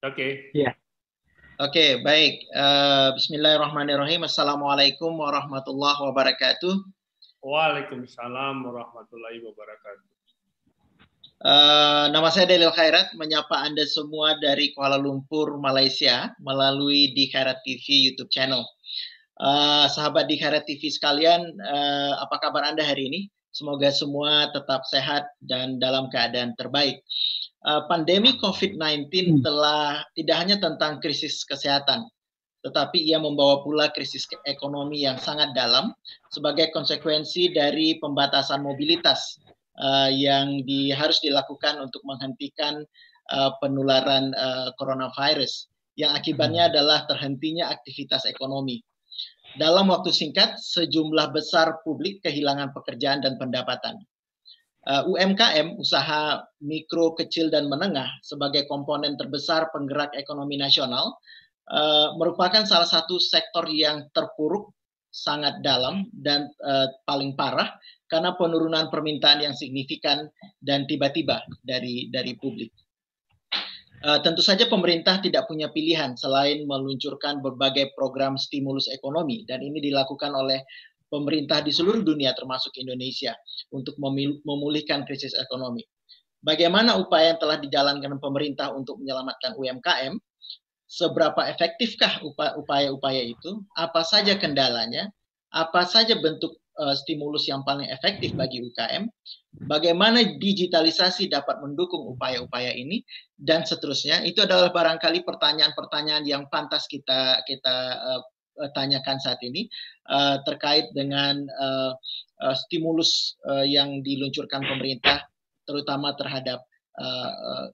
Oke. Iya. Oke, baik. Bismillahirrahmanirrahim. Assalamualaikum warahmatullahi wabarakatuh. Waalaikumsalam warahmatullahi wabarakatuh. Nama saya Delil Khairat, menyapa Anda semua dari Kuala Lumpur, Malaysia, melalui di Khairat TV YouTube channel. Sahabat di Khairat TV sekalian, apa kabar Anda hari ini? Semoga semua tetap sehat dan dalam keadaan terbaik. Pandemi COVID-19 telah tidak hanya tentang krisis kesehatan, tetapi ia membawa pula krisis ekonomi yang sangat dalam sebagai konsekuensi dari pembatasan mobilitas yang harus dilakukan untuk menghentikan penularan coronavirus, yang akibatnya adalah terhentinya aktivitas ekonomi. Dalam waktu singkat, sejumlah besar publik kehilangan pekerjaan dan pendapatan. UMKM, usaha mikro, kecil, dan menengah, sebagai komponen terbesar penggerak ekonomi nasional, merupakan salah satu sektor yang terpuruk sangat dalam dan paling parah karena penurunan permintaan yang signifikan dan tiba-tiba dari publik. Tentu saja pemerintah tidak punya pilihan selain meluncurkan berbagai program stimulus ekonomi, dan ini dilakukan oleh pemerintah di seluruh dunia termasuk Indonesia untuk memulihkan krisis ekonomi. Bagaimana upaya yang telah dijalankan pemerintah untuk menyelamatkan UMKM? Seberapa efektifkah upaya-upaya itu? Apa saja kendalanya? Apa saja bentuk stimulus yang paling efektif bagi UKM? Bagaimana digitalisasi dapat mendukung upaya-upaya ini, dan seterusnya. Itu adalah barangkali pertanyaan-pertanyaan yang pantas kita tanyakan saat ini terkait dengan stimulus yang diluncurkan pemerintah, terutama terhadap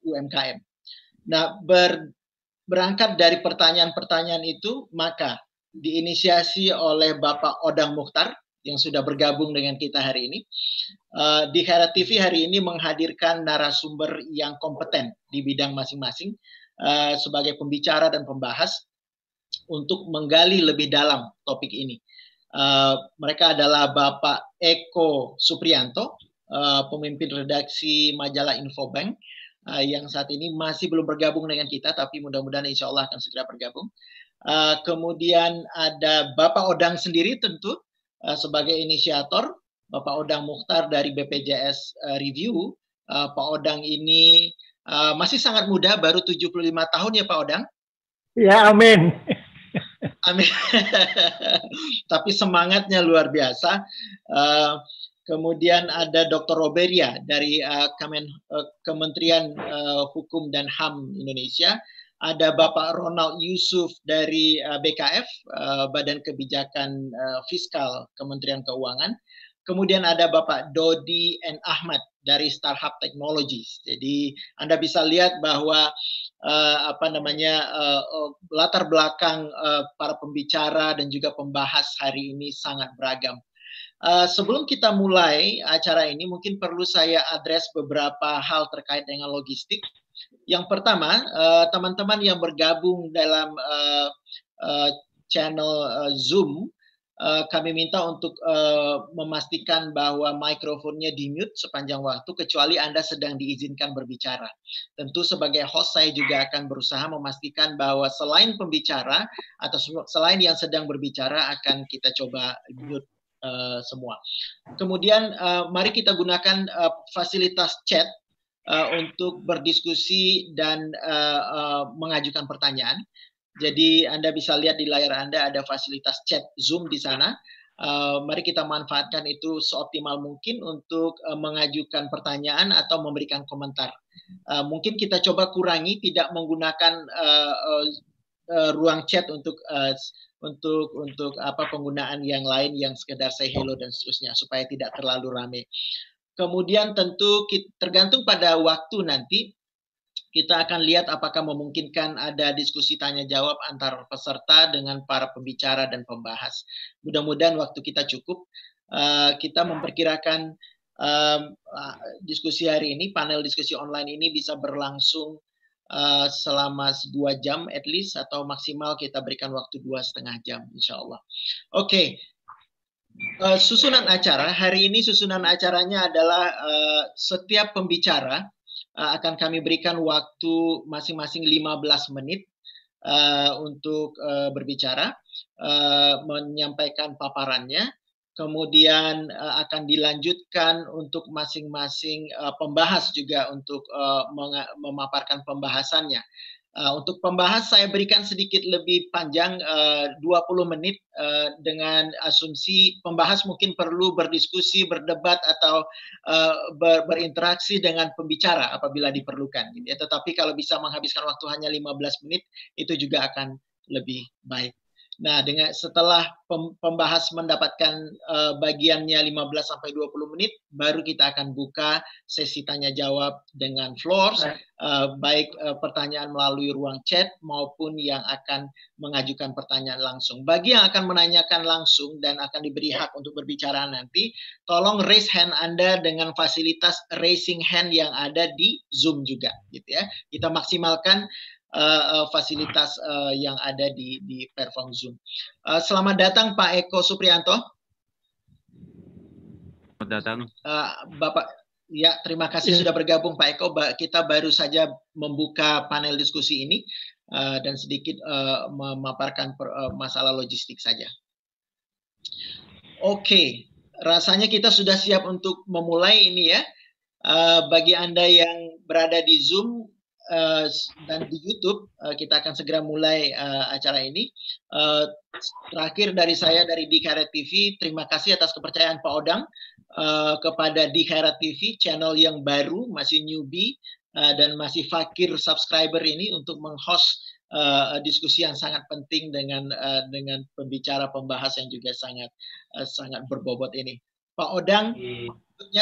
UMKM. Nah, berangkat dari pertanyaan-pertanyaan itu, maka diinisiasi oleh Bapak Odang Mukhtar yang sudah bergabung dengan kita hari ini. Di Khairat TV hari ini menghadirkan narasumber yang kompeten di bidang masing-masing sebagai pembicara dan pembahas untuk menggali lebih dalam topik ini. Mereka adalah Bapak Eko Supriyanto, pemimpin redaksi majalah Infobank, yang saat ini masih belum bergabung dengan kita, tapi mudah-mudahan insya Allah akan segera bergabung. Kemudian ada Bapak Odang sendiri tentu sebagai inisiator, Bapak Odang Mukhtar dari BPJS Review. Pak Odang ini masih sangat muda, baru 75 tahun ya Pak Odang? Ya, amin. Amin. Tapi semangatnya luar biasa. Kemudian ada Dr. Roberia dari Kementerian Hukum dan HAM Indonesia. Ada Bapak Ronald Yusuf dari BKF, Badan Kebijakan Fiskal Kementerian Keuangan. Kemudian ada Bapak Dodi N. Ahmad dari Startup Technologies. Jadi Anda bisa lihat bahwa latar belakang para pembicara dan juga pembahas hari ini sangat beragam. Sebelum kita mulai acara ini, mungkin perlu saya address beberapa hal terkait dengan logistik. Yang pertama, teman-teman yang bergabung dalam channel Zoom, kami minta untuk memastikan bahwa mikrofonnya di-mute sepanjang waktu, kecuali Anda sedang diizinkan berbicara. Tentu sebagai host saya juga akan berusaha memastikan bahwa selain pembicara atau selain yang sedang berbicara akan kita coba mute semua. Kemudian mari kita gunakan fasilitas chat untuk berdiskusi dan mengajukan pertanyaan. Jadi Anda bisa lihat di layar Anda ada fasilitas chat Zoom di sana. Mari kita manfaatkan itu seoptimal mungkin untuk mengajukan pertanyaan atau memberikan komentar. Mungkin kita coba kurangi tidak menggunakan ruang chat untuk penggunaan yang lain yang sekedar say hello dan seterusnya, supaya tidak terlalu ramai. Kemudian tentu tergantung pada waktu nanti, kita akan lihat apakah memungkinkan ada diskusi tanya jawab antar peserta dengan para pembicara dan pembahas. Mudah-mudahan waktu kita cukup. Kita memperkirakan diskusi hari ini, panel diskusi online ini bisa berlangsung selama 2 jam at least, atau maksimal kita berikan waktu 2,5 jam insya Allah. Oke. Susunan acara hari ini, susunan acaranya adalah setiap pembicara akan kami berikan waktu masing-masing 15 menit untuk berbicara, menyampaikan paparannya, kemudian akan dilanjutkan untuk masing-masing pembahas juga untuk memaparkan pembahasannya. Untuk pembahas saya berikan sedikit lebih panjang 20 menit dengan asumsi pembahas mungkin perlu berdiskusi, berdebat atau berinteraksi dengan pembicara apabila diperlukan. Tetapi kalau bisa menghabiskan waktu hanya 15 menit itu juga akan lebih baik. Nah, setelah pembahas mendapatkan bagiannya 15 sampai 20 menit, baru kita akan buka sesi tanya jawab dengan floor, baik pertanyaan melalui ruang chat maupun yang akan mengajukan pertanyaan langsung. Bagi yang akan menanyakan langsung dan akan diberi hak untuk berbicara nanti, tolong raise hand Anda dengan fasilitas raising hand yang ada di Zoom juga, gitu ya. Kita maksimalkan fasilitas yang ada di platform Zoom. Selamat datang Pak Eko Suprianto. Selamat datang. Bapak, ya terima kasih sudah bergabung Pak Eko. Kita baru saja membuka panel diskusi ini dan sedikit memaparkan masalah logistik saja. Oke, rasanya kita sudah siap untuk memulai ini ya. Bagi Anda yang berada di Zoom dan di YouTube, kita akan segera mulai acara ini. Terakhir dari saya dari Dikhairot TV, terima kasih atas kepercayaan Pak Odang kepada Dikhairot TV, channel yang baru, masih newbie dan masih fakir subscriber ini untuk menghost diskusi yang sangat penting dengan pembicara-pembahas yang juga sangat berbobot ini. Pak Odang,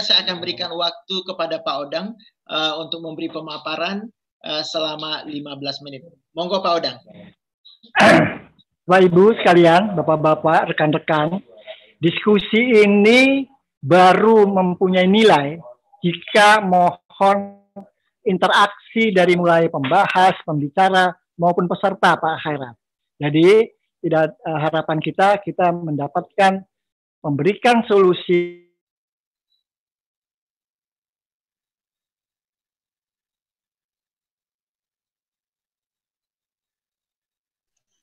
saya akan berikan waktu kepada Pak Odang untuk memberi pemaparan selama 15 menit. Monggo Pak Odang. Bapak Ibu sekalian, Bapak-bapak, rekan-rekan, diskusi ini baru mempunyai nilai jika mohon interaksi dari mulai pembahas, pembicara maupun peserta Pak Khairat. Jadi tidak harapan kita mendapatkan memberikan solusi.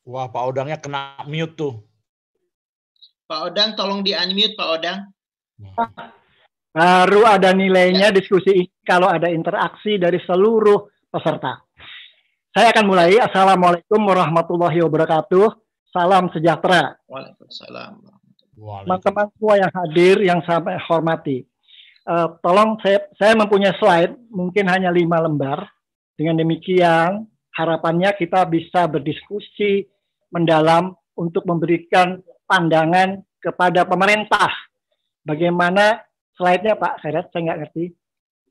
Wah, Pak Odangnya kena mute tuh. Pak Odang, tolong di-unmute, Pak Odang. Baru ada nilainya diskusi kalau ada interaksi dari seluruh peserta. Saya akan mulai. Assalamualaikum warahmatullahi wabarakatuh. Salam sejahtera. Waalaikumsalam. Teman-teman semua yang hadir, yang saya hormati. Tolong, saya mempunyai slide, mungkin hanya 5 lembar. Dengan demikian, harapannya kita bisa berdiskusi mendalam untuk memberikan pandangan kepada pemerintah. Bagaimana slide-nya Pak Khairat? Saya nggak ngerti.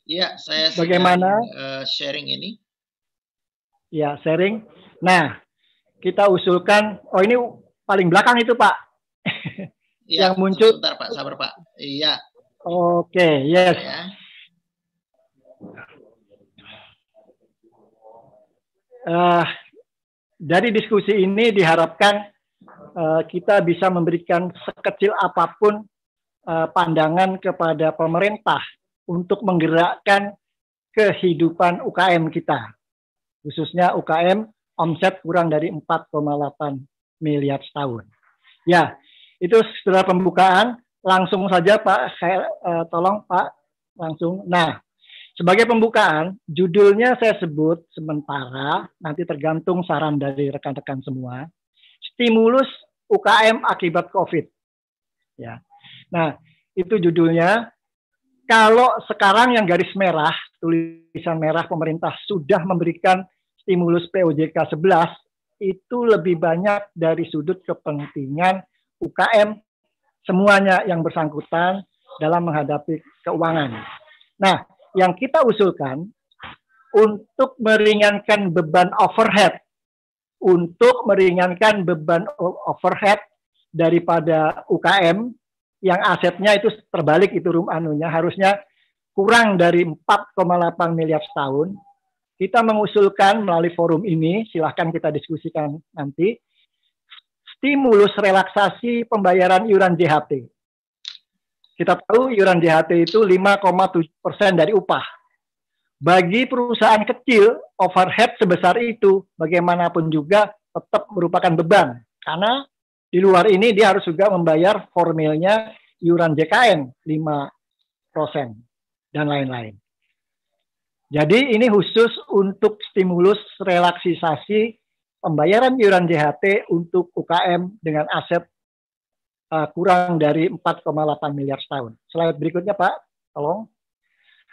Iya, saya bagaimana sharing ini? Ya, sharing. Nah, kita usulkan, oh ini paling belakang itu Pak. Ya, yang muncul. Sebentar Pak, sabar Pak. Iya. Oke, yes. Ya. Dari diskusi ini diharapkan kita bisa memberikan sekecil apapun pandangan kepada pemerintah untuk menggerakkan kehidupan UKM kita. Khususnya UKM omset kurang dari 4,8 miliar setahun. Ya, itu setelah pembukaan. Langsung saja Pak, tolong Pak, langsung. Nah, sebagai pembukaan, judulnya saya sebut sementara, nanti tergantung saran dari rekan-rekan semua, stimulus UKM akibat COVID. Ya. Nah, itu judulnya. Kalau sekarang yang garis merah, tulisan merah pemerintah sudah memberikan stimulus POJK 11, itu lebih banyak dari sudut kepentingan UKM, semuanya yang bersangkutan dalam menghadapi keuangan. Nah, yang kita usulkan untuk meringankan beban overhead, daripada UKM yang asetnya itu terbalik itu harusnya kurang dari 4,8 miliar setahun. Kita mengusulkan melalui forum ini, silahkan kita diskusikan nanti, stimulus relaksasi pembayaran iuran JHT. Kita tahu iuran JHT itu 5,7% dari upah. Bagi perusahaan kecil, overhead sebesar itu bagaimanapun juga tetap merupakan beban. Karena di luar ini dia harus juga membayar formilnya iuran JKN 5% dan lain-lain. Jadi ini khusus untuk stimulus relaksisasi pembayaran iuran JHT untuk UKM dengan aset kurang dari 4,8 miliar setahun. Slide berikutnya Pak, tolong.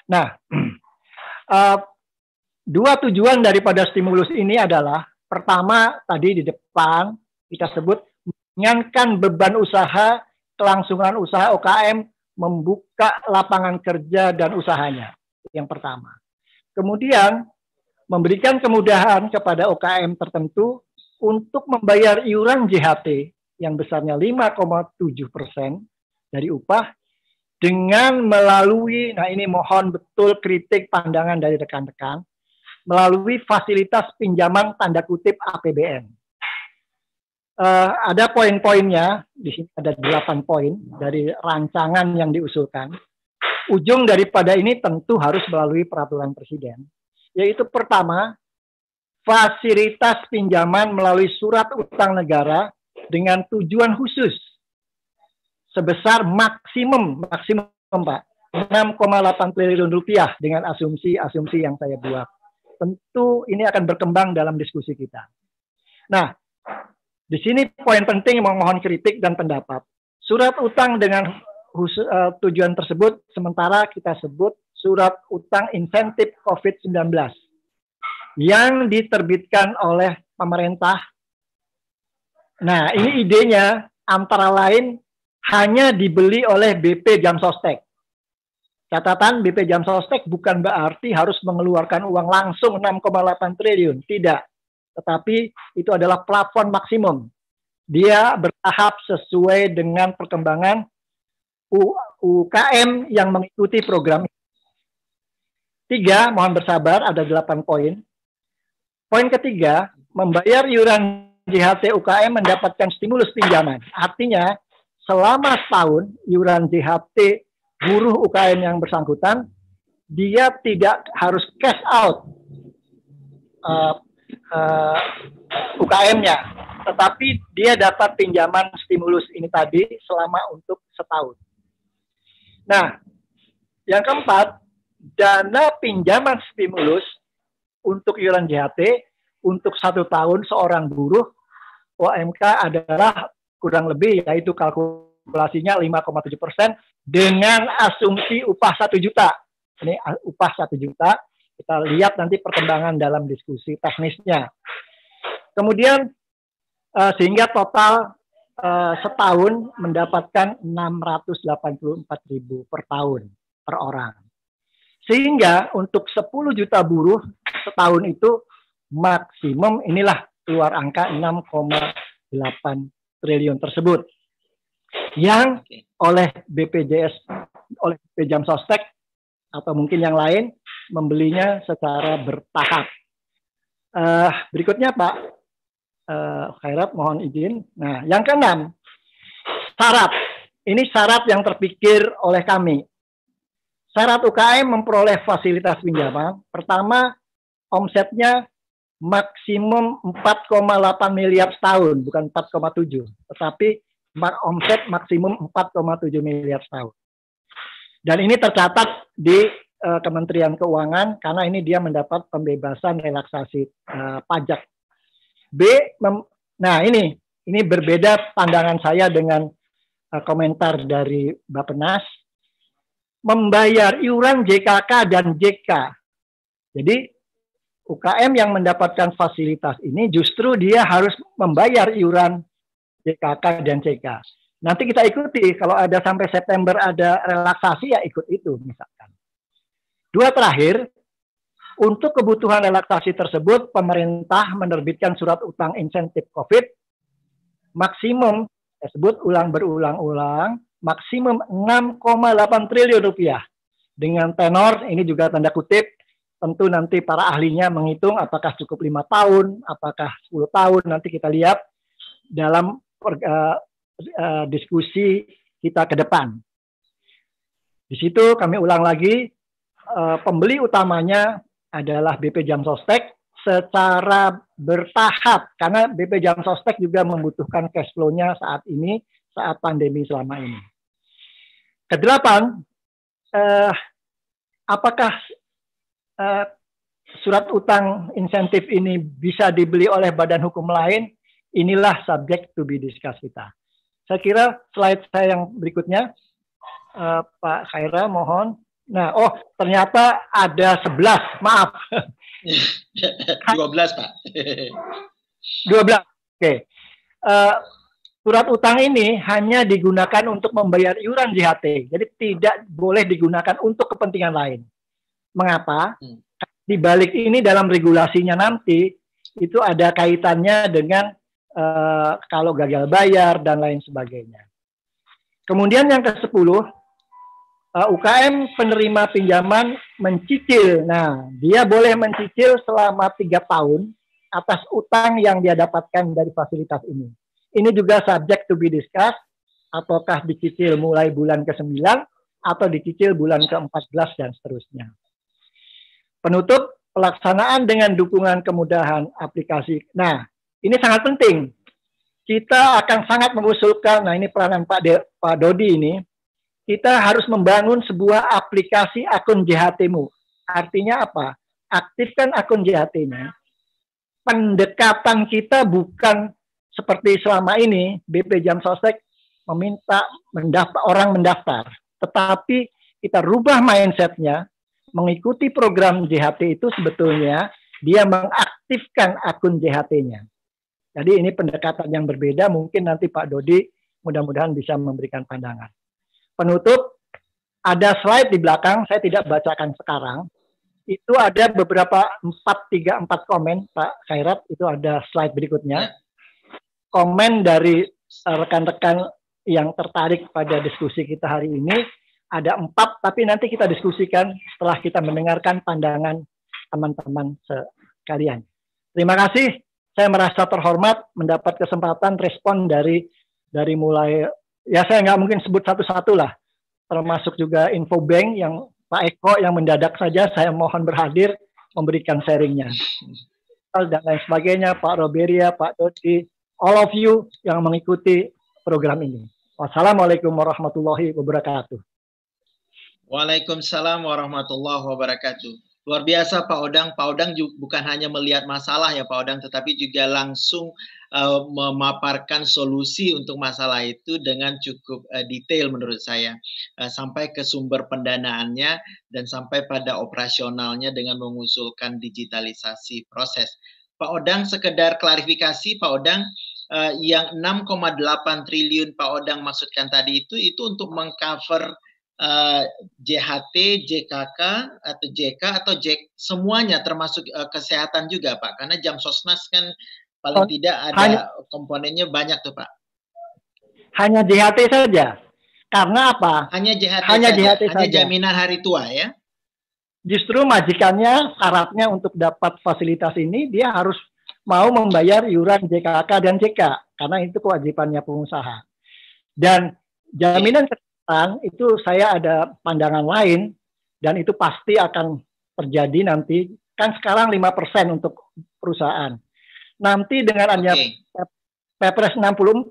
Nah, dua tujuan daripada stimulus ini adalah, pertama tadi di depan kita sebut meringankan beban usaha, kelangsungan usaha UKM, membuka lapangan kerja dan usahanya. Yang pertama. Kemudian memberikan kemudahan kepada UKM tertentu untuk membayar iuran JHT yang besarnya 5,7% dari upah dengan melalui, nah ini mohon betul kritik pandangan dari rekan-rekan, melalui fasilitas pinjaman tanda kutip APBN. Ada poin-poinnya, di sini ada 8 poin dari rancangan yang diusulkan. Ujung daripada ini tentu harus melalui peraturan presiden, yaitu pertama, fasilitas pinjaman melalui surat utang negara dengan tujuan khusus sebesar maksimum Pak, 6,8 triliun rupiah dengan asumsi yang saya buat. Tentu ini akan berkembang dalam diskusi kita. Nah, di sini poin penting mohon kritik dan pendapat. Surat utang dengan tujuan tersebut sementara kita sebut surat utang insentif COVID-19 yang diterbitkan oleh pemerintah. Nah, ini idenya antara lain hanya dibeli oleh BP Jam Sostek. Catatan, BP Jam Sostek bukan berarti harus mengeluarkan uang langsung 6,8 triliun. Tidak. Tetapi itu adalah plafon maksimum. Dia bertahap sesuai dengan perkembangan UKM yang mengikuti program. 3, mohon bersabar, ada 8 poin. Poin ketiga, membayar iuran JHT UKM mendapatkan stimulus pinjaman. Artinya, selama setahun iuran JHT buruh UKM yang bersangkutan, dia tidak harus cash out UKM-nya, tetapi dia dapat pinjaman stimulus ini tadi selama untuk setahun. Nah, yang keempat, dana pinjaman stimulus untuk iuran JHT untuk 1 tahun seorang buruh UMK adalah kurang lebih, yaitu kalkulasinya 5,7% dengan asumsi upah 1 juta. Ini upah 1 juta. Kita lihat nanti perkembangan dalam diskusi teknisnya. Kemudian sehingga total setahun mendapatkan 684.000 per tahun per orang. Sehingga untuk 10 juta buruh setahun itu maksimum inilah keluar angka 6,8 triliun tersebut. Yang oleh BPJS, oleh BP Jam Sostek atau mungkin yang lain membelinya secara bertahap. Berikutnya Pak Khairat, mohon izin. Nah, yang keenam, syarat. Ini syarat yang terpikir oleh kami. Syarat UKM memperoleh fasilitas pinjaman. Pertama, omsetnya maksimum 4,8 miliar setahun, bukan 4,7, tetapi omset maksimum 4,7 miliar setahun. Dan ini tercatat di Kementerian Keuangan karena ini dia mendapat pembebasan relaksasi pajak. Nah ini berbeda pandangan saya dengan komentar dari Bappenas. Membayar iuran JKK dan JK. Jadi UKM yang mendapatkan fasilitas ini justru dia harus membayar iuran JKK dan JK. Nanti kita ikuti kalau ada sampai September ada relaksasi ya ikut itu misalkan. 2 terakhir, untuk kebutuhan relaksasi tersebut pemerintah menerbitkan surat utang insentif COVID maksimum, saya sebut berulang-ulang, maksimum 6,8 triliun rupiah. Dengan tenor, ini juga tanda kutip, tentu nanti para ahlinya menghitung apakah cukup 5 tahun, apakah 10 tahun, nanti kita lihat dalam diskusi kita ke depan. Di situ kami ulang lagi, pembeli utamanya adalah BP Jam Sostek secara bertahap, karena BP Jam Sostek juga membutuhkan cash flow-nya saat ini, saat pandemi selama ini. Kedelapan, apakah surat utang insentif ini bisa dibeli oleh badan hukum lain? Inilah subject to be discussed kita. Saya kira slide saya yang berikutnya, Pak Khaira, mohon. Nah, ternyata ada 11, maaf. 12, Pak. 12, oke. Surat utang ini hanya digunakan untuk membayar iuran JHT, jadi tidak boleh digunakan untuk kepentingan lain. Mengapa? Di balik ini dalam regulasinya nanti, itu ada kaitannya dengan kalau gagal bayar dan lain sebagainya. Kemudian yang ke-10, UKM penerima pinjaman mencicil. Nah, dia boleh mencicil selama 3 tahun atas utang yang dia dapatkan dari fasilitas ini. Ini juga subject to be discussed, apakah dicicil mulai bulan ke-9 atau dicicil bulan ke-14 dan seterusnya. Penutup, pelaksanaan dengan dukungan kemudahan aplikasi. Nah, ini sangat penting. Kita akan sangat mengusulkan, nah ini peranan Pak Dodi ini, kita harus membangun sebuah aplikasi akun JHT-mu. Artinya apa? Aktifkan akun JHT-nya. Pendekatan kita bukan seperti selama ini, BP Jam Sostek meminta orang mendaftar. Tetapi kita rubah mindset-nya, mengikuti program JHT itu sebetulnya dia mengaktifkan akun JHT-nya. Jadi ini pendekatan yang berbeda, mungkin nanti Pak Dodi mudah-mudahan bisa memberikan pandangan. Penutup, ada slide di belakang, saya tidak bacakan sekarang. Itu ada beberapa 4 komen, Pak Khairat, itu ada slide berikutnya. Komen dari rekan-rekan yang tertarik pada diskusi kita hari ini, ada 4, tapi nanti kita diskusikan setelah kita mendengarkan pandangan teman-teman sekalian. Terima kasih, saya merasa terhormat mendapat kesempatan respon dari mulai, ya saya nggak mungkin sebut satu-satu lah, termasuk juga Infobank yang Pak Eko yang mendadak saja saya mohon berhadir memberikan sharingnya. Dan lain sebagainya, Pak Roberia, Pak Dodi, all of you yang mengikuti program ini. Wassalamualaikum warahmatullahi wabarakatuh. Waalaikumsalam warahmatullahi wabarakatuh. Luar biasa Pak Odang. Pak Odang juga bukan hanya melihat masalah ya Pak Odang, tetapi juga langsung memaparkan solusi untuk masalah itu dengan cukup detail menurut saya. Sampai ke sumber pendanaannya dan sampai pada operasionalnya dengan mengusulkan digitalisasi proses. Pak Odang, sekedar klarifikasi Pak Odang, yang 6,8 triliun Pak Odang maksudkan tadi itu untuk mengcover JHT, JKK, atau JK, atau JK, semuanya termasuk kesehatan juga Pak, karena Jam Sosnas kan paling tidak ada komponennya banyak tuh Pak. Hanya JHT saja, karena apa? Hanya JHT hanya saja. JHT hanya saja. Jaminan hari tua ya? Justru majikannya syaratnya untuk dapat fasilitas ini, dia harus mau membayar iuran JKK dan JK, karena itu kewajibannya pengusaha. Dan jaminan kesehatan itu saya ada pandangan lain, dan itu pasti akan terjadi nanti. Kan sekarang 5% untuk perusahaan. Nanti dengan adanya Perpres 64,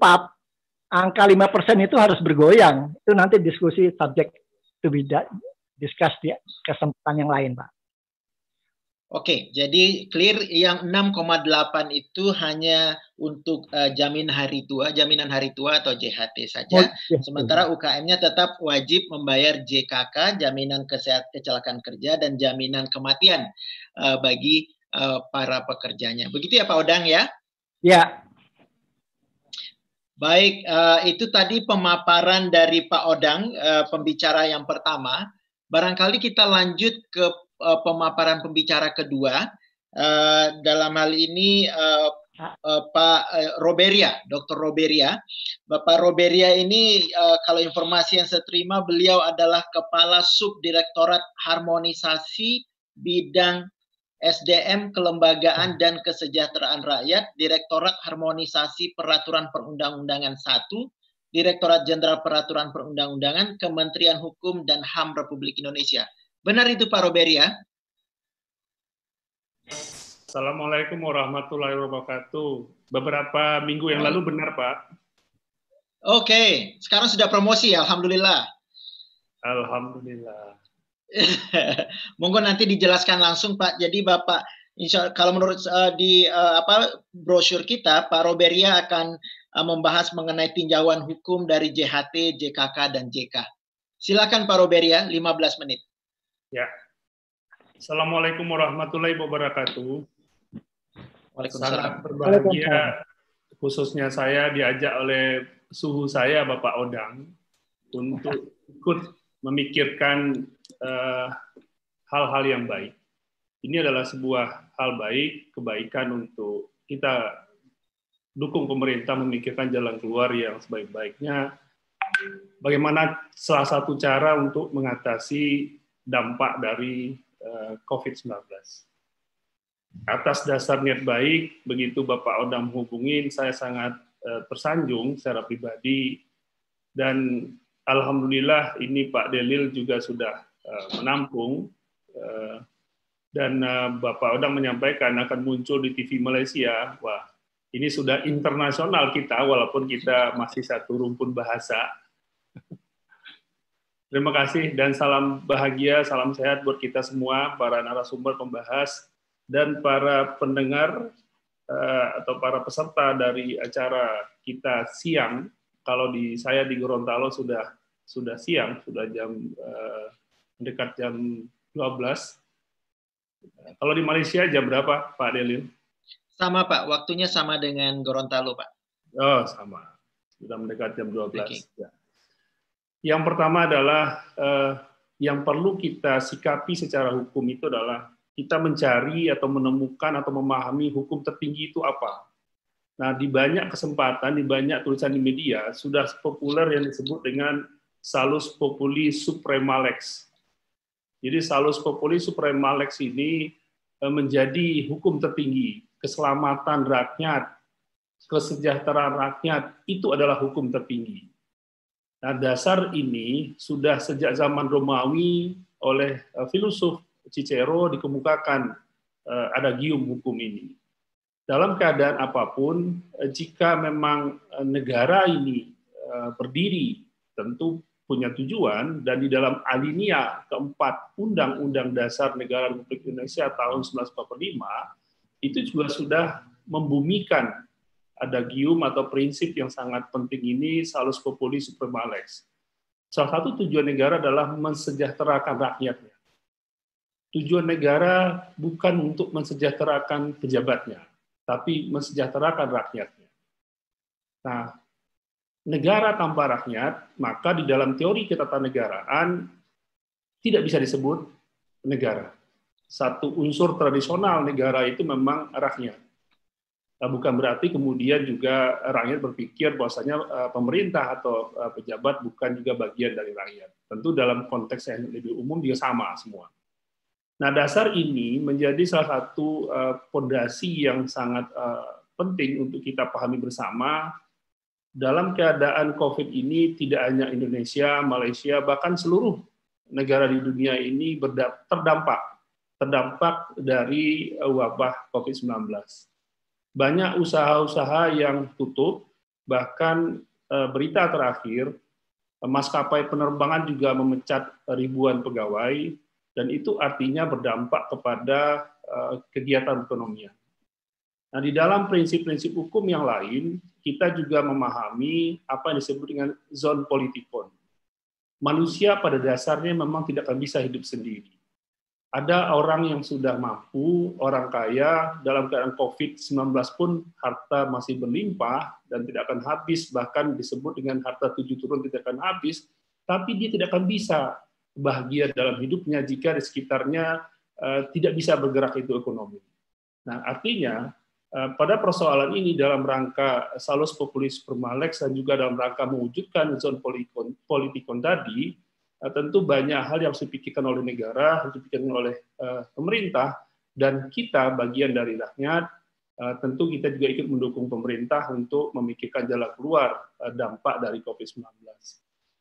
angka 5% itu harus bergoyang. Itu nanti diskusi subject to be discussed di kesempatan yang lain, Pak. Oke, jadi clear yang 6,8 itu hanya untuk jaminan hari tua atau JHT saja. Sementara UKM-nya tetap wajib membayar JKK, jaminan kecelakaan kerja, dan jaminan kematian bagi para pekerjanya. Begitu ya Pak Odang ya? Ya. Baik, itu tadi pemaparan dari Pak Odang, pembicara yang pertama. Barangkali kita lanjut ke pemaparan pembicara kedua, dalam hal ini Pak Roberia, Dr. Roberia. Bapak Roberia ini kalau informasi yang saya terima, beliau adalah Kepala Subdirektorat Harmonisasi Bidang SDM Kelembagaan dan Kesejahteraan Rakyat, Direktorat Harmonisasi Peraturan Perundang-undangan 1, Direktorat Jenderal Peraturan Perundang-undangan, Kementerian Hukum dan HAM Republik Indonesia. Benar itu Pak Roberia? Assalamualaikum warahmatullahi wabarakatuh. Beberapa minggu yang lalu benar, Pak. Oke, sekarang sudah promosi ya, alhamdulillah. Alhamdulillah. Monggo nanti dijelaskan langsung Pak. Jadi Bapak, kalau menurut brosur kita, Pak Roberia akan membahas mengenai tinjauan hukum dari JHT, JKK, dan JK. Silakan Pak Roberia, 15 menit. Ya. Assalamualaikum warahmatullahi wabarakatuh. Sangat berbahagia, khususnya saya diajak oleh suhu saya, Bapak Odang, untuk ikut memikirkan hal-hal yang baik. Ini adalah sebuah hal baik, kebaikan untuk kita dukung pemerintah memikirkan jalan keluar yang sebaik-baiknya. Bagaimana salah satu cara untuk mengatasi dampak dari COVID-19. Atas dasar niat baik, begitu Bapak Odang menghubungin, saya sangat tersanjung secara pribadi, dan alhamdulillah ini Pak Delil juga sudah menampung, dan Bapak Odang menyampaikan akan muncul di TV Malaysia. Wah, ini sudah internasional kita, walaupun kita masih satu rumpun bahasa. Terima kasih dan salam bahagia, salam sehat buat kita semua, para narasumber pembahas, dan para pendengar atau para peserta dari acara kita siang. Kalau saya di Gorontalo sudah siang, sudah dekat jam 12. Kalau di Malaysia jam berapa, Pak Delil? Sama Pak, waktunya sama dengan Gorontalo Pak. Oh, sama. Sudah mendekat jam 12. Okay. Ya. Yang pertama adalah yang perlu kita sikapi secara hukum itu adalah kita mencari atau menemukan atau memahami hukum tertinggi itu apa. Nah, di banyak kesempatan, di banyak tulisan di media, sudah populer yang disebut dengan salus populi suprema lex. Jadi salus populi suprema lex ini menjadi hukum tertinggi. Keselamatan rakyat, kesejahteraan rakyat, itu adalah hukum tertinggi. Nah, dasar ini sudah sejak zaman Romawi oleh filosof Cicero dikemukakan adagium hukum ini. Dalam keadaan apapun, jika memang negara ini berdiri, tentu punya tujuan, dan di dalam alinea keempat Undang-Undang Dasar Negara Republik Indonesia tahun 1945, itu juga sudah membumikan adagium atau prinsip yang sangat penting ini, salus populi suprema lex. Salah satu tujuan negara adalah mensejahterakan rakyatnya. Tujuan negara bukan untuk mensejahterakan pejabatnya, tapi mensejahterakan rakyatnya. Nah, negara tanpa rakyat, maka di dalam teori ketatanegaraan tidak bisa disebut negara. Satu unsur tradisional negara itu memang rakyat. Nah, bukan berarti kemudian juga rakyat berpikir bahwasanya pemerintah atau pejabat bukan juga bagian dari rakyat. Tentu dalam konteks yang lebih umum juga sama semua. Nah, dasar ini menjadi salah satu fondasi yang sangat penting untuk kita pahami bersama. Dalam keadaan COVID ini, tidak hanya Indonesia, Malaysia, bahkan seluruh negara di dunia ini terdampak dari wabah COVID-19. Banyak usaha-usaha yang tutup, bahkan berita terakhir, maskapai penerbangan juga memecat ribuan pegawai, dan itu artinya berdampak kepada kegiatan perekonomian. Nah, di dalam prinsip-prinsip hukum yang lain, kita juga memahami apa yang disebut dengan zon politikon. Manusia pada dasarnya memang tidak akan bisa hidup sendiri. Ada orang yang sudah mampu, orang kaya, dalam keadaan COVID-19 pun harta masih berlimpah dan tidak akan habis, bahkan disebut dengan harta 7 turun tidak akan habis, tapi dia tidak akan bisa bahagia dalam hidupnya jika di sekitarnya tidak bisa bergerak itu ekonomi. Nah, artinya pada persoalan ini dalam rangka salus populi suprema lex dan juga dalam rangka mewujudkan zon politikon tadi, tentu banyak hal yang harus dipikirkan oleh negara, harus dipikirkan oleh pemerintah, dan kita bagian dari rakyat, tentu kita juga ikut mendukung pemerintah untuk memikirkan jalan keluar dampak dari COVID-19.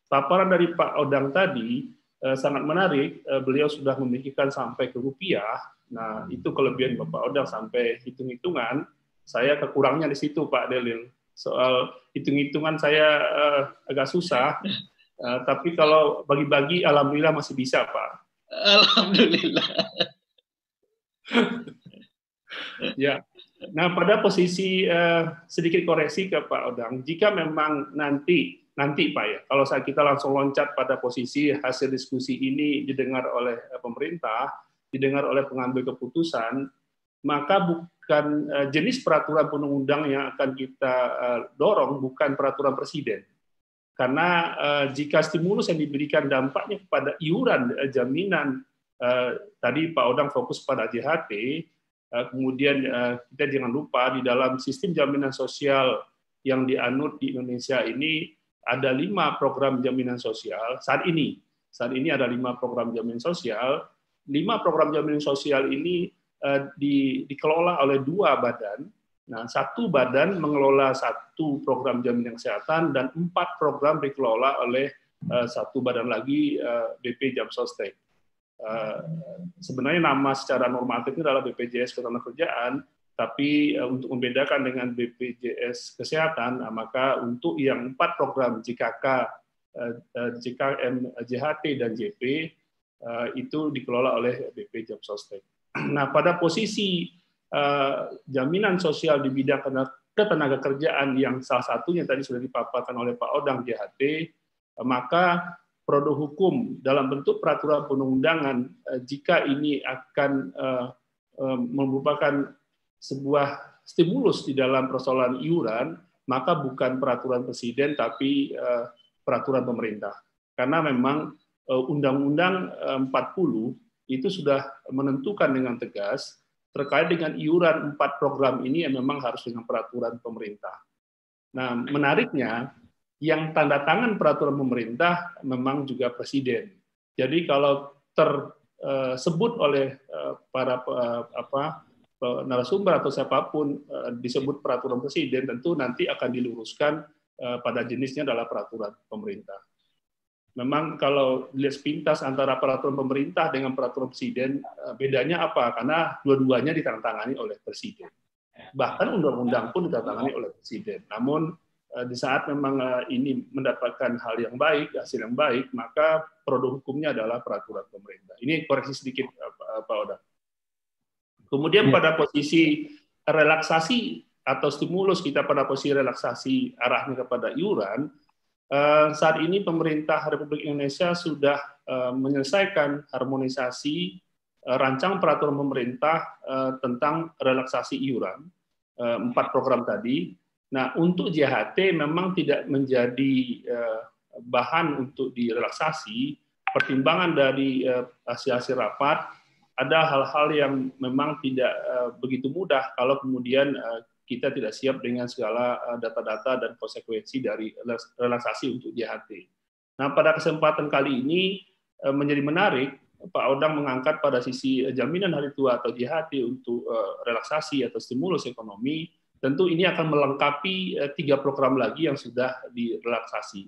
Paparan dari Pak Odang tadi sangat menarik. Beliau sudah memikirkan sampai ke rupiah. Nah, itu kelebihan Bapak Odang sampai hitung-hitungan. Saya kekurangnya di situ, Pak Delil. Soal hitung-hitungan saya agak susah. Tapi kalau bagi-bagi, alhamdulillah masih bisa, Pak. Alhamdulillah. Ya. Nah, pada posisi sedikit koreksi ke Pak Odang, jika memang nanti Pak ya, kalau kita langsung loncat pada posisi hasil diskusi ini didengar oleh pemerintah, didengar oleh pengambil keputusan, maka bukan jenis peraturan undang-undang yang akan kita dorong, bukan peraturan presiden. Karena jika stimulus yang diberikan dampaknya kepada iuran jaminan, tadi Pak Odang fokus pada JHT, kemudian kita jangan lupa di dalam sistem jaminan sosial yang dianut di Indonesia ini ada 5 program jaminan sosial. Saat ini ada 5 program jaminan sosial. 5 program jaminan sosial ini dikelola oleh 2 badan. Nah, 1 badan mengelola 1 program jaminan kesehatan dan 4 program dikelola oleh 1 badan lagi, BP Jamsostek. Sebenarnya nama secara normatif ini adalah BPJS Ketenagakerjaan, tapi untuk membedakan dengan BPJS Kesehatan, maka untuk yang 4 program JKK, JKM, JHT, dan JP, itu dikelola oleh BP Jamsostek. Nah, pada posisi jaminan sosial di bidang ketenagakerjaan yang salah satunya tadi sudah dipaparkan oleh Pak Odang, JHT, maka produk hukum dalam bentuk peraturan perundang-undangan, jika ini akan merupakan sebuah stimulus di dalam persoalan iuran, maka bukan peraturan presiden tapi peraturan pemerintah. Karena memang Undang-Undang 40 itu sudah menentukan dengan tegas terkait dengan iuran 4 program ini yang memang harus dengan peraturan pemerintah. Nah, menariknya, yang tanda tangan peraturan pemerintah memang juga presiden. Jadi kalau tersebut oleh para narasumber atau siapapun disebut peraturan presiden, tentu nanti akan diluruskan pada jenisnya adalah peraturan pemerintah. Memang kalau dilihat sepintas antara peraturan pemerintah dengan peraturan presiden, bedanya apa? Karena dua-duanya ditandatangani oleh presiden. Bahkan undang-undang pun ditandatangani oleh presiden. Namun di saat memang ini mendapatkan hal yang baik, hasil yang baik, maka produk hukumnya adalah peraturan pemerintah. Ini koreksi sedikit, Pak Oda. Kemudian pada posisi relaksasi atau stimulus kita pada posisi relaksasi arahnya kepada iuran, saat ini pemerintah Republik Indonesia sudah menyelesaikan harmonisasi rancang peraturan pemerintah tentang relaksasi iuran, 4 program tadi. Nah, untuk JHT memang tidak menjadi bahan untuk direlaksasi. Pertimbangan dari hasil-hasil rapat, ada hal-hal yang memang tidak begitu mudah kalau kemudian kita tidak siap dengan segala data-data dan konsekuensi dari relaksasi untuk JHT. Nah, pada kesempatan kali ini menjadi menarik, Pak Odang mengangkat pada sisi jaminan hari tua atau JHT untuk relaksasi atau stimulus ekonomi. Tentu ini akan melengkapi 3 program lagi yang sudah direlaksasi.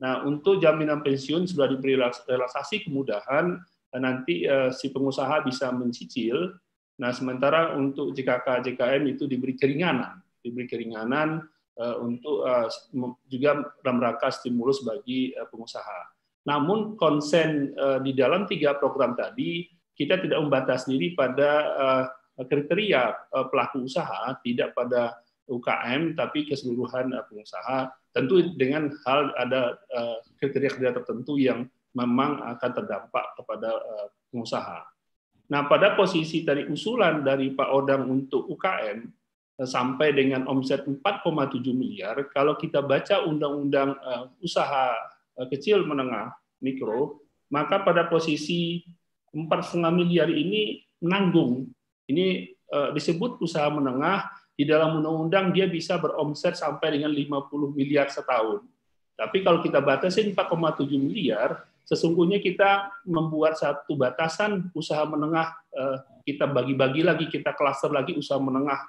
Nah, untuk jaminan pensiun sudah diberi relaksasi kemudahan, nanti si pengusaha bisa mencicil. Nah, sementara untuk JKK, JKM itu diberi keringanan untuk juga dalam rangka stimulus bagi pengusaha. Namun konsen di dalam 3 program tadi kita tidak membatasi diri pada kriteria pelaku usaha, tidak pada UKM tapi keseluruhan pengusaha. Tentu dengan hal ada kriteria-kriteria tertentu yang memang akan terdampak kepada pengusaha. Nah, pada posisi dari usulan dari Pak Odang untuk UKM sampai dengan omset 4,7 miliar, kalau kita baca undang-undang usaha kecil menengah mikro, maka pada posisi 4,5 miliar ini menanggung. Ini disebut usaha menengah, di dalam undang-undang dia bisa beromset sampai dengan 50 miliar setahun. Tapi kalau kita batasi 4,7 miliar, sesungguhnya kita membuat satu batasan usaha menengah, kita bagi-bagi lagi, kita klaster lagi usaha menengah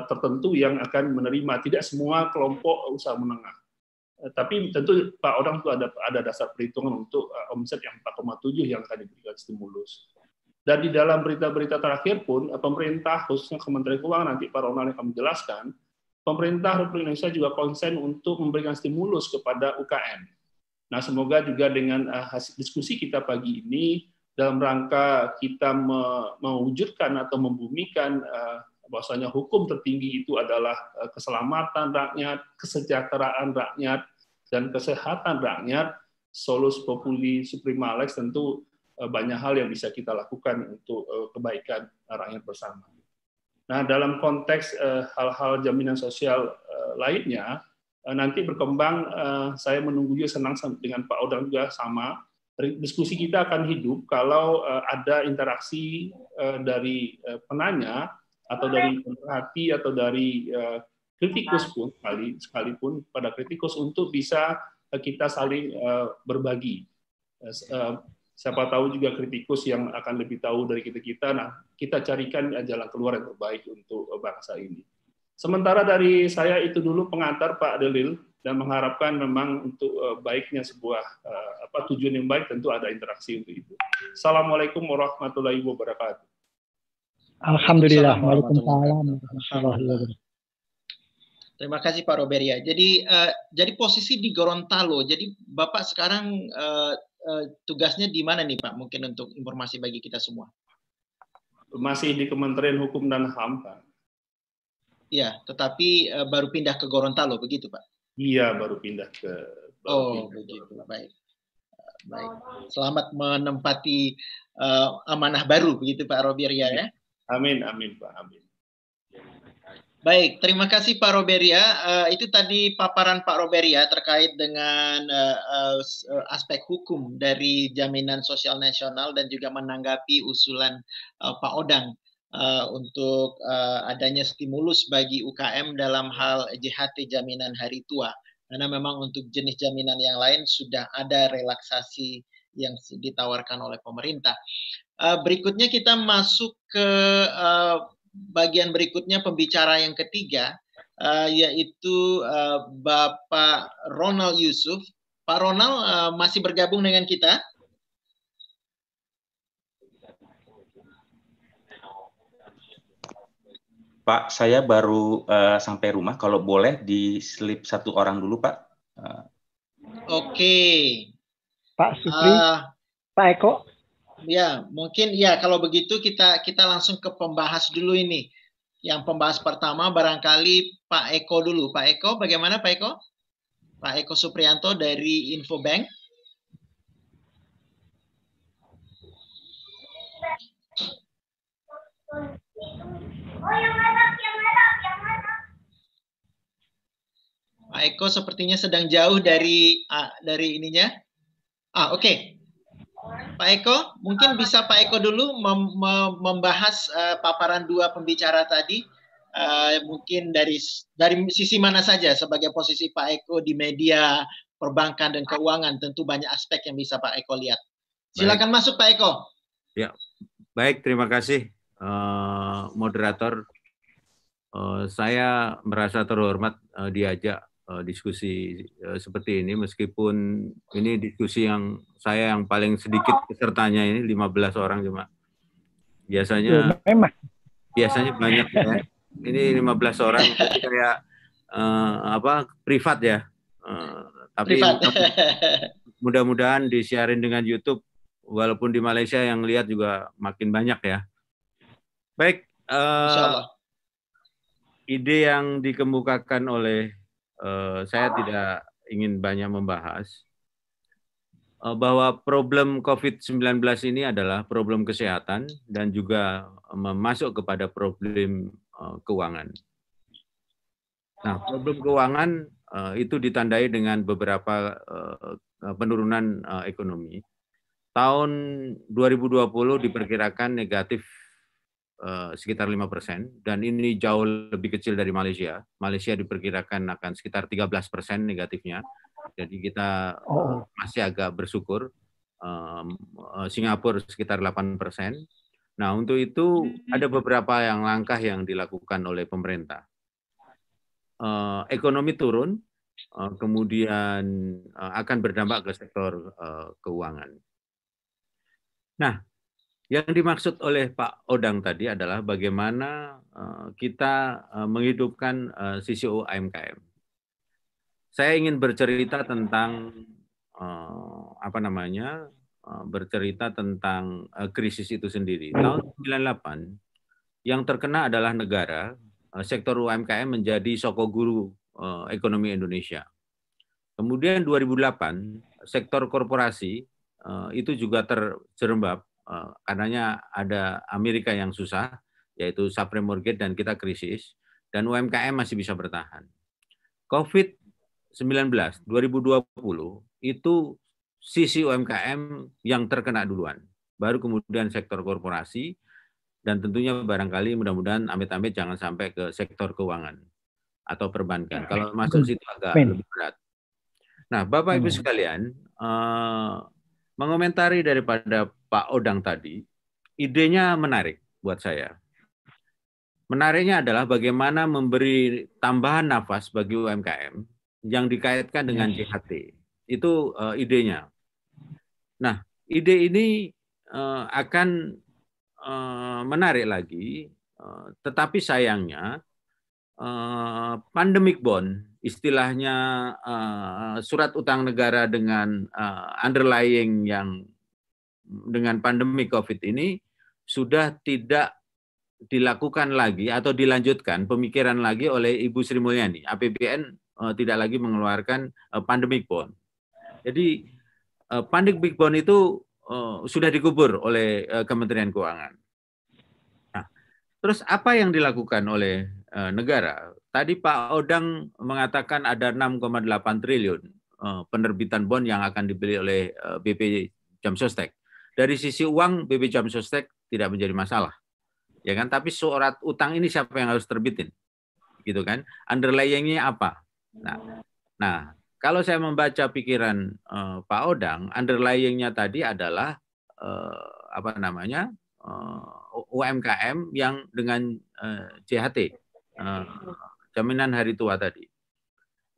tertentu yang akan menerima, tidak semua kelompok usaha menengah. Tapi tentu Pak Odang itu ada dasar perhitungan untuk omset yang 4,7 yang akan diberikan stimulus. Dan di dalam berita-berita terakhir pun, pemerintah, khususnya Kementerian Keuangan, nanti Pak Ronald akan menjelaskan, pemerintah Republik Indonesia juga konsen untuk memberikan stimulus kepada UKM. Nah, semoga juga dengan hasil diskusi kita pagi ini, dalam rangka kita mewujudkan atau membumikan bahwasanya hukum tertinggi itu adalah keselamatan rakyat, kesejahteraan rakyat, dan kesehatan rakyat, solus populi suprema lex, tentu banyak hal yang bisa kita lakukan untuk kebaikan rakyat bersama. Nah, dalam konteks hal-hal jaminan sosial lainnya, nanti berkembang, saya menunggu juga senang dengan Pak Odang juga sama, diskusi kita akan hidup kalau ada interaksi dari penanya, atau dari pemerhati, atau dari kritikus pun, sekalipun pada kritikus untuk bisa kita saling berbagi. Siapa tahu juga kritikus yang akan lebih tahu dari kita. Nah, kita carikan jalan keluar yang terbaik untuk bangsa ini. Sementara dari saya itu dulu pengantar Pak Delil, dan mengharapkan memang untuk baiknya sebuah tujuan yang baik tentu ada interaksi untuk itu. Assalamualaikum warahmatullahi wabarakatuh. Alhamdulillah. Waalaikumsalam. Terima kasih Pak Roberia. Jadi posisi di Gorontalo. Jadi Bapak sekarang tugasnya di mana nih Pak? Mungkin untuk informasi bagi kita semua. Masih di Kementerian Hukum dan HAM, Pak. Ya, tetapi baru pindah ke Gorontalo, begitu Pak? Iya, baru pindah ke. Begitu. Baik. Baik. Selamat menempati amanah baru, begitu Pak Roberia ya. Amin, Pak. Amin. Baik, terima kasih Pak Roberia. Itu tadi paparan Pak Roberia terkait dengan aspek hukum dari Jaminan Sosial Nasional dan juga menanggapi usulan Pak Odang untuk adanya stimulus bagi UKM dalam hal JHT Jaminan Hari Tua. Karena memang untuk jenis jaminan yang lain sudah ada relaksasi yang ditawarkan oleh pemerintah. Berikutnya kita masuk ke bagian berikutnya, pembicara yang ketiga, yaitu Bapak Ronald Yusuf. Pak Ronald masih bergabung dengan kita? Pak, saya baru sampai rumah. Kalau boleh di slip satu orang dulu, Pak. Oke. Pak Supri, Pak Eko. Ya, mungkin ya kalau begitu kita langsung ke pembahas dulu ini. Yang pembahas pertama barangkali Pak Eko dulu. Pak Eko, bagaimana Pak Eko? Pak Eko Supriyanto dari Infobank. Pak Eko sepertinya sedang jauh dari ininya. Oke. Pak Eko, mungkin bisa Pak Eko dulu membahas paparan dua pembicara tadi, mungkin dari sisi mana saja sebagai posisi Pak Eko di media perbankan dan keuangan, tentu banyak aspek yang bisa Pak Eko lihat. Silakan masuk Pak Eko. Ya, baik, terima kasih moderator. Saya merasa terhormat diajak diskusi seperti ini, meskipun ini diskusi yang saya yang paling sedikit pesertanya, ini 15 orang cuma. Biasanya banyak ya. Ini 15 orang, jadi kayak privat ya. Tapi mudah-mudahan disiarin dengan YouTube, walaupun di Malaysia yang lihat juga makin banyak ya. Baik, ide yang dikemukakan oleh saya tidak ingin banyak membahas bahwa problem COVID-19 ini adalah problem kesehatan dan juga masuk kepada problem keuangan. Nah, problem keuangan itu ditandai dengan beberapa penurunan ekonomi. Tahun 2020 diperkirakan negatif sekitar 5%, dan ini jauh lebih kecil dari Malaysia. Malaysia diperkirakan akan sekitar 13% negatifnya. Jadi kita masih agak bersyukur. Singapura sekitar 8%. Nah, untuk itu ada beberapa langkah yang dilakukan oleh pemerintah. Ekonomi turun, kemudian akan berdampak ke sektor keuangan. Nah, yang dimaksud oleh Pak Odang tadi adalah bagaimana kita menghidupkan sisi UMKM. Saya ingin bercerita tentang bercerita tentang krisis itu sendiri. Tahun 98 yang terkena adalah negara, sektor UMKM menjadi sokok guru ekonomi Indonesia. Kemudian 2008 sektor korporasi itu juga terjerembab karenanya ada Amerika yang susah, yaitu subprime mortgage dan kita krisis, dan UMKM masih bisa bertahan. COVID-19 2020 itu sisi UMKM yang terkena duluan, baru kemudian sektor korporasi, dan tentunya barangkali mudah-mudahan amit-amit jangan sampai ke sektor keuangan atau perbankan. Kalau masuk situ agak lebih berat. Nah, Bapak Ibu sekalian, mengomentari daripada Pak Odang tadi, idenya menarik buat saya. Menariknya adalah bagaimana memberi tambahan nafas bagi UMKM yang dikaitkan dengan JHT. Itu idenya. Nah, ide ini akan menarik lagi, tetapi sayangnya pandemic bond, istilahnya surat utang negara dengan underlying yang dengan pandemi COVID ini sudah tidak dilakukan lagi atau dilanjutkan pemikiran lagi oleh Ibu Sri Mulyani. APBN tidak lagi mengeluarkan pandemic bond. Jadi pandemic bond itu sudah dikubur oleh Kementerian Keuangan. Nah, terus apa yang dilakukan oleh negara? Tadi Pak Odang mengatakan ada 6,8 triliun penerbitan bond yang akan dibeli oleh BP Jam Sostek. Dari sisi uang, BP Jam Sostek tidak menjadi masalah, ya kan? Tapi surat utang ini siapa yang harus terbitin, gitu kan? Underlying-nya apa? Nah, kalau saya membaca pikiran Pak Odang, underlying-nya tadi adalah UMKM yang dengan JHT, jaminan hari tua tadi.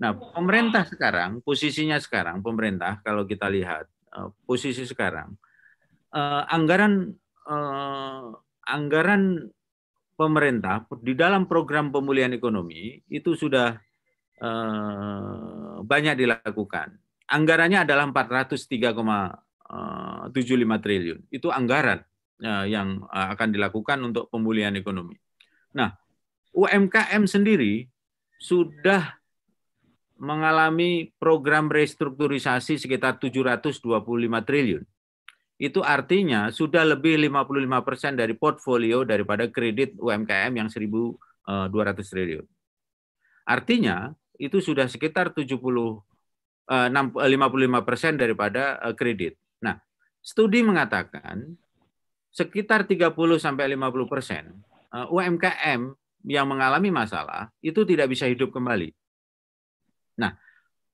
Nah, pemerintah sekarang, posisinya sekarang, pemerintah kalau kita lihat posisi sekarang, anggaran pemerintah di dalam program pemulihan ekonomi itu sudah banyak dilakukan. Anggarannya adalah 403,75 triliun. Itu anggaran yang akan dilakukan untuk pemulihan ekonomi. Nah, UMKM sendiri sudah mengalami program restrukturisasi sekitar 725 triliun. Itu artinya sudah lebih 55% dari portfolio daripada kredit UMKM yang 1.200 triliun. Artinya itu sudah sekitar 55% daripada kredit. Nah, studi mengatakan sekitar 30-50% UMKM yang mengalami masalah itu tidak bisa hidup kembali. Nah,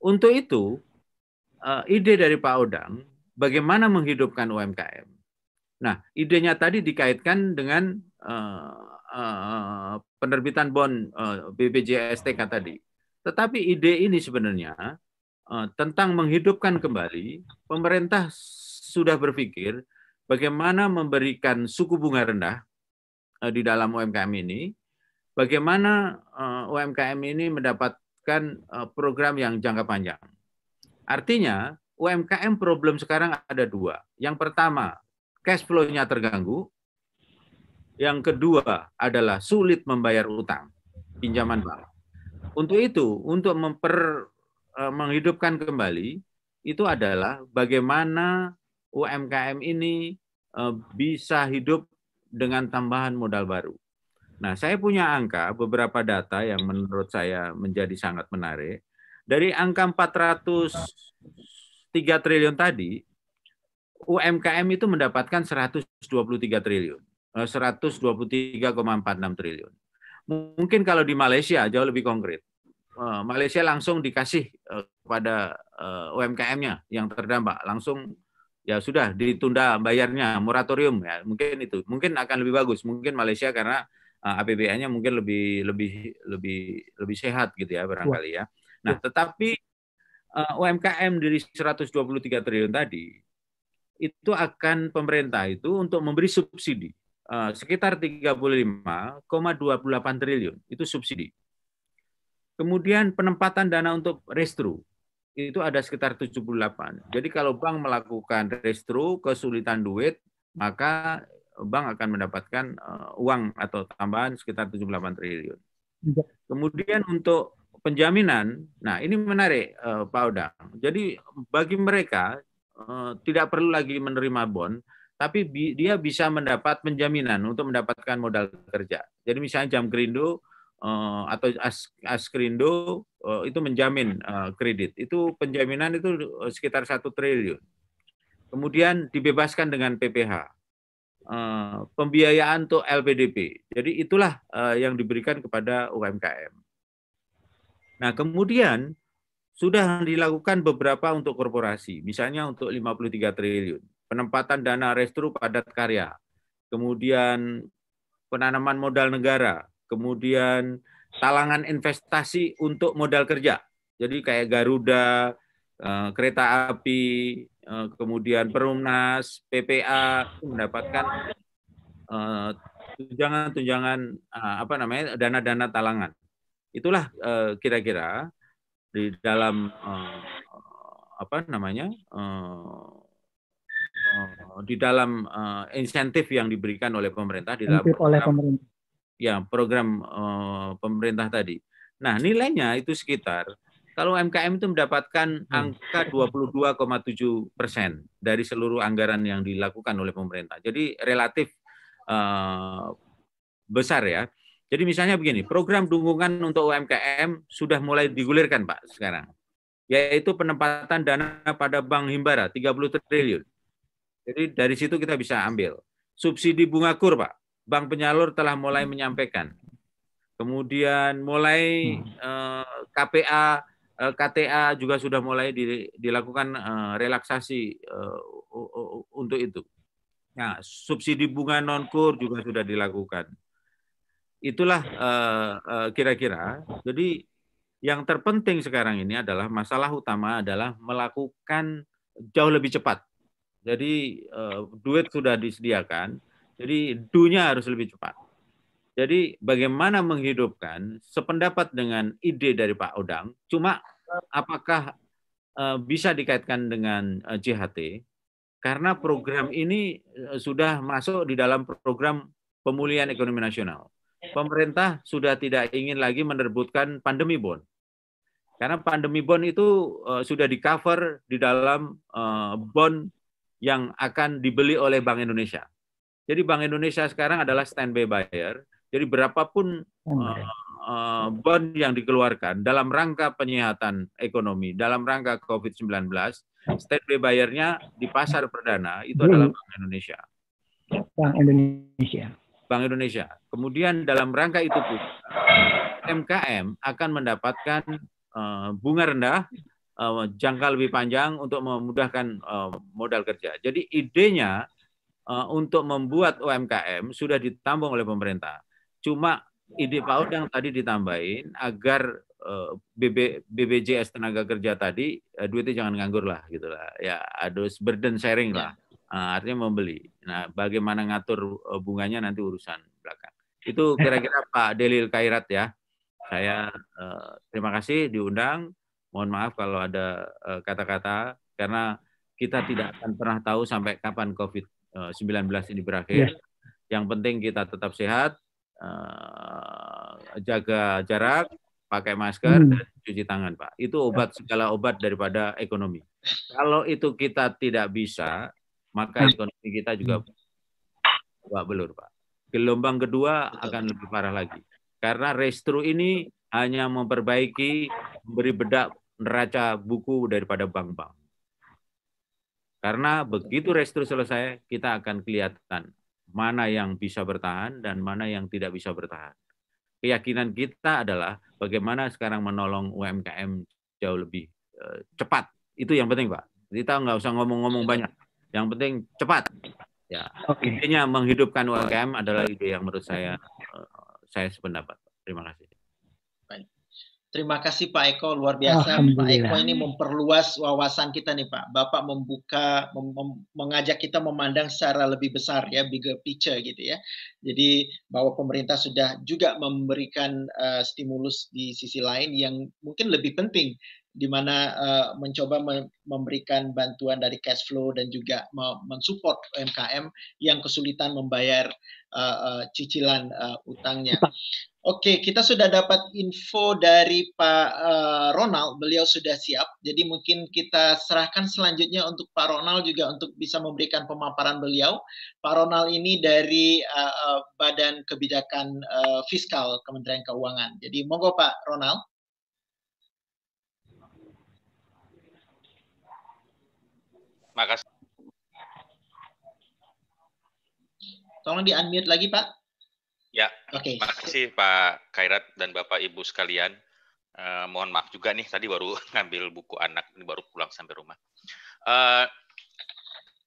untuk itu ide dari Pak Odang bagaimana menghidupkan UMKM. Nah, idenya tadi dikaitkan dengan penerbitan bond BPJSTK tadi. Tetapi ide ini sebenarnya tentang menghidupkan kembali, pemerintah sudah berpikir bagaimana memberikan suku bunga rendah di dalam UMKM ini, bagaimana UMKM ini mendapatkan program yang jangka panjang. Artinya, UMKM problem sekarang ada dua. Yang pertama, cash flow-nya terganggu. Yang kedua adalah sulit membayar utang, pinjaman bank. Untuk itu, untuk menghidupkan kembali, itu adalah bagaimana UMKM ini bisa hidup dengan tambahan modal baru. Nah, saya punya angka, beberapa data yang menurut saya menjadi sangat menarik. Dari angka 403 triliun tadi, UMKM itu mendapatkan 123 triliun, 123,46 triliun. Mungkin kalau di Malaysia jauh lebih konkret. Malaysia langsung dikasih kepada UMKM-nya yang terdampak, langsung ya sudah ditunda bayarnya, moratorium ya, mungkin itu. Mungkin akan lebih bagus, mungkin Malaysia karena APBN-nya mungkin lebih sehat gitu ya barangkali ya. Nah, tetapi UMKM dari 123 triliun tadi itu akan pemerintah itu untuk memberi subsidi sekitar 35,28 triliun itu subsidi. Kemudian penempatan dana untuk restru itu ada sekitar 78. Jadi kalau bank melakukan restru kesulitan duit, maka bank akan mendapatkan uang atau tambahan sekitar 78 triliun. Kemudian untuk penjaminan, nah ini menarik Pak Odang. Jadi bagi mereka tidak perlu lagi menerima bond, tapi dia bisa mendapat penjaminan untuk mendapatkan modal kerja. Jadi misalnya Jamkrindo atau Askrindo itu menjamin kredit. Itu penjaminan itu sekitar 1 triliun. Kemudian dibebaskan dengan PPH. Pembiayaan untuk LPDP. Jadi itulah yang diberikan kepada UMKM. Nah, kemudian sudah dilakukan beberapa untuk korporasi, misalnya untuk 53 triliun, penempatan dana restru padat karya, kemudian penanaman modal negara, kemudian talangan investasi untuk modal kerja. Jadi kayak Garuda, kereta api, kemudian Perumnas, PPA mendapatkan tunjangan-tunjangan dana-dana talangan. Itulah kira-kira di dalam di dalam insentif yang diberikan oleh pemerintah di dalam program pemerintah tadi. Nah, nilainya itu sekitar kalau UMKM itu mendapatkan angka 22,7% dari seluruh anggaran yang dilakukan oleh pemerintah. Jadi relatif besar ya. Jadi misalnya begini, program dukungan untuk UMKM sudah mulai digulirkan Pak sekarang, yaitu penempatan dana pada Bank Himbara 30 triliun. Jadi dari situ kita bisa ambil. Subsidi bunga kur Pak, bank penyalur telah mulai menyampaikan. Kemudian mulai KPA, KTA juga sudah mulai dilakukan relaksasi untuk itu. Nah, subsidi bunga non kur juga sudah dilakukan. Itulah kira-kira. Jadi yang terpenting sekarang ini adalah masalah utama adalah melakukan jauh lebih cepat. Jadi duit sudah disediakan, jadi do-nya harus lebih cepat. Jadi bagaimana menghidupkan, sependapat dengan ide dari Pak Odang, cuma apakah bisa dikaitkan dengan JHT? Karena program ini sudah masuk di dalam program pemulihan ekonomi nasional. Pemerintah sudah tidak ingin lagi menerbitkan pandemi bond. Karena pandemi bond itu sudah di-cover di dalam bond yang akan dibeli oleh Bank Indonesia. Jadi Bank Indonesia sekarang adalah standby buyer. Jadi berapapun bond yang dikeluarkan dalam rangka penyehatan ekonomi, dalam rangka COVID-19, standby buyer-nya di pasar perdana itu adalah Bank Indonesia. Bank Indonesia. Kemudian dalam rangka itu pun UMKM akan mendapatkan bunga rendah, jangka lebih panjang untuk memudahkan modal kerja. Jadi idenya untuk membuat UMKM sudah ditambung oleh pemerintah. Cuma ide Pak Odang tadi ditambahin agar BPJS tenaga kerja tadi duitnya jangan nganggur lah gitulah. Ya, harus burden sharing lah. Artinya membeli. Nah, bagaimana ngatur bunganya nanti urusan belakang. Itu kira-kira Pak Delil Khairat ya. Saya terima kasih diundang. Mohon maaf kalau ada kata-kata karena kita tidak akan pernah tahu sampai kapan COVID-19 ini berakhir. Yang penting kita tetap sehat, jaga jarak, pakai masker, dan cuci tangan, Pak. Itu obat segala obat daripada ekonomi. Kalau itu kita tidak bisa, maka ekonomi kita juga babak belur, Pak. Gelombang kedua akan lebih parah lagi. Karena restru ini hanya memperbaiki, memberi bedak neraca buku daripada bank-bank. Karena begitu restru selesai, kita akan kelihatan mana yang bisa bertahan dan mana yang tidak bisa bertahan. Keyakinan kita adalah bagaimana sekarang menolong UMKM jauh lebih cepat. Itu yang penting, Pak. Kita nggak usah ngomong-ngomong banyak. Yang penting cepat. Ya, idenya menghidupkan UMKM adalah ide yang menurut saya saya sependapat. Terima kasih. Baik. Terima kasih Pak Eko, luar biasa. Pak Eko ini memperluas wawasan kita nih Pak. Bapak membuka, mengajak kita memandang secara lebih besar ya, bigger picture gitu ya. Jadi bahwa pemerintah sudah juga memberikan stimulus di sisi lain yang mungkin lebih penting, di mana mencoba memberikan bantuan dari cash flow dan juga mensupport UMKM yang kesulitan membayar cicilan utangnya. Oke, kita sudah dapat info dari Pak Ronald, beliau sudah siap. Jadi mungkin kita serahkan selanjutnya untuk Pak Ronald juga untuk bisa memberikan pemaparan beliau. Pak Ronald ini dari Badan Kebijakan Fiskal Kementerian Keuangan. Jadi monggo Pak Ronald. Makasih. Tolong di-unmute lagi Pak. Ya, Oke. Makasih Pak Khairat dan Bapak Ibu sekalian. Mohon maaf juga nih, tadi baru ngambil buku anak, ini baru pulang sampai rumah.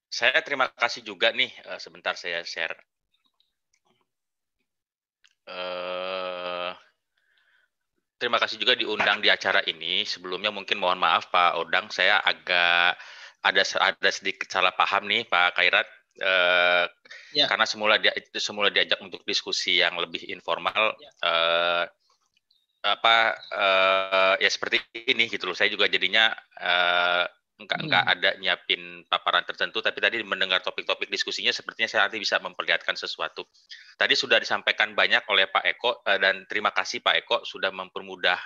Saya terima kasih juga nih, sebentar saya share. Terima kasih juga diundang di acara ini. Sebelumnya mungkin mohon maaf Pak Odang, saya agak ada sedikit salah paham nih Pak Khairat. Karena semula diajak untuk diskusi yang lebih informal, ya seperti ini gitu loh. Saya juga jadinya enggak ada nyiapin paparan tertentu, tapi tadi mendengar topik-topik diskusinya sepertinya saya nanti bisa memperlihatkan sesuatu. Tadi sudah disampaikan banyak oleh Pak Eko, dan terima kasih Pak Eko sudah mempermudah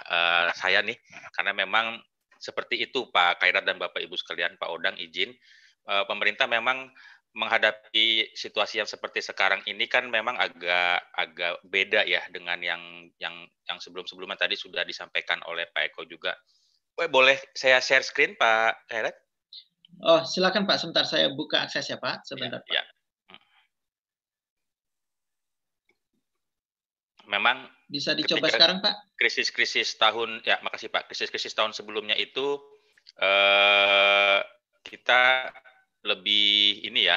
saya nih, karena memang seperti itu Pak Khairat dan Bapak Ibu sekalian. Pak Odang izin, pemerintah memang menghadapi situasi yang seperti sekarang ini kan memang agak beda ya dengan yang sebelum-sebelumnya tadi sudah disampaikan oleh Pak Eko juga. Boleh saya share screen Pak Khairat? Oh, silakan Pak, sebentar saya buka akses ya Pak, sebentar Pak. Ya. Memang bisa dicoba sekarang Pak. Krisis-krisis tahun, ya makasih Pak, krisis-krisis tahun sebelumnya itu kita lebih ini ya,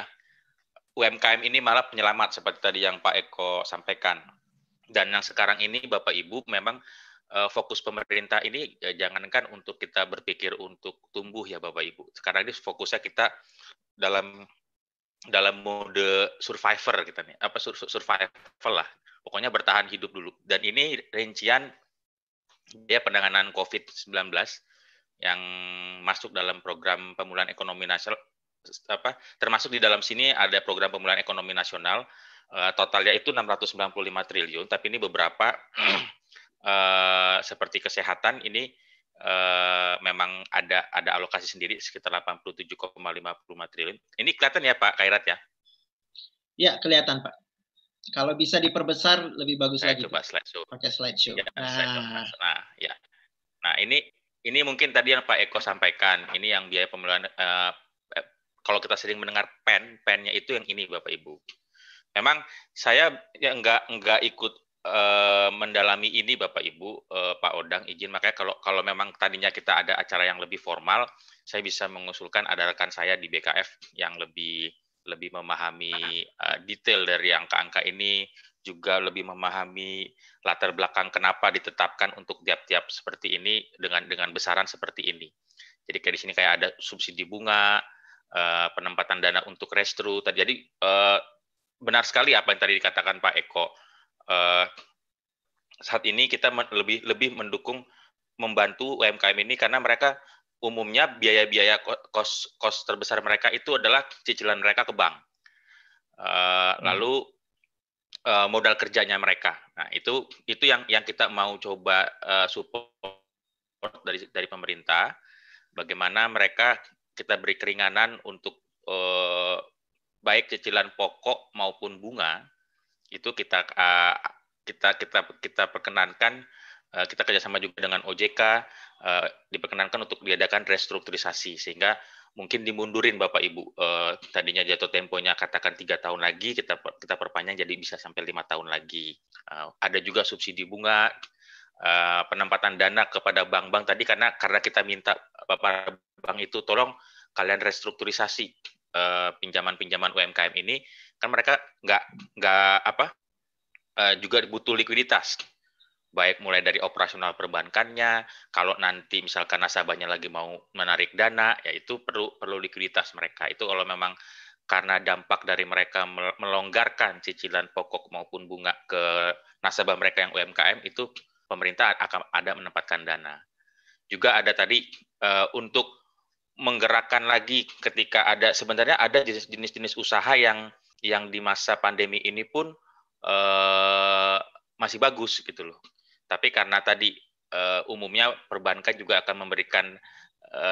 UMKM ini malah penyelamat seperti tadi yang Pak Eko sampaikan. Dan yang sekarang ini Bapak Ibu memang fokus pemerintah ini jangankan untuk kita berpikir untuk tumbuh ya Bapak Ibu. Sekarang ini fokusnya kita dalam mode survivor kita nih, survival lah. Pokoknya bertahan hidup dulu. Dan ini rincian biaya penanganan COVID-19 yang masuk dalam program pemulihan ekonomi nasional, termasuk di dalam sini ada program pemulihan ekonomi nasional, totalnya itu 695 triliun, tapi ini beberapa seperti kesehatan ini memang ada alokasi sendiri sekitar 87,55 triliun. Ini kelihatan ya Pak Khairat ya? Ya, kelihatan Pak. Kalau bisa diperbesar lebih bagus lagi. Coba slideshow. Pakai slideshow. Ya, ya. Nah, ini mungkin tadi yang Pak Eko sampaikan. Ini yang biaya pemulihan. Kalau kita sering mendengar pennya itu yang ini Bapak Ibu. Memang saya ya enggak ikut mendalami ini Bapak Ibu, Pak Odang izin, makanya kalau memang tadinya kita ada acara yang lebih formal, saya bisa mengusulkan ada rekan saya di BKF yang lebih memahami detail dari angka-angka ini, juga lebih memahami latar belakang kenapa ditetapkan untuk tiap-tiap seperti ini dengan besaran seperti ini. Jadi kayak di sini kayak ada subsidi bunga, penempatan dana untuk restru. Jadi benar sekali apa yang tadi dikatakan Pak Eko. Saat ini kita lebih mendukung, membantu UMKM ini karena mereka umumnya biaya-biaya kos terbesar mereka itu adalah cicilan mereka ke bank. Lalu modal kerjanya mereka. Nah, itu yang kita mau coba support dari pemerintah. Bagaimana mereka kita beri keringanan untuk baik cicilan pokok maupun bunga itu kita perkenankan, kita kerjasama juga dengan OJK, diperkenankan untuk diadakan restrukturisasi sehingga mungkin dimundurin Bapak Ibu, tadinya jatuh temponya katakan 3 tahun lagi, kita perpanjang jadi bisa sampai 5 tahun lagi. Ada juga subsidi bunga, penempatan dana kepada bank-bank tadi karena kita minta Bapak bank itu tolong kalian restrukturisasi pinjaman-pinjaman UMKM ini, kan mereka nggak juga butuh likuiditas, baik mulai dari operasional perbankannya, kalau nanti misalkan nasabahnya lagi mau menarik dana, ya itu perlu likuiditas mereka. Itu kalau memang karena dampak dari mereka melonggarkan cicilan pokok maupun bunga ke nasabah mereka yang UMKM, itu pemerintah akan ada menempatkan dana. Juga ada tadi untuk menggerakkan lagi ketika sebenarnya ada jenis-jenis usaha yang di masa pandemi ini pun masih bagus gitu loh. Tapi karena tadi umumnya perbankan juga akan memberikan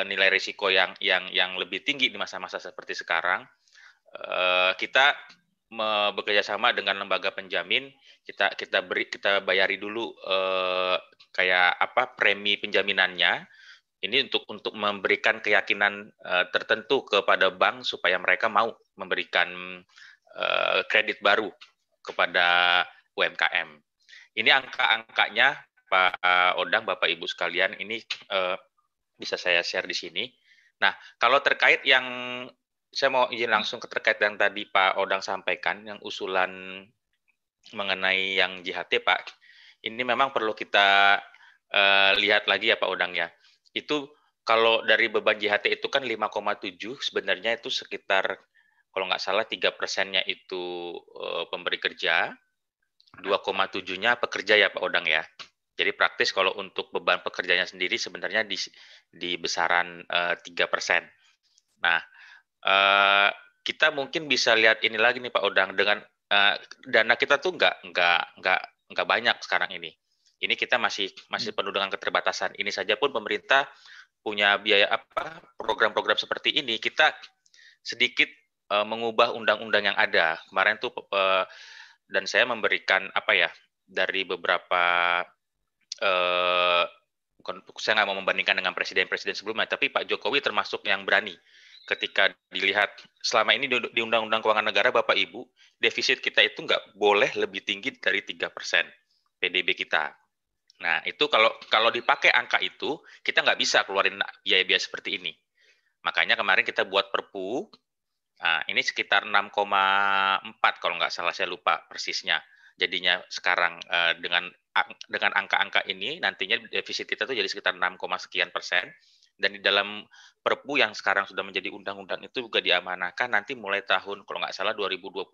nilai risiko yang lebih tinggi di masa-masa seperti sekarang, kita bekerja sama dengan lembaga penjamin, kita bayari dulu kayak apa premi penjaminannya. Ini untuk memberikan keyakinan tertentu kepada bank supaya mereka mau memberikan kredit baru kepada UMKM. Ini angka-angkanya Pak Odang, Bapak Ibu sekalian, ini bisa saya share di sini. Nah, kalau terkait yang saya mau izin langsung terkait yang tadi Pak Odang sampaikan, yang usulan mengenai yang JHT, Pak, ini memang perlu kita lihat lagi ya Pak Odang ya. Itu kalau dari beban JHT itu kan 5,7, sebenarnya itu sekitar kalau nggak salah 3%-nya itu pemberi kerja, 2,7-nya pekerja ya Pak Odang ya. Jadi praktis kalau untuk beban pekerjanya sendiri sebenarnya di besaran 3%. Nah, kita mungkin bisa lihat ini lagi nih Pak Odang, dengan dana kita tuh nggak banyak sekarang ini. Ini kita masih penuh dengan keterbatasan. Ini saja pun pemerintah punya biaya program-program seperti ini, kita sedikit mengubah undang-undang yang ada. Kemarin tuh dan saya memberikan dari beberapa saya nggak mau membandingkan dengan presiden-presiden sebelumnya, tapi Pak Jokowi termasuk yang berani ketika dilihat selama ini di Undang-Undang Keuangan Negara, Bapak Ibu, defisit kita itu nggak boleh lebih tinggi dari 3% PDB kita. Nah, itu kalau dipakai angka itu, kita nggak bisa keluarin biaya-biaya seperti ini. Makanya kemarin kita buat Perpu. Nah, ini sekitar 6,4 kalau nggak salah, saya lupa persisnya. Jadinya sekarang dengan angka-angka ini nantinya defisit kita tuh jadi sekitar 6, sekian persen. Dan di dalam Perpu yang sekarang sudah menjadi undang-undang itu juga diamanahkan nanti mulai tahun kalau nggak salah 2022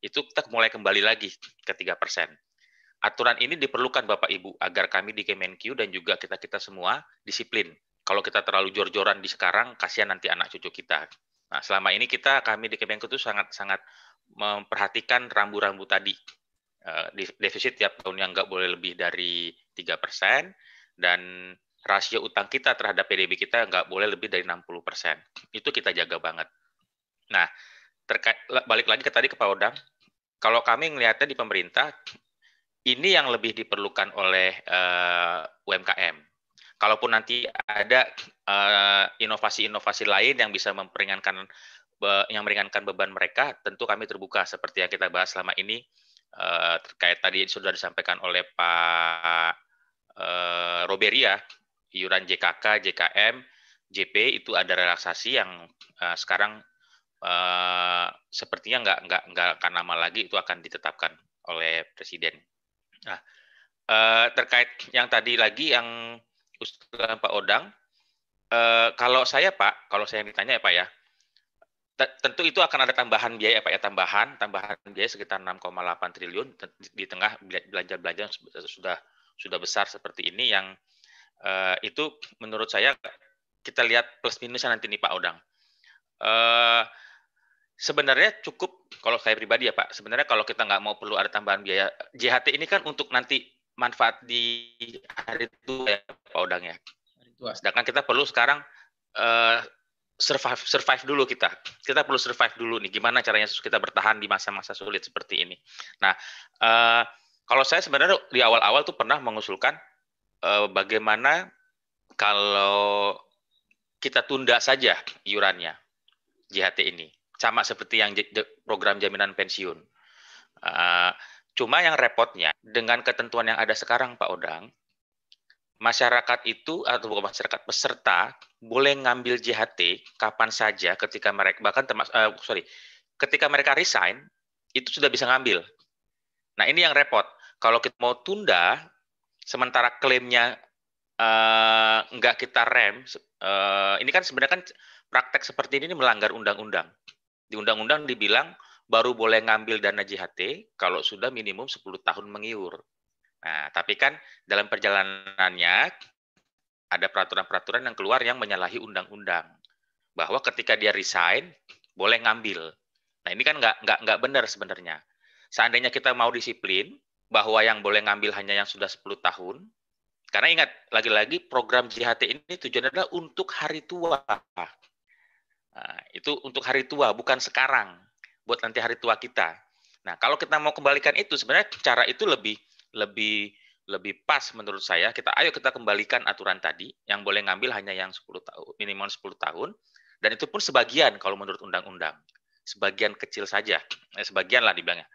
itu kita mulai kembali lagi ke 3%. Aturan ini diperlukan Bapak Ibu agar kami di Kemenq dan juga kita semua disiplin. Kalau kita terlalu jor-joran di sekarang, kasihan nanti anak cucu kita. Nah, selama ini kami di Kemenq itu sangat memperhatikan rambu-rambu tadi. Defisit tiap tahun yang nggak boleh lebih dari 3%, dan rasio utang kita terhadap PDB kita nggak boleh lebih dari 60%. Itu kita jaga banget. Nah, balik lagi ke tadi ke Pak Odang, kalau kami melihatnya di pemerintah, ini yang lebih diperlukan oleh UMKM. Kalaupun nanti ada inovasi-inovasi lain yang bisa meringankan beban mereka, tentu kami terbuka seperti yang kita bahas selama ini terkait tadi sudah disampaikan oleh Pak Roberia, iuran JKK, JKM, JP itu ada relaksasi yang sekarang sepertinya nggak akan lama lagi itu akan ditetapkan oleh Presiden. Nah, terkait yang tadi lagi yang usulan Pak Odang, kalau saya ditanya ya Pak ya, tentu itu akan ada tambahan biaya Pak ya, tambahan biaya sekitar 6,8 triliun di tengah belanja-belanja sudah besar seperti ini yang itu menurut saya kita lihat plus minusnya nanti nih Pak Odang. Sebenarnya cukup kalau saya pribadi ya Pak, sebenarnya kalau kita nggak mau perlu ada tambahan biaya, JHT ini kan untuk nanti manfaat di hari tua ya Pak Odang ya. Sedangkan kita perlu sekarang survive dulu kita perlu survive dulu nih, gimana caranya kita bertahan di masa-masa sulit seperti ini. Nah, kalau saya sebenarnya di awal-awal tuh pernah mengusulkan bagaimana kalau kita tunda saja iurannya JHT ini, sama seperti yang program jaminan pensiun. Cuma yang repotnya dengan ketentuan yang ada sekarang Pak Odang, masyarakat itu atau bukan masyarakat, peserta boleh ngambil JHT kapan saja ketika mereka ketika mereka resign itu sudah bisa ngambil. Nah, ini yang repot. Kalau kita mau tunda, sementara klaimnya nggak kita rem, ini kan sebenarnya kan praktek seperti ini melanggar undang-undang. Di undang-undang dibilang baru boleh ngambil dana JHT kalau sudah minimum 10 tahun mengiur. Nah, tapi kan dalam perjalanannya ada peraturan-peraturan yang keluar yang menyalahi undang-undang. Bahwa ketika dia resign, boleh ngambil. Nah, ini kan nggak benar sebenarnya. Seandainya kita mau disiplin, bahwa yang boleh ngambil hanya yang sudah 10 tahun, karena ingat, lagi-lagi program JHT ini tujuannya adalah untuk hari tua. Nah, itu untuk hari tua, bukan sekarang. Buat nanti hari tua kita. Nah, kalau kita mau kembalikan itu, sebenarnya cara itu lebih pas menurut saya. Ayo kita kembalikan aturan tadi, yang boleh ngambil hanya yang 10 tahun, minimal 10 tahun, dan itu pun sebagian kalau menurut undang-undang. Sebagian kecil saja, sebagian lah dibilangnya.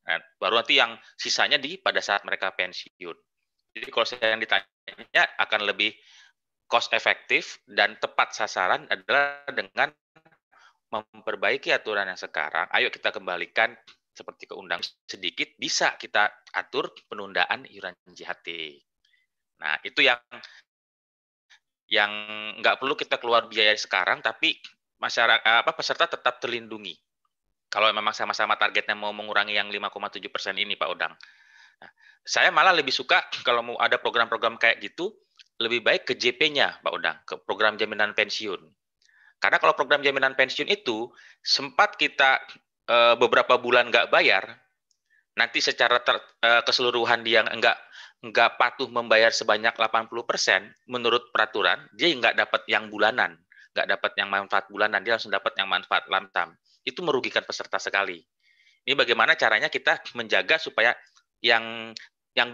Nah, baru nanti yang sisanya pada saat mereka pensiun. Jadi kalau saya yang ditanya akan lebih cost efektif dan tepat sasaran adalah dengan memperbaiki aturan yang sekarang. Ayo kita kembalikan seperti ke undang sedikit, bisa kita atur penundaan iuran JHT. Nah, itu yang nggak perlu kita keluar biaya sekarang, tapi masyarakat peserta tetap terlindungi. Kalau memang sama-sama targetnya mau mengurangi yang 5,7% ini, Pak Odang. Nah, saya malah lebih suka kalau mau ada program-program kayak gitu, lebih baik ke JP-nya, Pak Odang, ke program jaminan pensiun. Karena kalau program jaminan pensiun itu, sempat kita beberapa bulan nggak bayar, nanti secara keseluruhan dia nggak patuh membayar sebanyak 80%, menurut peraturan, dia nggak dapat yang bulanan, nggak dapat yang manfaat bulanan, dia langsung dapat yang manfaat lamsam. Itu merugikan peserta sekali. Ini bagaimana caranya kita menjaga supaya yang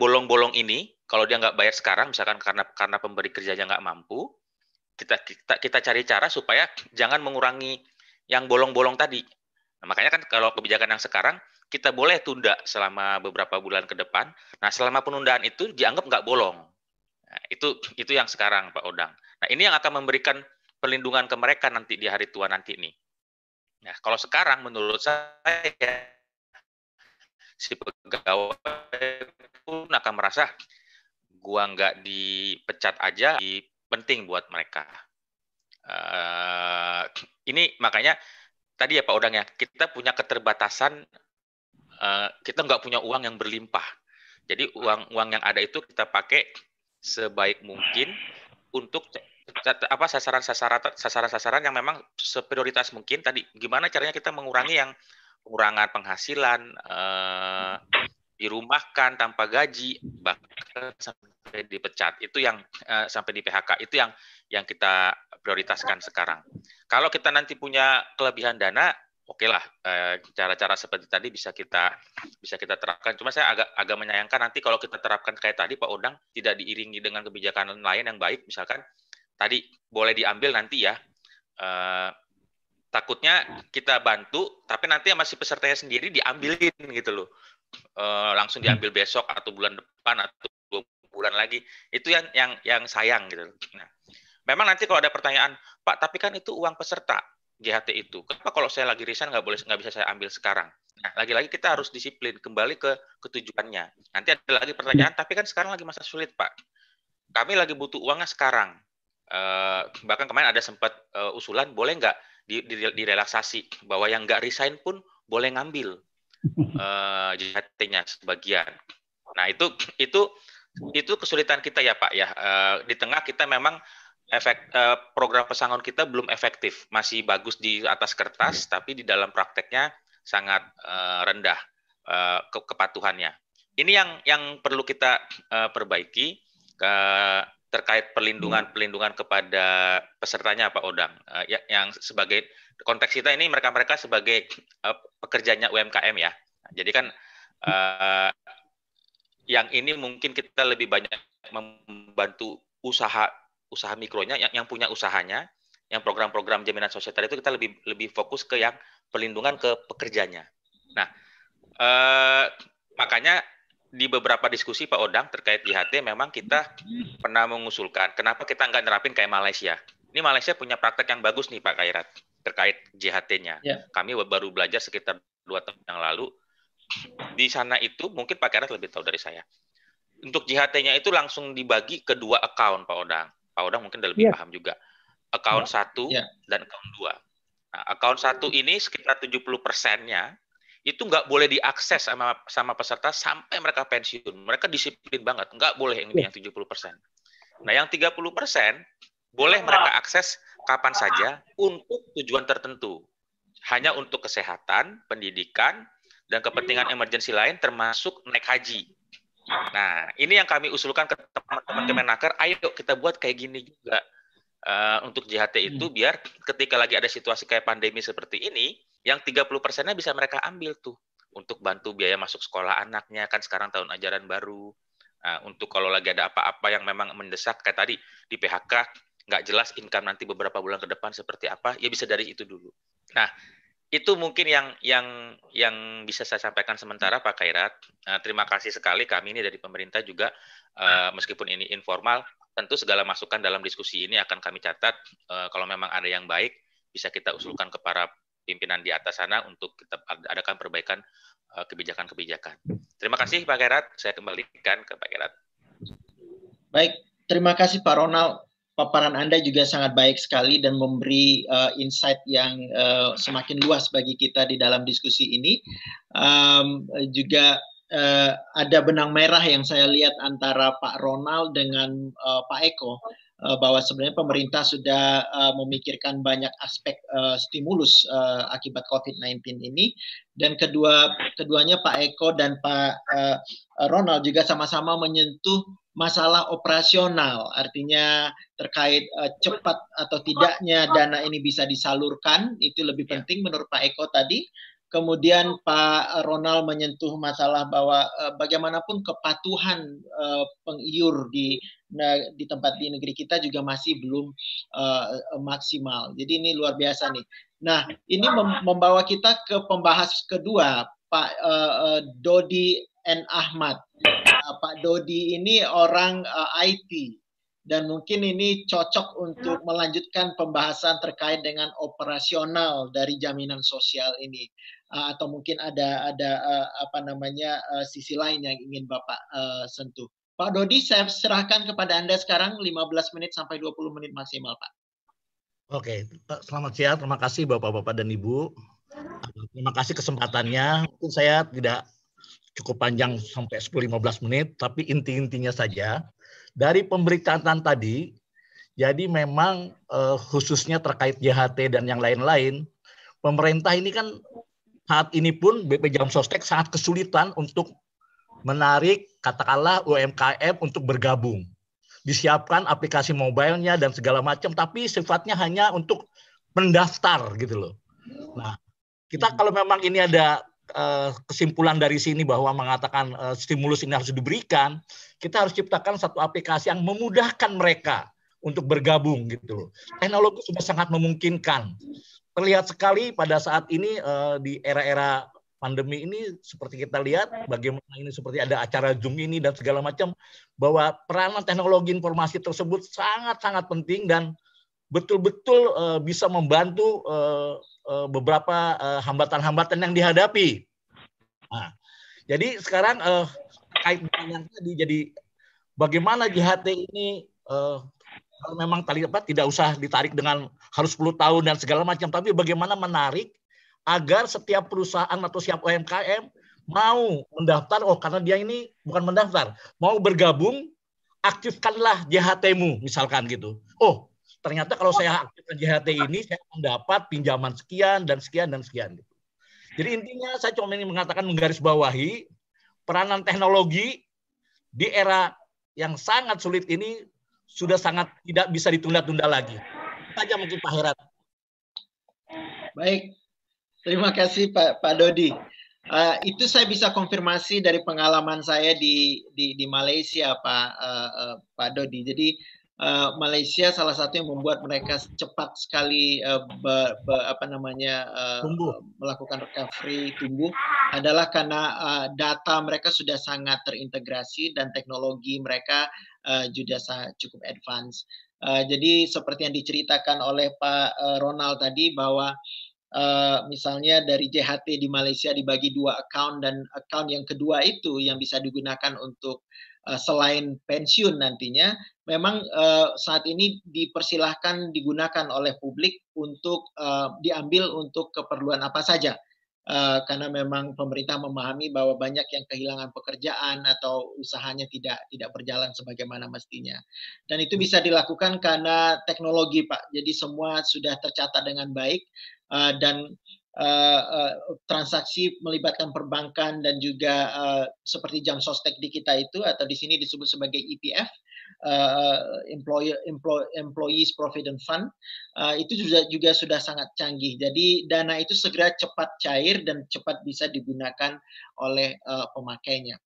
bolong-bolong ini, kalau dia nggak bayar sekarang, misalkan karena pemberi kerjanya nggak mampu, kita cari cara supaya jangan mengurangi yang bolong-bolong tadi. Nah, makanya kan kalau kebijakan yang sekarang, kita boleh tunda selama beberapa bulan ke depan. Nah, selama penundaan itu dianggap nggak bolong. Nah, itu yang sekarang, Pak Odang. Nah, ini yang akan memberikan perlindungan ke mereka nanti di hari tua nanti nih. Nah, kalau sekarang menurut saya, si pegawai pun akan merasa gua nggak dipecat aja, penting buat mereka. Ini makanya tadi ya Pak Odang ya, kita punya keterbatasan, kita nggak punya uang yang berlimpah. Jadi uang yang ada itu kita pakai sebaik mungkin untuk sasaran-sasaran yang memang seprioritas mungkin. Tadi gimana caranya kita mengurangi yang pengurangan penghasilan, dirumahkan tanpa gaji, bahkan sampai dipecat. Itu yang sampai di PHK, itu yang kita prioritaskan sekarang. Kalau kita nanti punya kelebihan dana, oke lah, cara-cara seperti tadi bisa kita terapkan. Cuma saya agak menyayangkan nanti kalau kita terapkan kayak tadi Pak Odang, tidak diiringi dengan kebijakan lain yang baik, misalkan tadi boleh diambil nanti ya, takutnya kita bantu, tapi nanti masih pesertanya sendiri diambilin gitu loh, langsung diambil besok atau bulan depan atau 2 bulan lagi, itu yang sayang gitu. Nah, memang nanti kalau ada pertanyaan, Pak, tapi kan itu uang peserta JHT itu, kenapa kalau saya lagi resign nggak bisa saya ambil sekarang? Nah, lagi-lagi kita harus disiplin, kembali ke tujuannya. Nanti ada lagi pertanyaan, tapi kan sekarang lagi masa sulit, Pak. Kami lagi butuh uangnya sekarang. Bahkan kemarin ada sempat usulan, boleh nggak direlaksasi, bahwa yang nggak resign pun boleh ngambil JHT-nya sebagian. Nah, itu kesulitan kita ya Pak ya. Di tengah kita memang program pesangon kita belum efektif, masih bagus di atas kertas, tapi di dalam prakteknya sangat rendah kepatuhannya. Ini yang perlu kita perbaiki terkait perlindungan kepada pesertanya Pak Odang. Yang sebagai konteks kita ini mereka sebagai pekerjanya UMKM ya. Jadi kan yang ini mungkin kita lebih banyak membantu usaha mikronya yang punya usahanya, yang program-program jaminan sosial tadi itu kita lebih fokus ke yang perlindungan ke pekerjanya. Nah, makanya di beberapa diskusi Pak Odang terkait JHT memang kita pernah mengusulkan kenapa kita nggak nerapin kayak Malaysia. Ini Malaysia punya praktek yang bagus nih Pak Khairat terkait JHT-nya. Yeah. Kami baru belajar sekitar 2 tahun yang lalu. di sana itu mungkin Pak Kerat lebih tahu dari saya. Untuk JHT-nya itu langsung dibagi ke 2 account, Pak Odang. Pak Odang mungkin udah lebih paham juga. Account 1 dan account 2. Nah, account 1 ini sekitar 70%-nya itu nggak boleh diakses sama peserta sampai mereka pensiun. Mereka disiplin banget, nggak boleh yang ini yang 70%. Nah, yang 30% boleh mereka akses kapan saja untuk tujuan tertentu. Hanya untuk kesehatan, pendidikan, dan kepentingan emergensi lain termasuk naik haji. Nah, ini yang kami usulkan ke teman-teman Kemenaker, ayo kita buat kayak gini juga. Untuk JHT itu biar ketika lagi ada situasi kayak pandemi seperti ini, yang 30%-nya bisa mereka ambil tuh untuk bantu biaya masuk sekolah anaknya, kan sekarang tahun ajaran baru. Untuk kalau lagi ada apa-apa yang memang mendesak, kayak tadi di PHK, nggak jelas income nanti beberapa bulan ke depan seperti apa, ya bisa dari itu dulu. Nah, itu mungkin yang bisa saya sampaikan sementara, Pak Khairat. Terima kasih sekali, kami ini dari pemerintah juga, meskipun ini informal, tentu segala masukan dalam diskusi ini akan kami catat. Kalau memang ada yang baik, bisa kita usulkan ke para pimpinan di atas sana untuk kita adakan perbaikan kebijakan-kebijakan. Terima kasih Pak Khairat, saya kembalikan ke Pak Khairat. Baik, terima kasih Pak Ronald. Paparan Anda juga sangat baik sekali dan memberi insight yang semakin luas bagi kita di dalam diskusi ini. Juga ada benang merah yang saya lihat antara Pak Ronald dengan Pak Eko, bahwa sebenarnya pemerintah sudah memikirkan banyak aspek stimulus akibat COVID-19 ini, dan keduanya Pak Eko dan Pak Ronald juga sama-sama menyentuh masalah operasional, artinya terkait cepat atau tidaknya dana ini bisa disalurkan, itu lebih penting menurut Pak Eko tadi. Kemudian Pak Ronald menyentuh masalah bahwa bagaimanapun kepatuhan pengiur di tempat di negeri kita juga masih belum maksimal. Jadi ini luar biasa nih. Nah, ini membawa kita ke pembahas kedua, Pak Dodi N. Ahmad. Pak Dodi ini orang IT, dan mungkin ini cocok untuk melanjutkan pembahasan terkait dengan operasional dari jaminan sosial ini, atau mungkin ada sisi lain yang ingin Bapak sentuh. Pak Dodi, saya serahkan kepada Anda sekarang 15 menit sampai 20 menit maksimal, Pak. Oke, selamat siang. Terima kasih Bapak-Bapak dan Ibu. Terima kasih kesempatannya. Mungkin saya tidak cukup panjang sampai 10-15 menit, tapi inti-intinya saja. Dari pemberitaan tadi, jadi memang khususnya terkait JHT dan yang lain-lain, pemerintah ini kan saat ini pun BP Jam Sostek sangat kesulitan untuk menarik katakanlah UMKM untuk bergabung. Disiapkan aplikasi mobilenya dan segala macam, tapi sifatnya hanya untuk mendaftar gitu loh. Nah, kita kalau memang ini ada kesimpulan dari sini bahwa mengatakan stimulus ini harus diberikan, kita harus ciptakan satu aplikasi yang memudahkan mereka untuk bergabung gitu loh. Teknologi sudah sangat memungkinkan. Terlihat sekali pada saat ini di era-era pandemi ini, seperti kita lihat bagaimana ini seperti ada acara Zoom ini dan segala macam, bahwa peranan teknologi informasi tersebut sangat-sangat penting dan betul-betul bisa membantu beberapa hambatan-hambatan yang dihadapi. Nah, jadi sekarang terkait dengan yang tadi, jadi bagaimana JHT ini memang tadi tidak usah ditarik dengan harus 10 tahun dan segala macam, tapi bagaimana menarik agar setiap perusahaan atau setiap UMKM mau mendaftar, karena dia ini bukan mendaftar, mau bergabung, aktifkanlah JHT-mu misalkan gitu. Ternyata kalau saya aktifkan JHT ini, saya mendapat pinjaman sekian dan sekian dan sekian. Jadi intinya saya cuma ingin mengatakan, menggarisbawahi peranan teknologi di era yang sangat sulit ini sudah sangat tidak bisa ditunda-tunda lagi. Itu saja mungkin Pak Herat. Baik, terima kasih Pak Dodi. Itu saya bisa konfirmasi dari pengalaman saya di Malaysia, Pak Dodi. Jadi Malaysia salah satu yang membuat mereka cepat sekali melakukan recovery tumbuh adalah karena data mereka sudah sangat terintegrasi dan teknologi mereka juga cukup advance. Jadi seperti yang diceritakan oleh Pak Ronald tadi, bahwa misalnya dari JHT di Malaysia dibagi 2 account, dan account yang kedua itu yang bisa digunakan untuk selain pensiun nantinya, memang saat ini dipersilahkan digunakan oleh publik untuk diambil untuk keperluan apa saja. Karena memang pemerintah memahami bahwa banyak yang kehilangan pekerjaan atau usahanya tidak berjalan sebagaimana mestinya. Dan itu bisa dilakukan karena teknologi, Pak. Jadi semua sudah tercatat dengan baik, dan transaksi melibatkan perbankan dan juga seperti jam sostek di kita itu, atau di sini disebut sebagai EPF, Employees Provident Fund, itu juga sudah sangat canggih. Jadi dana itu segera cepat cair dan cepat bisa digunakan oleh pemakainya.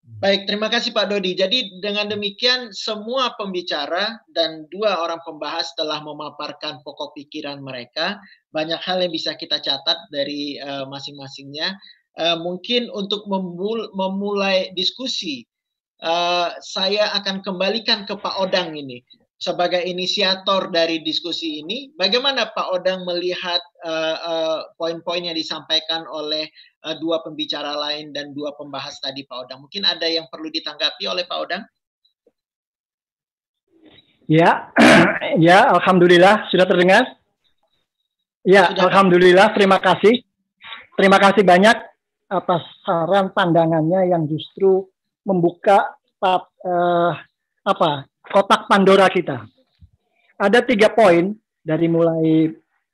Baik, terima kasih Pak Dodi. Jadi dengan demikian semua pembicara dan 2 orang pembahas telah memaparkan pokok pikiran mereka. Banyak hal yang bisa kita catat dari masing-masingnya. Mungkin untuk memulai diskusi, saya akan kembalikan ke Pak Odang ini sebagai inisiator dari diskusi ini. Bagaimana Pak Odang melihat poin-poin yang disampaikan oleh 2 pembicara lain dan 2 pembahas tadi, Pak Odang? Mungkin ada yang perlu ditanggapi oleh Pak Odang? Ya, ya, alhamdulillah sudah terdengar. Ya, sudah. Alhamdulillah, terima kasih. Terima kasih banyak atas saran pandangannya yang justru membuka kotak Pandora kita. Ada 3 poin dari mulai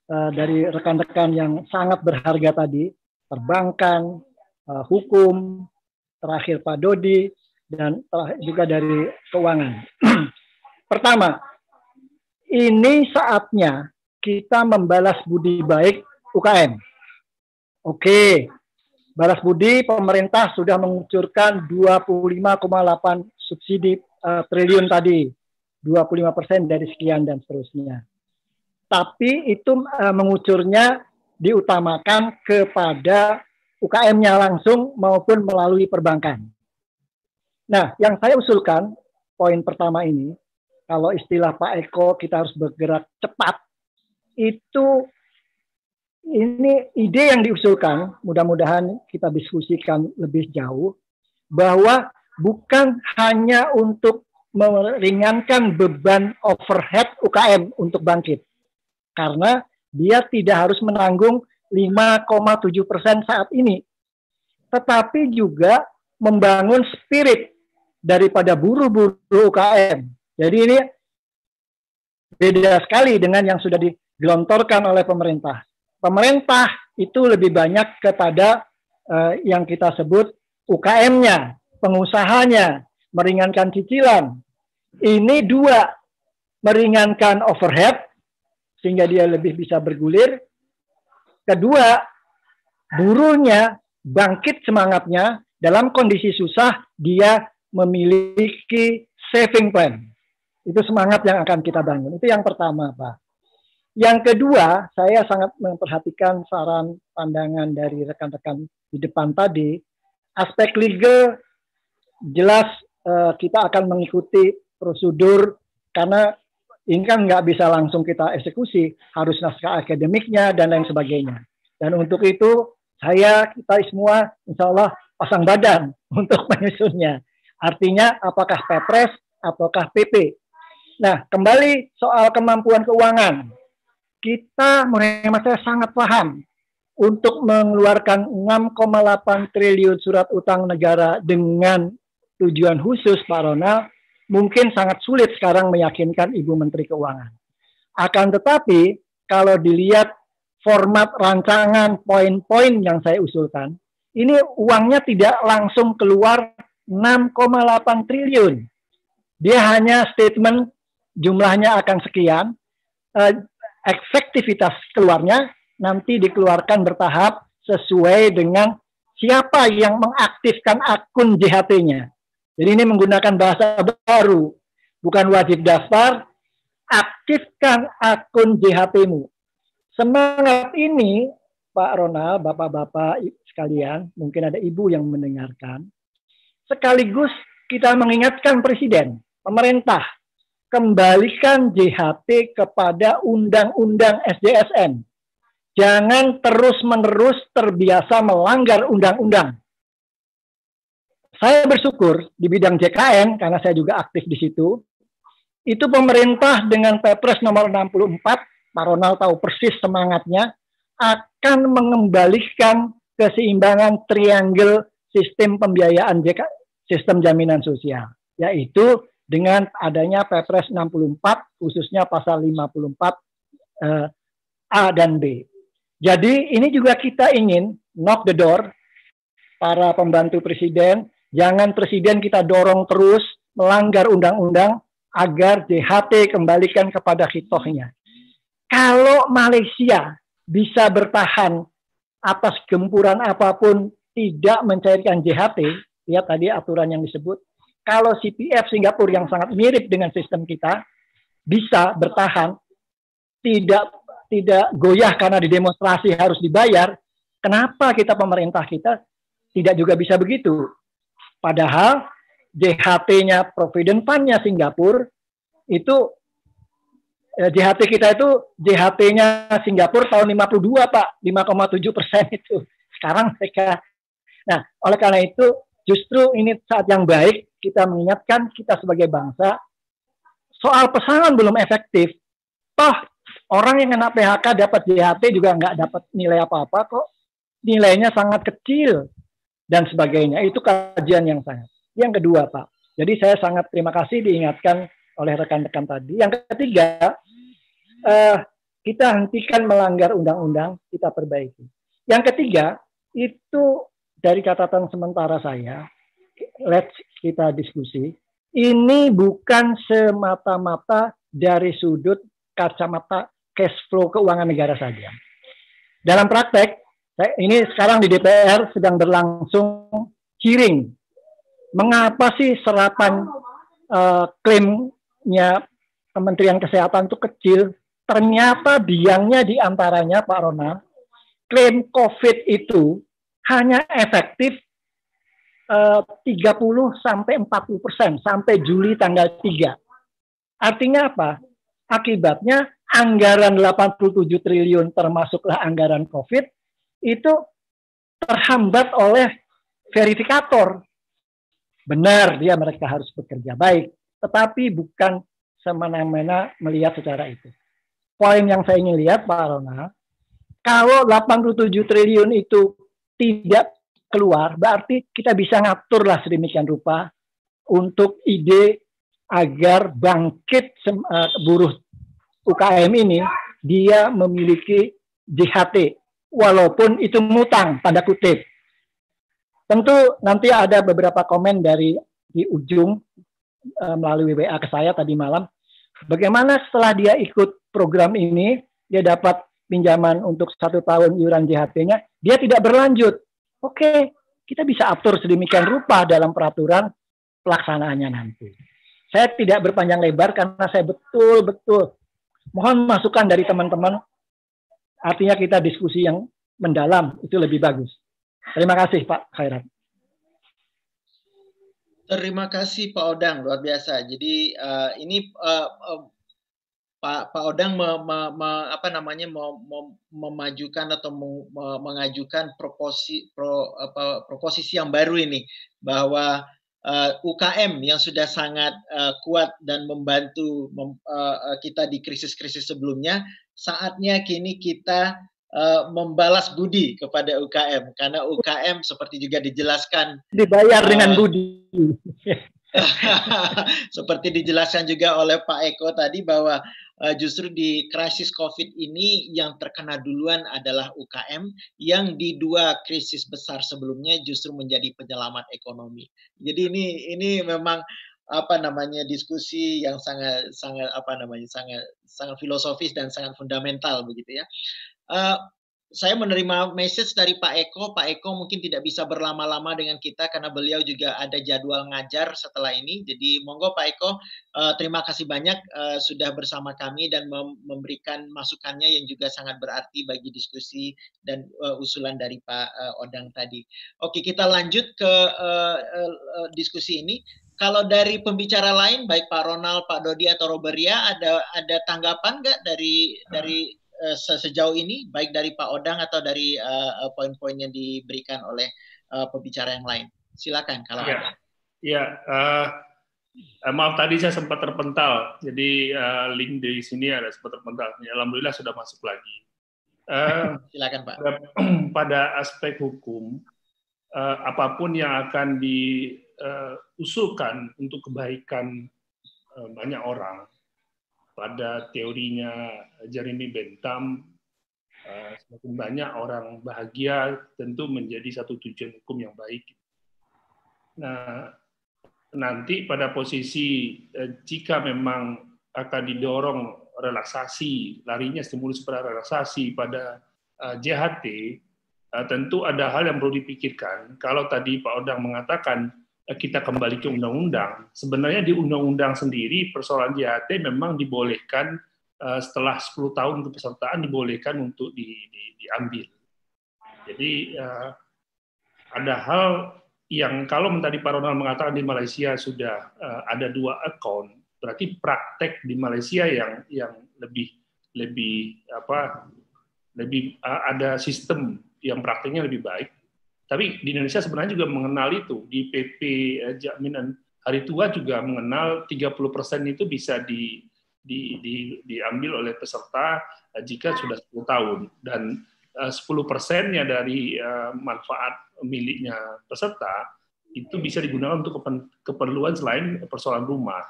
dari rekan-rekan yang sangat berharga tadi, perbankan, hukum, terakhir Pak Dodi, dan juga dari keuangan. Pertama, ini saatnya kita membalas budi baik UKM. Oke, balas budi, pemerintah sudah mengucurkan 25,8 subsidi triliun tadi, 25% dari sekian dan seterusnya. Tapi itu mengucurnya diutamakan kepada UKM-nya langsung maupun melalui perbankan. Nah, yang saya usulkan, poin pertama ini, kalau istilah Pak Eko kita harus bergerak cepat, itu ini ide yang diusulkan, mudah-mudahan kita diskusikan lebih jauh, bahwa bukan hanya untuk meringankan beban overhead UKM untuk bangkit. Karena dia tidak harus menanggung 5,7% saat ini. Tetapi juga membangun spirit daripada buruh-buruh UKM. Jadi ini beda sekali dengan yang sudah digelontorkan oleh pemerintah. Pemerintah itu lebih banyak kepada yang kita sebut UKM-nya, pengusahanya, meringankan cicilan. Ini 2, meringankan overhead, sehingga dia lebih bisa bergulir. Kedua, buruhnya bangkit semangatnya, dalam kondisi susah, dia memiliki saving plan. Itu semangat yang akan kita bangun. Itu yang pertama, Pak. Yang kedua, saya sangat memperhatikan saran pandangan dari rekan-rekan di depan tadi. Aspek legal, jelas kita akan mengikuti prosedur, karena ini kan nggak bisa langsung kita eksekusi, harus naskah akademiknya dan lain sebagainya. Dan untuk itu, kita semua insya Allah pasang badan untuk menyusunnya. Artinya apakah Perpres ataukah PP. Nah, kembali soal kemampuan keuangan. Kita menurut saya sangat paham untuk mengeluarkan 6,8 triliun surat utang negara dengan tujuan khusus, Pak Ronald, mungkin sangat sulit sekarang meyakinkan Ibu Menteri Keuangan. Akan tetapi, kalau dilihat format rancangan poin-poin yang saya usulkan, ini uangnya tidak langsung keluar 6,8 triliun. Dia hanya statement jumlahnya akan sekian, efektivitas keluarnya nanti dikeluarkan bertahap sesuai dengan siapa yang mengaktifkan akun JHT-nya. Jadi ini menggunakan bahasa baru, bukan wajib daftar, aktifkan akun JHT-mu. Semangat ini, Pak Ronald, Bapak-Bapak sekalian, mungkin ada Ibu yang mendengarkan, sekaligus kita mengingatkan Presiden, pemerintah, kembalikan JHT kepada Undang-Undang SDSN. Jangan terus-menerus terbiasa melanggar undang-undang. Saya bersyukur di bidang JKN, karena saya juga aktif di situ, itu pemerintah dengan Perpres nomor 64, Pak Ronald tahu persis semangatnya, akan mengembalikan keseimbangan triangle sistem pembiayaan sistem jaminan sosial, yaitu dengan adanya Perpres 64, khususnya pasal 54 A dan B. Jadi ini juga kita ingin knock the door, para pembantu presiden, jangan presiden kita dorong terus melanggar undang-undang agar JHT kembalikan kepada hitohnya. Kalau Malaysia bisa bertahan atas gempuran apapun tidak mencairkan JHT, lihat tadi aturan yang disebut, kalau CPF Singapura yang sangat mirip dengan sistem kita bisa bertahan, tidak goyah karena didemonstrasi harus dibayar, kenapa kita pemerintah kita tidak juga bisa begitu? Padahal JHT-nya Provident Fund-nya Singapura itu JHT kita itu JHT-nya Singapura tahun 52 Pak, 5,7% itu. Sekarang mereka. Nah, oleh karena itu justru ini saat yang baik kita mengingatkan kita sebagai bangsa soal pesangon belum efektif. Toh orang yang kena PHK dapat JHT juga nggak dapat nilai apa-apa kok. Nilainya sangat kecil dan sebagainya. Itu kajian yang sangat. Yang kedua, Pak. Jadi saya sangat terima kasih diingatkan oleh rekan-rekan tadi. Yang ketiga, kita hentikan melanggar undang-undang, kita perbaiki. Yang ketiga, itu dari catatan sementara saya, let's kita diskusi. Ini bukan semata-mata dari sudut kacamata cash flow keuangan negara saja. Dalam praktek, ini sekarang di DPR sedang berlangsung hearing. Mengapa sih serapan klaimnya Kementerian Kesehatan itu kecil? Ternyata biangnya diantaranya, Pak Ronald, klaim COVID itu hanya efektif 30-40% sampai Juli tanggal 3. Artinya apa? Akibatnya anggaran 87 triliun termasuklah anggaran COVID itu terhambat oleh verifikator. Benar, mereka harus bekerja baik, tetapi bukan semena-mena melihat secara itu. Poin yang saya ingin lihat, Pak Ronald, kalau 87 triliun itu tidak keluar, berarti kita bisa ngaturlah sedemikian rupa untuk ide agar bangkit buruh UKM ini, dia memiliki JHT, walaupun itu ngutang, tanda kutip. Tentu nanti ada beberapa komen dari di ujung melalui WA ke saya tadi malam. Bagaimana setelah dia ikut program ini, dia dapat pinjaman untuk 1 tahun iuran JHT-nya, dia tidak berlanjut. Oke, kita bisa atur sedemikian rupa dalam peraturan pelaksanaannya nanti. Saya tidak berpanjang lebar karena saya betul-betul mohon masukan dari teman-teman. Artinya kita diskusi yang mendalam, itu lebih bagus. Terima kasih Pak Khairat. Terima kasih Pak Odang, luar biasa. Jadi ini Pak Odang memajukan atau mengajukan proposisi yang baru ini, bahwa UKM yang sudah sangat kuat dan membantu kita di krisis-krisis sebelumnya, saatnya kini kita membalas budi kepada UKM, karena UKM seperti juga dijelaskan dibayar dengan budi. Seperti dijelaskan juga oleh Pak Eko tadi, bahwa justru di krisis COVID ini yang terkena duluan adalah UKM, yang di 2 krisis besar sebelumnya justru menjadi penyelamat ekonomi. Jadi ini memang diskusi yang sangat filosofis dan sangat fundamental begitu ya. Saya menerima message dari Pak Eko. Pak Eko mungkin tidak bisa berlama-lama dengan kita karena beliau juga ada jadwal ngajar setelah ini. Jadi monggo Pak Eko, terima kasih banyak sudah bersama kami dan memberikan masukannya yang juga sangat berarti bagi diskusi dan usulan dari Pak Odang tadi. Oke, kita lanjut ke diskusi ini. Kalau dari pembicara lain, baik Pak Ronald, Pak Dodi atau Roberia, ada tanggapan nggak dari sejauh ini, baik dari Pak Odang atau dari poin-poin yang diberikan oleh pembicara yang lain. Silakan kalau ada. Ya, maaf tadi saya sempat terpental, jadi link di sini ada sempat terpental. Alhamdulillah sudah masuk lagi. Silakan Pak. Pada aspek hukum, apapun yang akan diusulkan untuk kebaikan banyak orang, pada teorinya Jeremy Bentham, semakin banyak orang bahagia tentu menjadi satu tujuan hukum yang baik. Nah, nanti pada posisi jika memang akan didorong relaksasi, larinya stimulus pada relaksasi pada JHT, tentu ada hal yang perlu dipikirkan. Kalau tadi Pak Odang mengatakan kita kembali ke undang-undang, sebenarnya di undang-undang sendiri persoalan JHT memang dibolehkan setelah 10 tahun kepesertaan dibolehkan untuk diambil. Jadi ada hal yang kalau tadi Pak Ronald mengatakan di Malaysia sudah ada 2 account, berarti praktek di Malaysia yang lebih ada sistem yang prakteknya lebih baik. Tapi di Indonesia sebenarnya juga mengenal itu. Di PP Jaminan Hari Tua juga mengenal 30% itu bisa diambil oleh peserta jika sudah 10 tahun. Dan 10%-nya dari manfaat miliknya peserta itu bisa digunakan untuk keperluan selain persoalan rumah.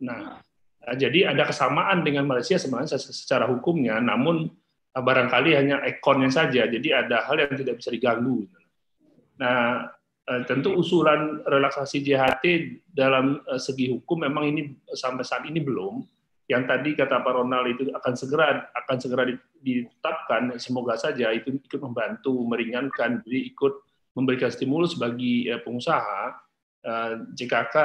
Nah, jadi ada kesamaan dengan Malaysia sebenarnya secara hukumnya, namun barangkali hanya ekonnya saja. Jadi ada hal yang tidak bisa diganggu. Nah, tentu usulan relaksasi JHT dalam segi hukum memang ini sampai saat ini belum. Yang tadi kata Pak Ronald itu akan segera ditetapkan. Semoga saja itu ikut membantu meringankan, jadi ikut memberikan stimulus bagi pengusaha, JKK,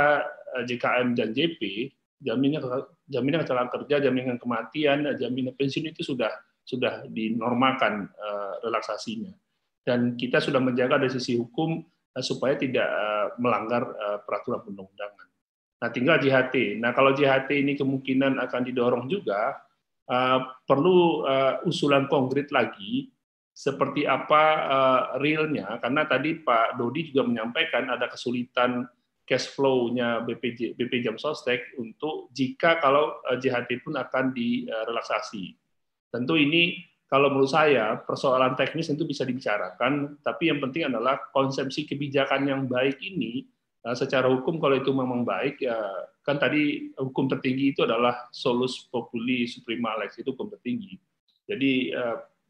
JKM dan JP, jaminan kecelakaan kerja, jaminan kematian, jaminan pensiun itu sudah dinormalkan relaksasinya. Dan kita sudah menjaga dari sisi hukum supaya tidak melanggar peraturan perundang-undangan. Nah, tinggal JHT. Nah, kalau JHT ini kemungkinan akan didorong juga, perlu usulan konkret lagi, seperti apa realnya, karena tadi Pak Dodi juga menyampaikan ada kesulitan cash flow-nya BP Jam Sostek untuk jika kalau JHT pun akan direlaksasi. Tentu ini kalau menurut saya persoalan teknis tentu bisa dibicarakan, tapi yang penting adalah konsepsi kebijakan yang baik ini secara hukum kalau itu memang baik, ya kan tadi hukum tertinggi itu adalah solus populi suprema lex, itu hukum tertinggi. Jadi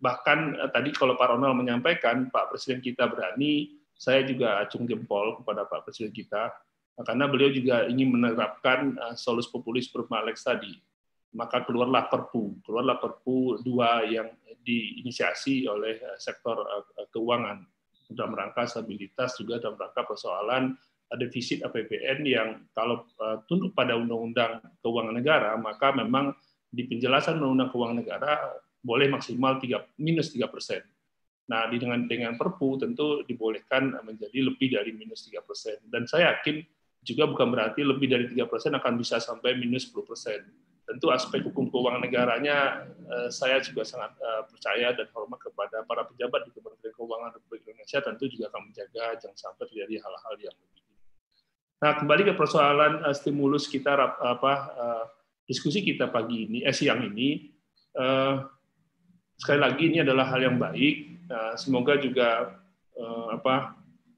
bahkan tadi kalau Pak Ronald menyampaikan Pak Presiden kita berani, saya juga acung jempol kepada Pak Presiden kita karena beliau juga ingin menerapkan solus populi suprema lex tadi. Maka keluarlah Perpu 2 yang diinisiasi oleh sektor keuangan dalam rangka stabilitas, juga dalam rangka persoalan defisit APBN yang kalau tunduk pada Undang-Undang Keuangan Negara, maka memang di penjelasan Undang-Undang Keuangan Negara boleh maksimal minus 3%. Nah, dengan Perpu tentu dibolehkan menjadi lebih dari minus 3%. Dan saya yakin juga bukan berarti lebih dari 3% akan bisa sampai minus 10%. Tentu aspek hukum keuangan negaranya saya juga sangat percaya dan hormat kepada para pejabat di Kementerian Keuangan Republik Indonesia, tentu juga akan menjaga jangan sampai terjadi hal-hal yang lebih. Nah, kembali ke persoalan stimulus kita diskusi kita pagi ini siang ini, sekali lagi ini adalah hal yang baik. Semoga juga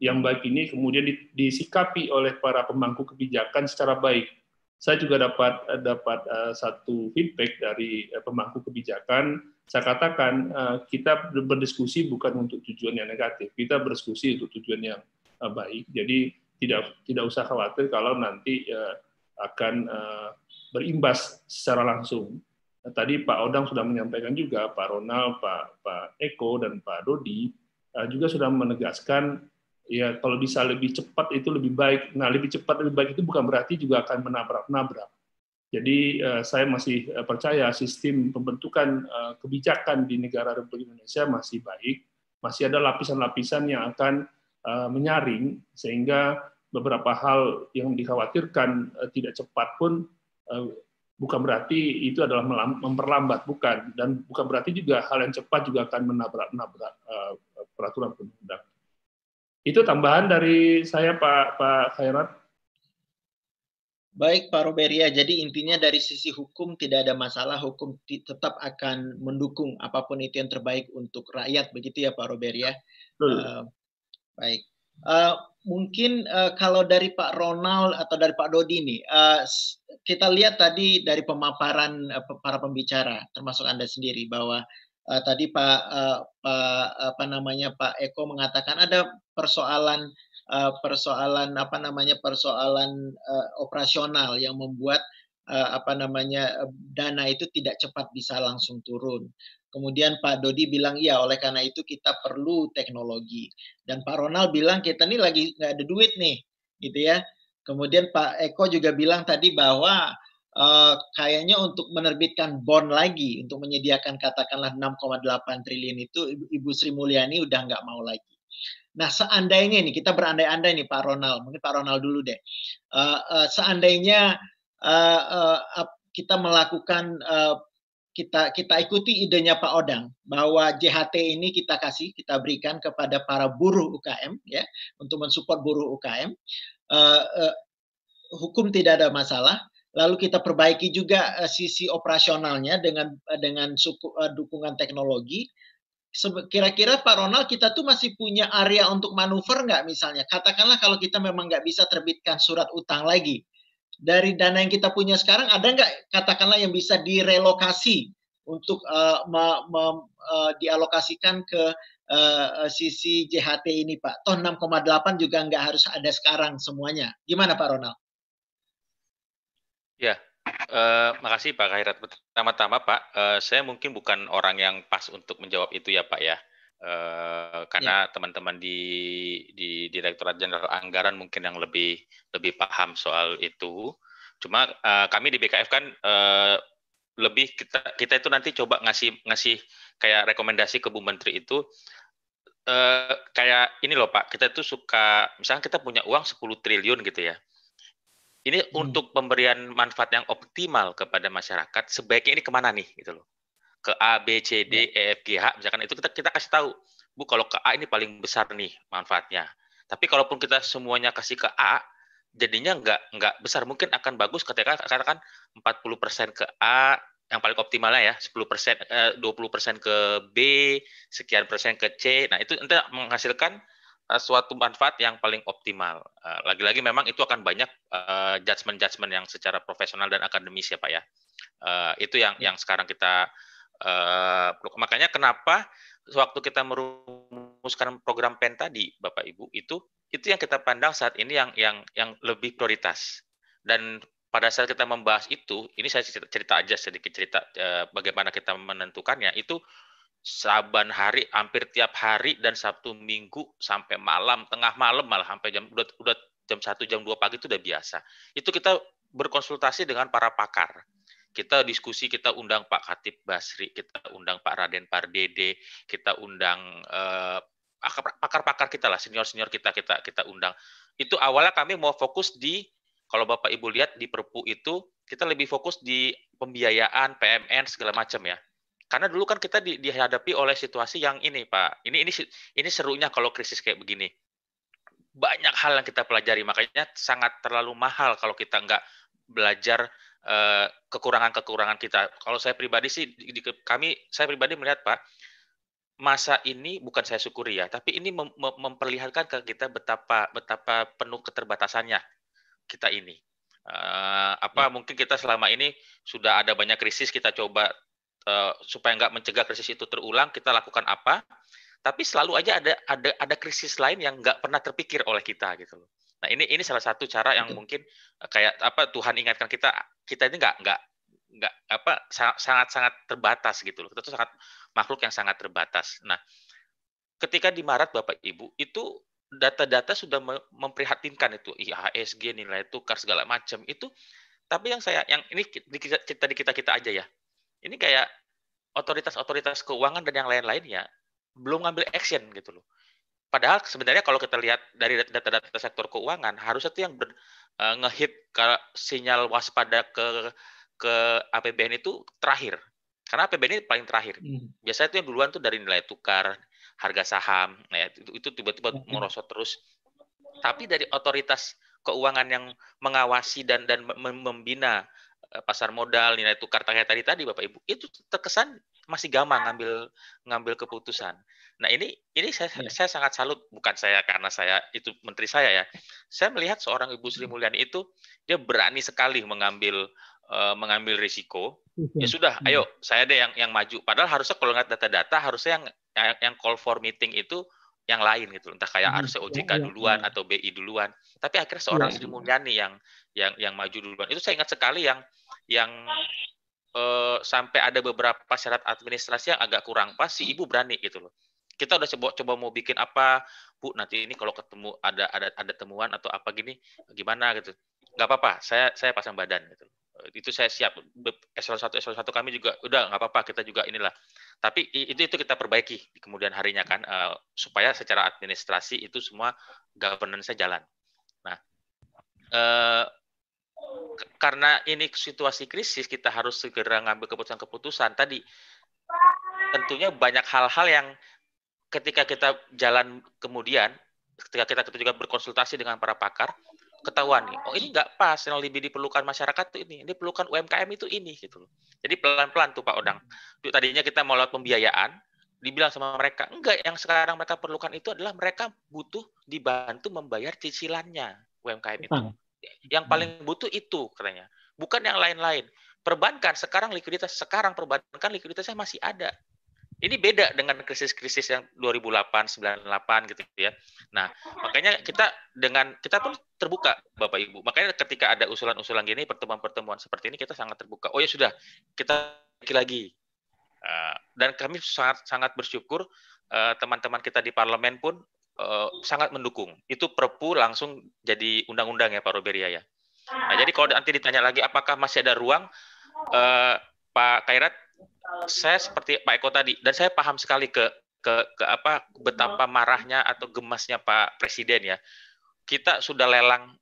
yang baik ini kemudian disikapi oleh para pemangku kebijakan secara baik. Saya juga dapat satu feedback dari pemangku kebijakan. Saya katakan kita berdiskusi bukan untuk tujuan yang negatif, kita berdiskusi untuk tujuan yang baik. Jadi tidak usah khawatir kalau nanti akan berimbas secara langsung. Tadi Pak Odang sudah menyampaikan juga, Pak Ronald, Pak Eko dan Pak Dodi juga sudah menegaskan. Ya, kalau bisa lebih cepat itu lebih baik. Nah, lebih cepat lebih baik itu bukan berarti juga akan menabrak-nabrak. Jadi saya masih percaya sistem pembentukan kebijakan di negara Republik Indonesia masih baik, masih ada lapisan-lapisan yang akan menyaring sehingga beberapa hal yang dikhawatirkan tidak cepat pun bukan berarti itu adalah memperlambat, bukan, dan bukan berarti juga hal yang cepat juga akan menabrak peraturan undang-undang. Itu tambahan dari saya, Pak Khairat. Baik Pak Roberia, jadi intinya dari sisi hukum tidak ada masalah, hukum tetap akan mendukung apapun itu yang terbaik untuk rakyat, begitu ya Pak Roberia? Baik. Mungkin kalau dari Pak Ronald atau dari Pak Dodi nih, kita lihat tadi dari pemaparan para pembicara, termasuk Anda sendiri, bahwa tadi Pak Eko mengatakan ada persoalan operasional yang membuat dana itu tidak cepat bisa langsung turun. Kemudian Pak Dodi bilang ya, oleh karena itu kita perlu teknologi. Dan Pak Ronald bilang kita ini lagi nggak ada duit nih, gitu ya. Kemudian Pak Eko juga bilang tadi bahwa kayaknya untuk menerbitkan bond lagi untuk menyediakan katakanlah 6,8 triliun itu Ibu Sri Mulyani udah nggak mau lagi. Nah, seandainya ini kita berandai-andai nih Pak Ronald, mungkin Pak Ronald dulu deh. Seandainya kita melakukan kita ikuti idenya Pak Odang bahwa JHT ini kita berikan kepada para buruh UKM ya, untuk mensupport buruh UKM. Hukum tidak ada masalah. Lalu kita perbaiki juga sisi operasionalnya dengan dukungan teknologi. Kira-kira Pak Ronald, kita tuh masih punya area untuk manuver nggak misalnya? Katakanlah kalau kita memang nggak bisa terbitkan surat utang lagi. Dari dana yang kita punya sekarang, ada nggak katakanlah yang bisa direlokasi untuk dialokasikan ke sisi JHT ini Pak? Toh 6,8 juga nggak harus ada sekarang semuanya. Gimana Pak Ronald? Ya, makasih Pak Khairat. Pertama-tama Pak, saya mungkin bukan orang yang pas untuk menjawab itu ya Pak ya. Karena teman-teman di Direktorat Jenderal Anggaran mungkin yang lebih paham soal itu. Cuma kami di BKF kan lebih kita itu nanti coba ngasih kayak rekomendasi ke Bu Menteri itu kayak ini loh Pak, kita itu suka misalnya kita punya uang 10 triliun gitu ya. Ini untuk pemberian manfaat yang optimal kepada masyarakat, sebaiknya ini kemana nih gitu loh. Ke A, B, C, D, E, F, G, H, misalkan itu kita kasih tahu, Bu, kalau ke A ini paling besar nih manfaatnya. Tapi kalaupun kita semuanya kasih ke A, jadinya nggak besar. Mungkin akan bagus ketika katakan 40% ke A, yang paling optimalnya ya, 10%, 20% ke B, sekian persen ke C. Nah, itu nanti menghasilkan suatu manfaat yang paling optimal. Lagi-lagi memang itu akan banyak judgement yang secara profesional dan akademis ya Pak ya. Itu yang sekarang kita makanya kenapa waktu kita merumuskan program PEN tadi Bapak Ibu itu yang kita pandang saat ini yang lebih prioritas. Dan pada saat kita membahas itu, ini saya cerita aja sedikit cerita bagaimana kita menentukannya itu. Saban hari, hampir tiap hari dan Sabtu Minggu sampai malam, tengah malam malah sampai udah jam 1 jam 2 pagi itu udah biasa. Itu kita berkonsultasi dengan para pakar. Kita diskusi, kita undang Pak Khatib Basri, kita undang Pak Raden Pardede, kita undang pakar-pakar kita lah, senior-senior kita undang. Itu awalnya kami mau fokus di, kalau Bapak Ibu lihat di Perpu itu, kita lebih fokus di pembiayaan, PMN segala macam ya. Karena dulu kan kita dihadapi oleh situasi yang ini, Pak. Ini serunya kalau krisis kayak begini. Banyak hal yang kita pelajari, makanya sangat terlalu mahal kalau kita nggak belajar kekurangan-kekurangan kita. Kalau saya pribadi sih, saya pribadi melihat, Pak, masa ini bukan saya syukuri ya, tapi ini memperlihatkan ke kita betapa penuh keterbatasannya kita ini. Mungkin kita selama ini sudah ada banyak krisis, kita coba supaya nggak mencegah krisis itu terulang, kita lakukan apa? Tapi selalu aja ada krisis lain yang nggak pernah terpikir oleh kita gitu loh. Nah ini salah satu cara yang mungkin kayak Tuhan ingatkan kita ini sangat terbatas gitu loh. Kita tuh sangat makhluk yang sangat terbatas. Nah ketika di Maret Bapak Ibu itu data-data sudah memprihatinkan itu IHSG, nilai tukar segala macam itu. Tapi yang ini cerita di kita aja ya. Ini kayak otoritas keuangan dan yang lain-lainnya belum ngambil action gitu loh. Padahal sebenarnya kalau kita lihat dari data-data sektor keuangan, harusnya itu yang ngehit sinyal waspada ke ke APBN itu terakhir. Karena APBN ini paling terakhir. Biasanya itu yang duluan tuh dari nilai tukar, harga saham, nah itu tiba-tiba merosot terus. Tapi dari otoritas keuangan yang mengawasi dan membina pasar modal, nilai tukar tadi Bapak Ibu, itu terkesan masih gampang ngambil keputusan. Nah, ini saya sangat salut, bukan saya karena saya itu menteri saya ya. Saya melihat seorang Ibu Sri Mulyani itu dia berani sekali mengambil risiko. Ya sudah, ayo saya deh yang maju. Padahal harusnya kalau lihat data-data harusnya yang call for meeting itu yang lain gitu. Entah kayak harusnya OJK duluan atau BI duluan. Tapi akhirnya seorang Sri Mulyani yang maju duluan. Itu saya ingat sekali yang sampai ada beberapa syarat administrasi yang agak kurang pas, si Ibu berani gitu loh. Kita udah coba mau bikin apa, Bu, nanti ini kalau ketemu ada temuan atau apa gini gimana gitu. Nggak apa-apa, saya pasang badan gitu. Itu saya siap. Eselon 1 kami juga udah nggak apa-apa, kita juga inilah. Tapi itu kita perbaiki di kemudian harinya kan, supaya secara administrasi itu semua governance-nya jalan. Nah, karena ini situasi krisis, kita harus segera ngambil keputusan-keputusan. Tadi tentunya banyak hal-hal yang ketika kita jalan kemudian, ketika kita juga berkonsultasi dengan para pakar, ketahuan nih, oh ini nggak pas, yang lebih diperlukan masyarakat itu ini diperlukan UMKM itu ini gitu. Jadi pelan-pelan tuh Pak Odang. Tadinya kita mau lewat pembiayaan, dibilang sama mereka, enggak, yang sekarang mereka perlukan itu adalah mereka butuh dibantu membayar cicilannya UMKM itu. Yang paling butuh itu katanya, bukan yang lain-lain. Perbankan sekarang perbankan likuiditasnya masih ada. Ini beda dengan krisis-krisis yang 2008, 98 gitu ya. Nah, makanya kita pun terbuka Bapak Ibu. Makanya ketika ada usulan-usulan gini, pertemuan-pertemuan seperti ini kita sangat terbuka. Oh ya sudah, kita lagi. Dan kami sangat bersyukur teman-teman kita di parlemen pun sangat mendukung. Itu Perpu langsung jadi undang-undang ya Pak Roberia ya. Nah, jadi kalau nanti ditanya lagi apakah masih ada ruang, Pak Khairat, saya seperti Pak Eko tadi, dan saya paham sekali ke betapa marahnya atau gemasnya Pak Presiden ya. Kita sudah lelang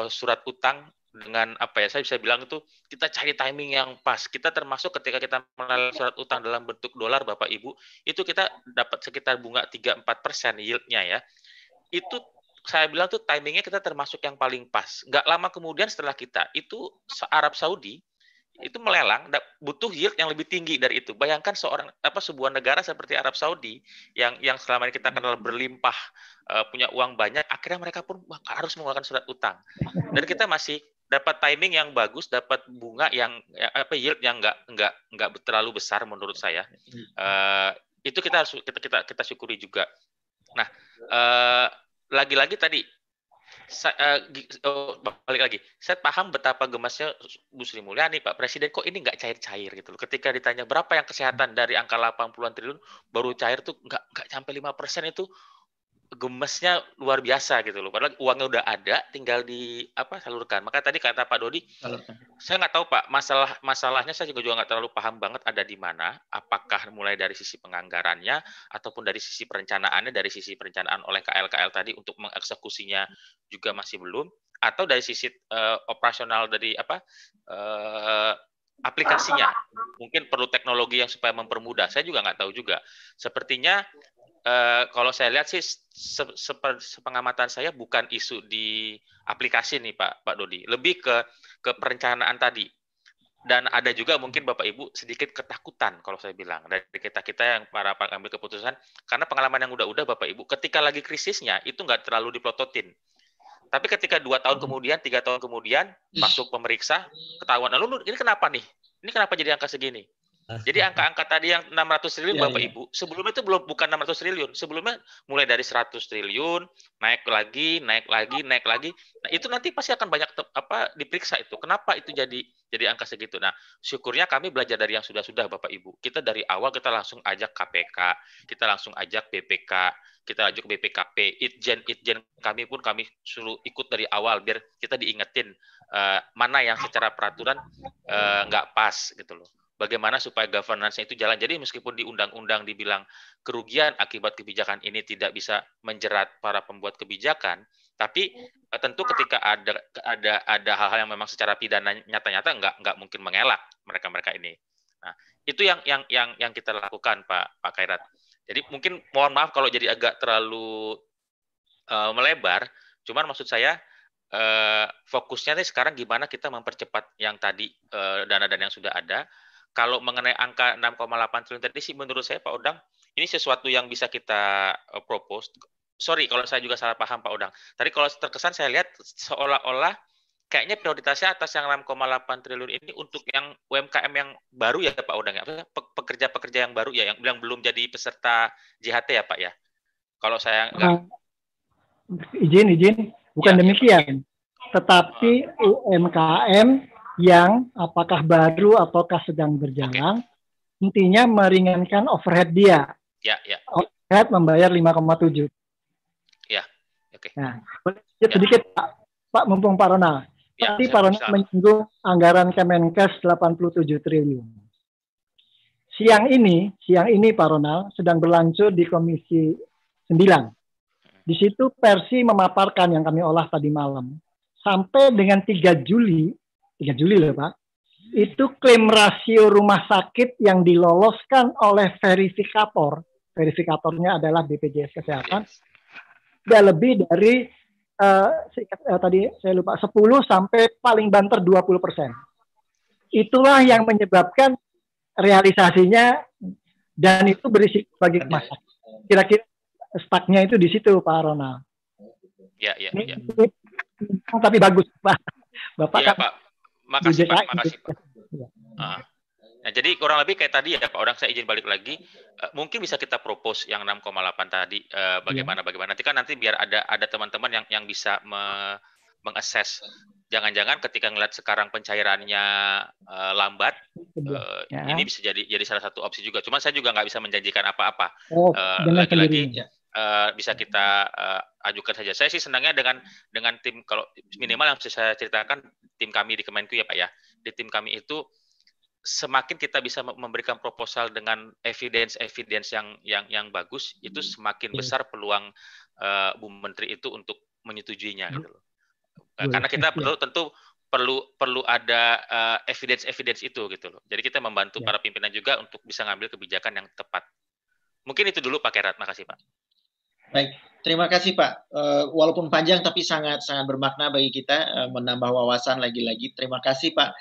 surat utang dengan saya bisa bilang itu kita cari timing yang pas. Kita termasuk ketika kita melelang surat utang dalam bentuk dolar Bapak Ibu, itu kita dapat sekitar bunga 3-4% yield-nya ya. Itu saya bilang tuh timingnya kita termasuk yang paling pas. Nggak lama kemudian setelah kita, itu Arab Saudi itu melelang butuh yield yang lebih tinggi dari itu. Bayangkan sebuah negara seperti Arab Saudi yang selama ini kita kenal berlimpah, punya uang banyak, akhirnya mereka pun harus mengeluarkan surat utang. Dan kita masih dapat timing yang bagus, dapat bunga yang yield yang nggak terlalu besar menurut saya. Itu kita syukuri juga. Nah, lagi-lagi tadi balik lagi, saya paham betapa gemasnya Bu Sri Mulyani, Pak Presiden, kok ini nggak cair-cair gitu loh. Ketika ditanya berapa yang kesehatan dari angka 80-an triliun, baru cair tuh nggak sampai 5% itu gemesnya luar biasa gitu loh. Padahal uangnya udah ada, tinggal salurkan. Maka tadi kata Pak Dodi, saya nggak tahu Pak, masalahnya saya juga nggak terlalu paham banget ada di mana. Apakah mulai dari sisi penganggarannya, ataupun dari sisi perencanaannya, dari sisi perencanaan oleh KL tadi untuk mengeksekusinya juga masih belum, atau dari sisi operasional dari aplikasinya. Mungkin perlu teknologi yang supaya mempermudah. Saya juga nggak tahu juga. Sepertinya kalau saya lihat sih sepengamatan saya bukan isu di aplikasi nih Pak Dodi, lebih ke perencanaan tadi. Dan ada juga mungkin Bapak Ibu sedikit ketakutan kalau saya bilang dari kita yang para pengambil keputusan, karena pengalaman yang udah Bapak Ibu ketika lagi krisisnya itu nggak terlalu diplototin. Tapi ketika 2 tahun kemudian, 3 tahun kemudian masuk pemeriksa, ketahuan, lalu ini kenapa nih? Ini kenapa jadi angka segini? Jadi angka-angka tadi yang 600 triliun Bapak Ibu, sebelumnya itu bukan 600 triliun, sebelumnya mulai dari 100 triliun, naik lagi. Nah, itu nanti pasti akan banyak diperiksa itu. Kenapa itu jadi angka segitu? Nah, syukurnya kami belajar dari yang sudah-sudah Bapak Ibu. Kita dari awal kita langsung ajak KPK, kita langsung ajak BPK, kita ajak BPKP, Itjen kami suruh ikut dari awal biar kita diingetin mana yang secara peraturan nggak pas gitu loh. Bagaimana supaya governance-nya itu jalan. Jadi meskipun di undang-undang dibilang kerugian akibat kebijakan ini tidak bisa menjerat para pembuat kebijakan, Tapi tentu ketika ada hal-hal yang memang secara pidana nyata-nyata nggak mungkin mengelak mereka ini. Nah, itu yang kita lakukan Pak Khairat. Jadi mungkin mohon maaf kalau jadi agak terlalu melebar, cuman maksud saya fokusnya nih sekarang gimana kita mempercepat yang tadi dana-dana yang sudah ada. Kalau mengenai angka 6,8 triliun tadi sih menurut saya Pak Odang, ini sesuatu yang bisa kita propose. Sorry kalau saya juga salah paham Pak Odang. Tadi kalau terkesan saya lihat seolah-olah kayaknya prioritasnya atas yang 6,8 triliun ini untuk yang UMKM yang baru ya Pak Odang ya. Pekerja-pekerja yang baru ya yang belum jadi peserta JHT ya Pak ya. Kalau saya enggak izin bukan demikian. Tetapi UMKM yang apakah baru ataukah sedang berjalan, intinya meringankan overhead dia. Ya. Overhead membayar 5,7. Ya, oke. Nah, sedikit Pak mumpung Pak Ronald. Tadi Pak Ronald menyinggung anggaran Kemenkes 87 triliun. Siang ini Pak Ronald sedang berlanjut di Komisi 9. Di situ Persi memaparkan yang kami olah tadi malam. Sampai dengan 3 Juli loh Pak, itu klaim rasio rumah sakit yang diloloskan oleh verifikatornya adalah BPJS Kesehatan, tidak lebih dari tadi saya lupa 10 sampai paling banter 20%. Itulah yang menyebabkan realisasinya dan itu berisiko bagi masyarakat. Kira-kira stucknya itu di situ Pak Ronald. Ya. Tapi bagus Pak. Bapak ya, kan Pak. Makasih Pak. Nah, jadi kurang lebih kayak tadi ya Pak Odang, saya izin balik lagi. Mungkin bisa kita propose yang 6,8 tadi bagaimana. Nanti biar ada teman-teman yang bisa mengakses. Jangan-jangan ketika ngeliat sekarang pencairannya lambat, ini bisa jadi salah satu opsi juga. Cuma saya juga nggak bisa menjanjikan apa-apa. Lagi-lagi bisa kita ajukan saja. Saya sih senangnya dengan tim, kalau minimal yang saya ceritakan tim kami di Kemenku ya Pak ya. Di tim kami itu semakin kita bisa memberikan proposal dengan evidence yang bagus, itu semakin besar peluang Bu Menteri itu untuk menyetujuinya gitu loh. Karena kita perlu ada evidence itu gitu loh. Jadi kita membantu para pimpinan juga untuk bisa ngambil kebijakan yang tepat. Mungkin itu dulu Pak Khairat. Makasih Pak. Baik, terima kasih Pak. Walaupun panjang tapi sangat bermakna bagi kita, menambah wawasan lagi-lagi. Terima kasih Pak.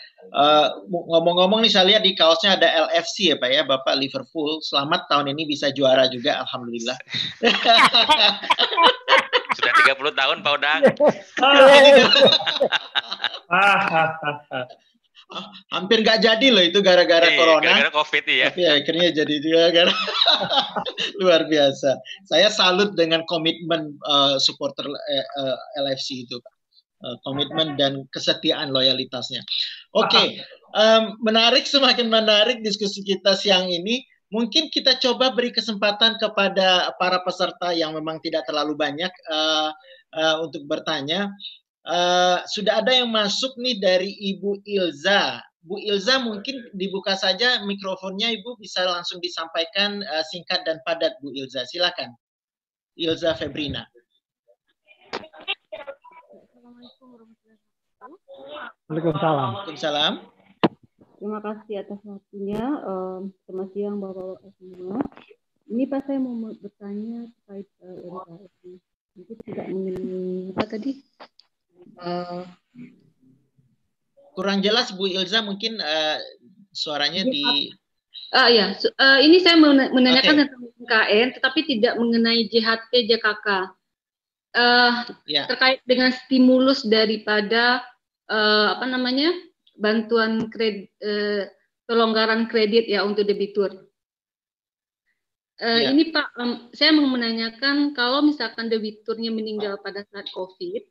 Ngomong-ngomong nih saya lihat di kaosnya ada LFC ya Pak ya, Bapak Liverpool. Selamat tahun ini bisa juara juga, alhamdulillah. Sudah 30 tahun Pak Odang. Hampir nggak jadi loh itu gara-gara corona. Gara-gara COVID ya. Tapi akhirnya jadi juga. Luar biasa. Saya salut dengan komitmen supporter LFC itu, komitmen dan kesetiaan loyalitasnya. Oke, menarik, semakin menarik diskusi kita siang ini. Mungkin kita coba beri kesempatan kepada para peserta yang memang tidak terlalu banyak untuk bertanya. Sudah ada yang masuk nih dari Ibu Ilza. Bu Ilza, mungkin dibuka saja mikrofonnya, Ibu bisa langsung disampaikan singkat dan padat, Bu Ilza. Silakan. Ilza Febrina. Waalaikumsalam. Terima kasih atas waktunya. Selamat siang Bapak-Bapak semua. Ini Pak, saya mau bertanya terkait RKS. Mungkin tidak mengenai apa tadi? Kurang jelas Bu Ilza, mungkin suaranya di... Ya, ini saya menanyakan tentang UMKM, tetapi tidak mengenai JHT JKK. Terkait dengan stimulus daripada bantuan kredit, pelonggaran kredit ya untuk debitur. Ini Pak, saya mau menanyakan kalau misalkan debiturnya meninggal pada saat COVID,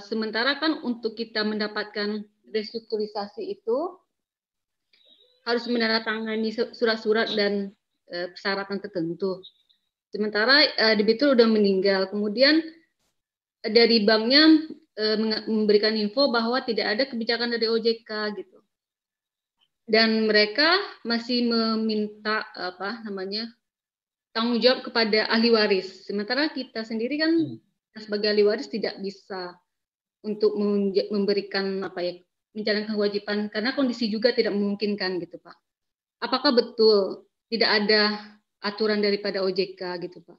sementara kan untuk kita mendapatkan restrukturisasi itu harus menandatangani surat-surat dan persyaratan tertentu. Sementara debitur udah meninggal, kemudian dari banknya memberikan info bahwa tidak ada kebijakan dari OJK gitu. Dan mereka masih meminta tanggung jawab kepada ahli waris. Sementara kita sendiri kan sebagai ahli waris tidak bisa untuk memberikan menjalankan kewajiban karena kondisi juga tidak memungkinkan gitu Pak. Apakah betul tidak ada aturan daripada OJK gitu Pak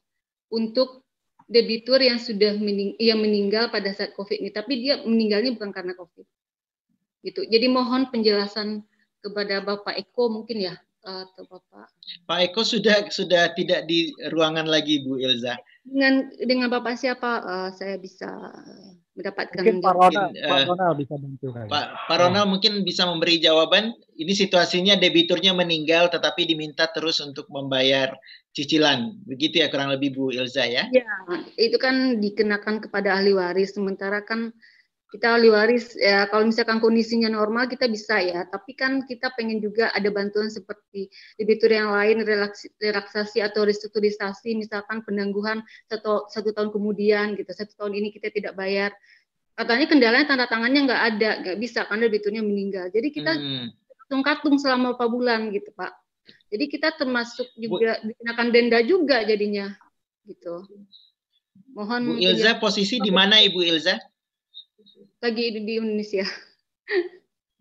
untuk debitur yang sudah meninggal pada saat COVID ini, tapi dia meninggalnya bukan karena COVID gitu. Jadi mohon penjelasan kepada Bapak Eko mungkin ya, atau Bapak. Pak Eko sudah tidak di ruangan lagi Bu Ilza. Dengan Bapak siapa saya bisa mendapatkan mungkin Pak Ronald bisa bantu kali. Pak Ronald mungkin bisa memberi jawaban. Ini situasinya debiturnya meninggal tetapi diminta terus untuk membayar cicilan. Begitu ya kurang lebih Bu Ilza ya? Ya, itu kan dikenakan kepada ahli waris. Sementara kan kita ahli waris ya kalau misalkan kondisinya normal kita bisa ya, tapi kan kita pengen juga ada bantuan seperti debitur yang lain, relaksasi atau restrukturisasi, misalkan penangguhan satu tahun kemudian gitu, 1 tahun ini kita tidak bayar. Katanya kendalanya tanda tangannya nggak bisa karena debiturnya meninggal. Jadi kita katung selama beberapa bulan gitu Pak. Jadi kita termasuk juga dikenakan denda juga jadinya gitu. Mohon Bu Ilza posisi di mana Ibu Ilza? Lagi di Indonesia.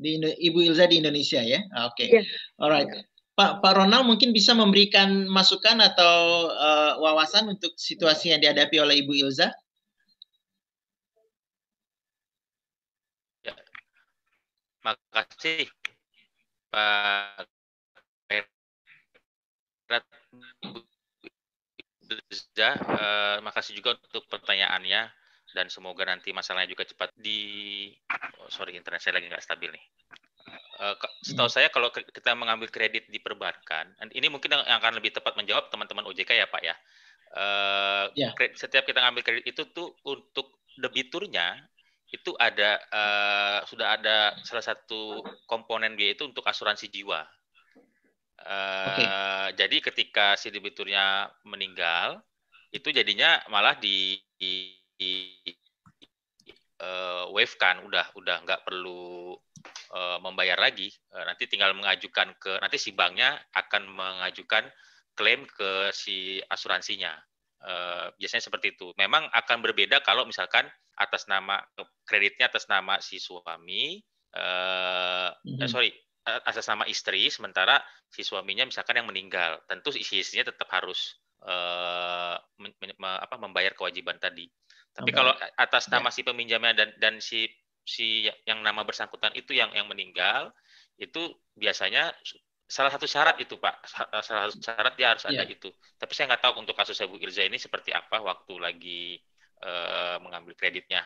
Ibu Ilza di Indonesia ya? Oke. Yeah. Alright. Pak Ronald mungkin bisa memberikan masukan atau wawasan untuk situasi yang dihadapi oleh Ibu Ilza? Ya. Makasih Pak Ilza. Makasih juga untuk pertanyaannya. Dan semoga nanti masalahnya juga cepat sorry internet saya lagi nggak stabil nih. Setahu saya kalau kita mengambil kredit di perbankan, ini mungkin yang akan lebih tepat menjawab teman-teman OJK ya Pak ya. Setiap kita ngambil kredit itu tuh untuk debiturnya itu ada sudah ada salah satu komponen biaya itu untuk asuransi jiwa. Jadi ketika si debiturnya meninggal itu jadinya malah waive kan, udah nggak perlu membayar lagi, nanti tinggal mengajukan nanti si banknya akan mengajukan klaim ke si asuransinya, biasanya seperti itu. Memang akan berbeda kalau misalkan kreditnya atas nama si suami, atas nama istri, sementara si suaminya misalkan yang meninggal, tentu istrinya tetap harus membayar kewajiban tadi. Tapi kalau atas nama si peminjamnya dan si yang nama bersangkutan itu yang meninggal, itu biasanya salah satu syarat itu Pak, salah satu syarat dia harus ada itu. Tapi saya nggak tahu untuk kasus Bu Ilza ini seperti apa waktu lagi mengambil kreditnya.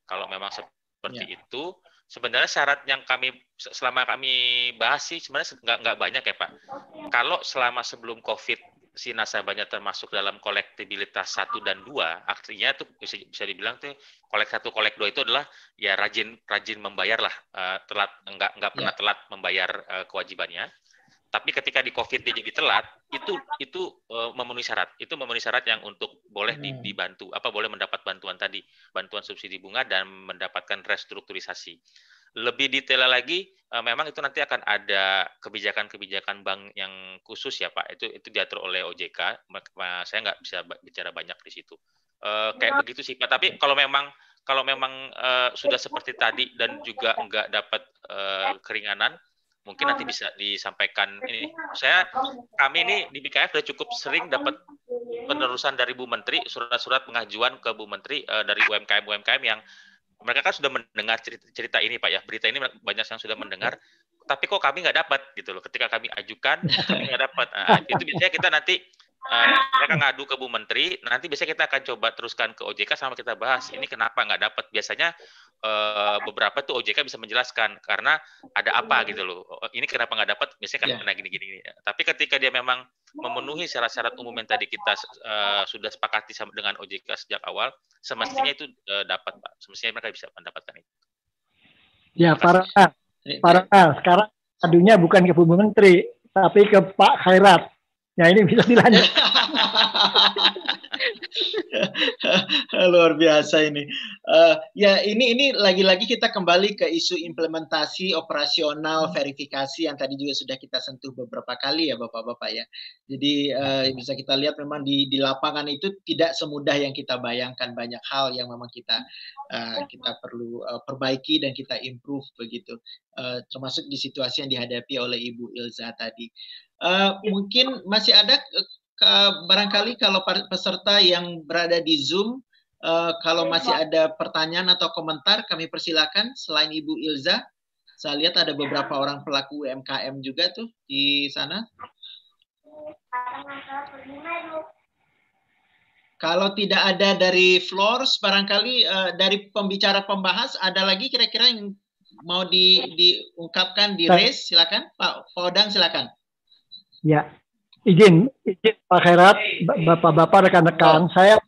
Kalau memang seperti itu, sebenarnya syarat yang selama kami bahas sih sebenarnya nggak banyak ya Pak. Kalau selama sebelum COVID si nasabahnya termasuk dalam kolektibilitas 1 dan 2, artinya itu bisa dibilang tuh kolek 1, kolek 2 itu adalah ya rajin membayar lah, telat nggak pernah telat membayar kewajibannya. Tapi ketika di COVID dia jadi telat, itu memenuhi syarat. Itu memenuhi syarat yang untuk boleh dibantu, boleh mendapat bantuan tadi, bantuan subsidi bunga dan mendapatkan restrukturisasi. Lebih detail lagi, memang itu nanti akan ada kebijakan-kebijakan bank yang khusus ya Pak. Itu diatur oleh OJK. Saya nggak bisa bicara banyak di situ. Kayak begitu sih Pak. Tapi kalau memang sudah seperti tadi dan juga nggak dapat keringanan, mungkin nanti bisa disampaikan ini. Kami ini di BKF sudah cukup sering dapat penerusan dari Bu Menteri, surat-surat pengajuan ke Bu Menteri dari UMKM yang mereka kan sudah mendengar cerita ini Pak ya, berita ini banyak yang sudah mendengar, tapi kok kami nggak dapat gitu loh. Ketika kami ajukan, kami nggak dapat. Itu biasanya kita nanti mereka ngadu ke Bu Menteri, nanti biasanya kita akan coba teruskan ke OJK sama kita bahas ini kenapa nggak dapat. Biasanya beberapa tuh OJK bisa menjelaskan karena ada apa gitu loh. Ini kenapa nggak dapat? Biasanya kan kena gini-gini. Tapi ketika dia memang memenuhi syarat-syarat umum yang tadi kita sudah sepakati sama dengan OJK sejak awal, semestinya itu dapat Pak. Semestinya mereka bisa mendapatkan itu. Ya, Pak Ronald, sekarang adunya bukan ke Bu Menteri, tapi ke Pak Khairat. Ya ini bisa dilanjut. Luar biasa ini. Ya ini lagi-lagi kita kembali ke isu implementasi operasional verifikasi yang tadi juga sudah kita sentuh beberapa kali ya Bapak-bapak ya. Jadi bisa kita lihat memang di lapangan itu tidak semudah yang kita bayangkan, banyak hal yang memang kita perlu perbaiki dan kita improve begitu. Termasuk di situasi yang dihadapi oleh Ibu Ilza tadi. Mungkin masih ada barangkali kalau peserta yang berada di Zoom, kalau masih ada pertanyaan atau komentar, kami persilakan. Selain Ibu Ilza, saya lihat ada beberapa orang pelaku UMKM juga tuh di sana. Kalau tidak ada dari floors, barangkali dari pembicara pembahas, ada lagi kira-kira yang mau diungkapkan, di raise, silakan. Pak Odang, silakan. Ya. Izin Pak Khairat, Bapak-bapak, rekan-rekan, saya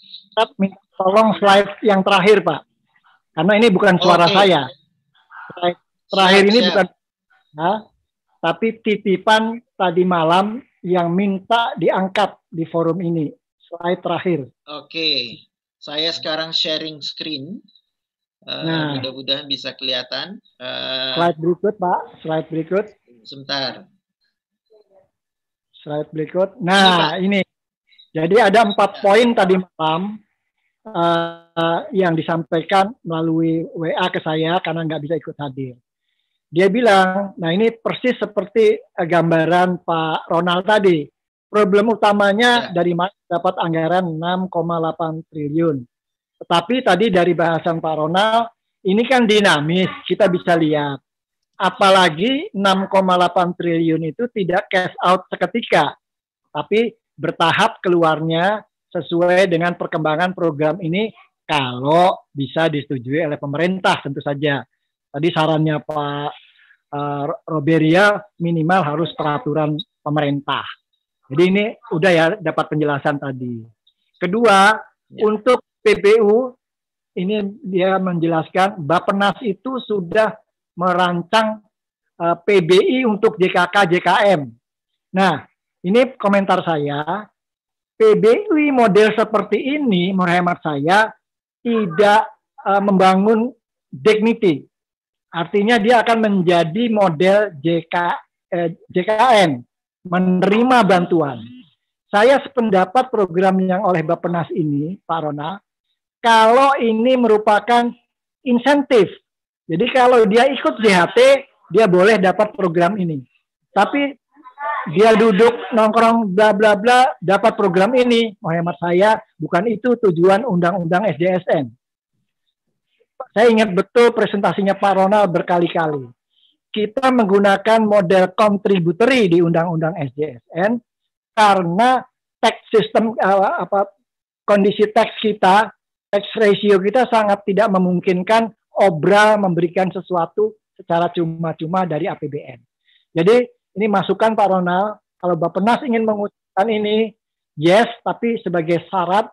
minta tolong slide yang terakhir, Pak. Karena ini bukan suara saya. Slide terakhir ini bukan, tapi titipan tadi malam yang minta diangkat di forum ini. Slide terakhir. Oke, saya sekarang sharing screen. Mudah-mudahan bisa kelihatan. Slide berikut, Pak. Slide berikut. Sebentar. Slide berikut. Nah, ini. Jadi ada 4 poin tadi malam yang disampaikan melalui WA ke saya karena nggak bisa ikut hadir. Dia bilang, nah ini persis seperti gambaran Pak Ronald tadi. Problem utamanya dari mana dapat anggaran 6,8 triliun. Tetapi tadi dari bahasan Pak Ronald, ini kan dinamis, kita bisa lihat. Apalagi 6,8 triliun itu tidak cash out seketika, tapi bertahap keluarnya sesuai dengan perkembangan program ini kalau bisa disetujui oleh pemerintah tentu saja. Tadi sarannya Pak Roberia minimal harus peraturan pemerintah. Jadi ini udah ya dapat penjelasan tadi. Kedua, untuk PBU ini dia menjelaskan Bappenas itu sudah merancang PBI untuk JKK JKM. Nah, ini komentar saya, PBI model seperti ini menurut hemat saya tidak membangun dignity. Artinya dia akan menjadi model JKN, menerima bantuan. Saya sependapat program yang oleh Bappenas ini, Pak Rona, kalau ini merupakan insentif. Jadi kalau dia ikut JHT, dia boleh dapat program ini. Tapi dia duduk nongkrong bla bla bla dapat program ini. Hemat saya bukan itu tujuan Undang-Undang SDSN. Saya ingat betul presentasinya Pak Ronald berkali-kali. Kita menggunakan model contributory di Undang-Undang SDSN karena tax system kondisi tax kita, tax ratio kita sangat tidak memungkinkan OBRA memberikan sesuatu secara cuma-cuma dari APBN. Jadi ini masukan Pak Ronald, kalau Bappenas ingin mengusulkan ini, yes, tapi sebagai syarat,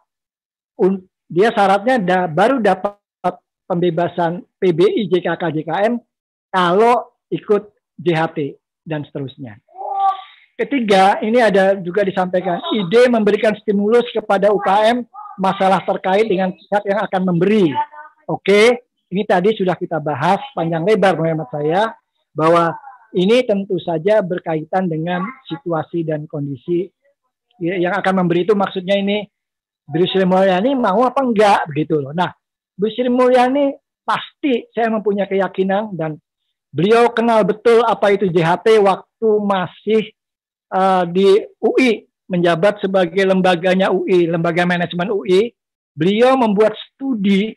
dia syaratnya baru dapat pembebasan PBI, JKK, JKM kalau ikut JHT dan seterusnya. Ketiga, ini ada juga disampaikan ide memberikan stimulus kepada UKM masalah terkait dengan pihak yang akan memberi. Oke. Ini tadi sudah kita bahas panjang lebar menurut saya bahwa ini tentu saja berkaitan dengan situasi dan kondisi yang akan memberi itu maksudnya ini Bu Sri Mulyani mau apa enggak begitu loh. Nah, Bu Sri Mulyani pasti saya mempunyai keyakinan dan beliau kenal betul apa itu JHT waktu masih di UI menjabat sebagai lembaganya UI, lembaga manajemen UI. Beliau membuat studi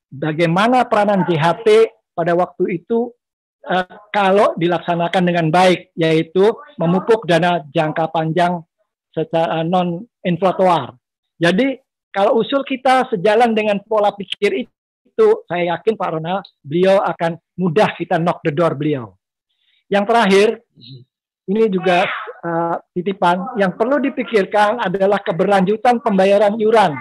bagaimana peranan JHT pada waktu itu kalau dilaksanakan dengan baik, yaitu memupuk dana jangka panjang secara non-inflatuar. Jadi kalau usul kita sejalan dengan pola pikir itu, saya yakin Pak Ronald, beliau akan mudah kita knock the door beliau. Yang terakhir, ini juga titipan, yang perlu dipikirkan adalah keberlanjutan pembayaran iuran.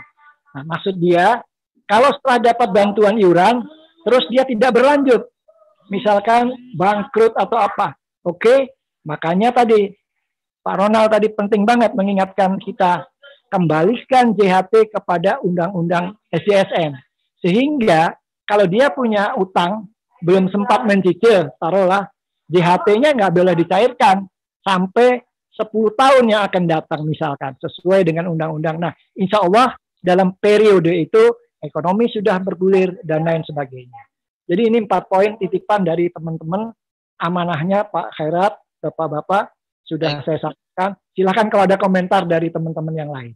Nah, maksud dia, kalau setelah dapat bantuan iuran, terus dia tidak berlanjut, misalkan bangkrut atau apa, oke? Makanya tadi Pak Ronald tadi penting banget mengingatkan kita, kembalikan JHT kepada Undang-Undang SJSN. Sehingga kalau dia punya utang, belum sempat mencicil, taruhlah JHT-nya nggak boleh dicairkan sampai 10 tahun yang akan datang misalkan, sesuai dengan undang-undang. Nah, insya Allah dalam periode itu ekonomi sudah bergulir dan lain sebagainya. Jadi ini 4 poin titipan dari teman-teman, amanahnya Pak Khairat, Bapak-Bapak, sudah saya sampaikan. Silakan kalau ada komentar dari teman-teman yang lain.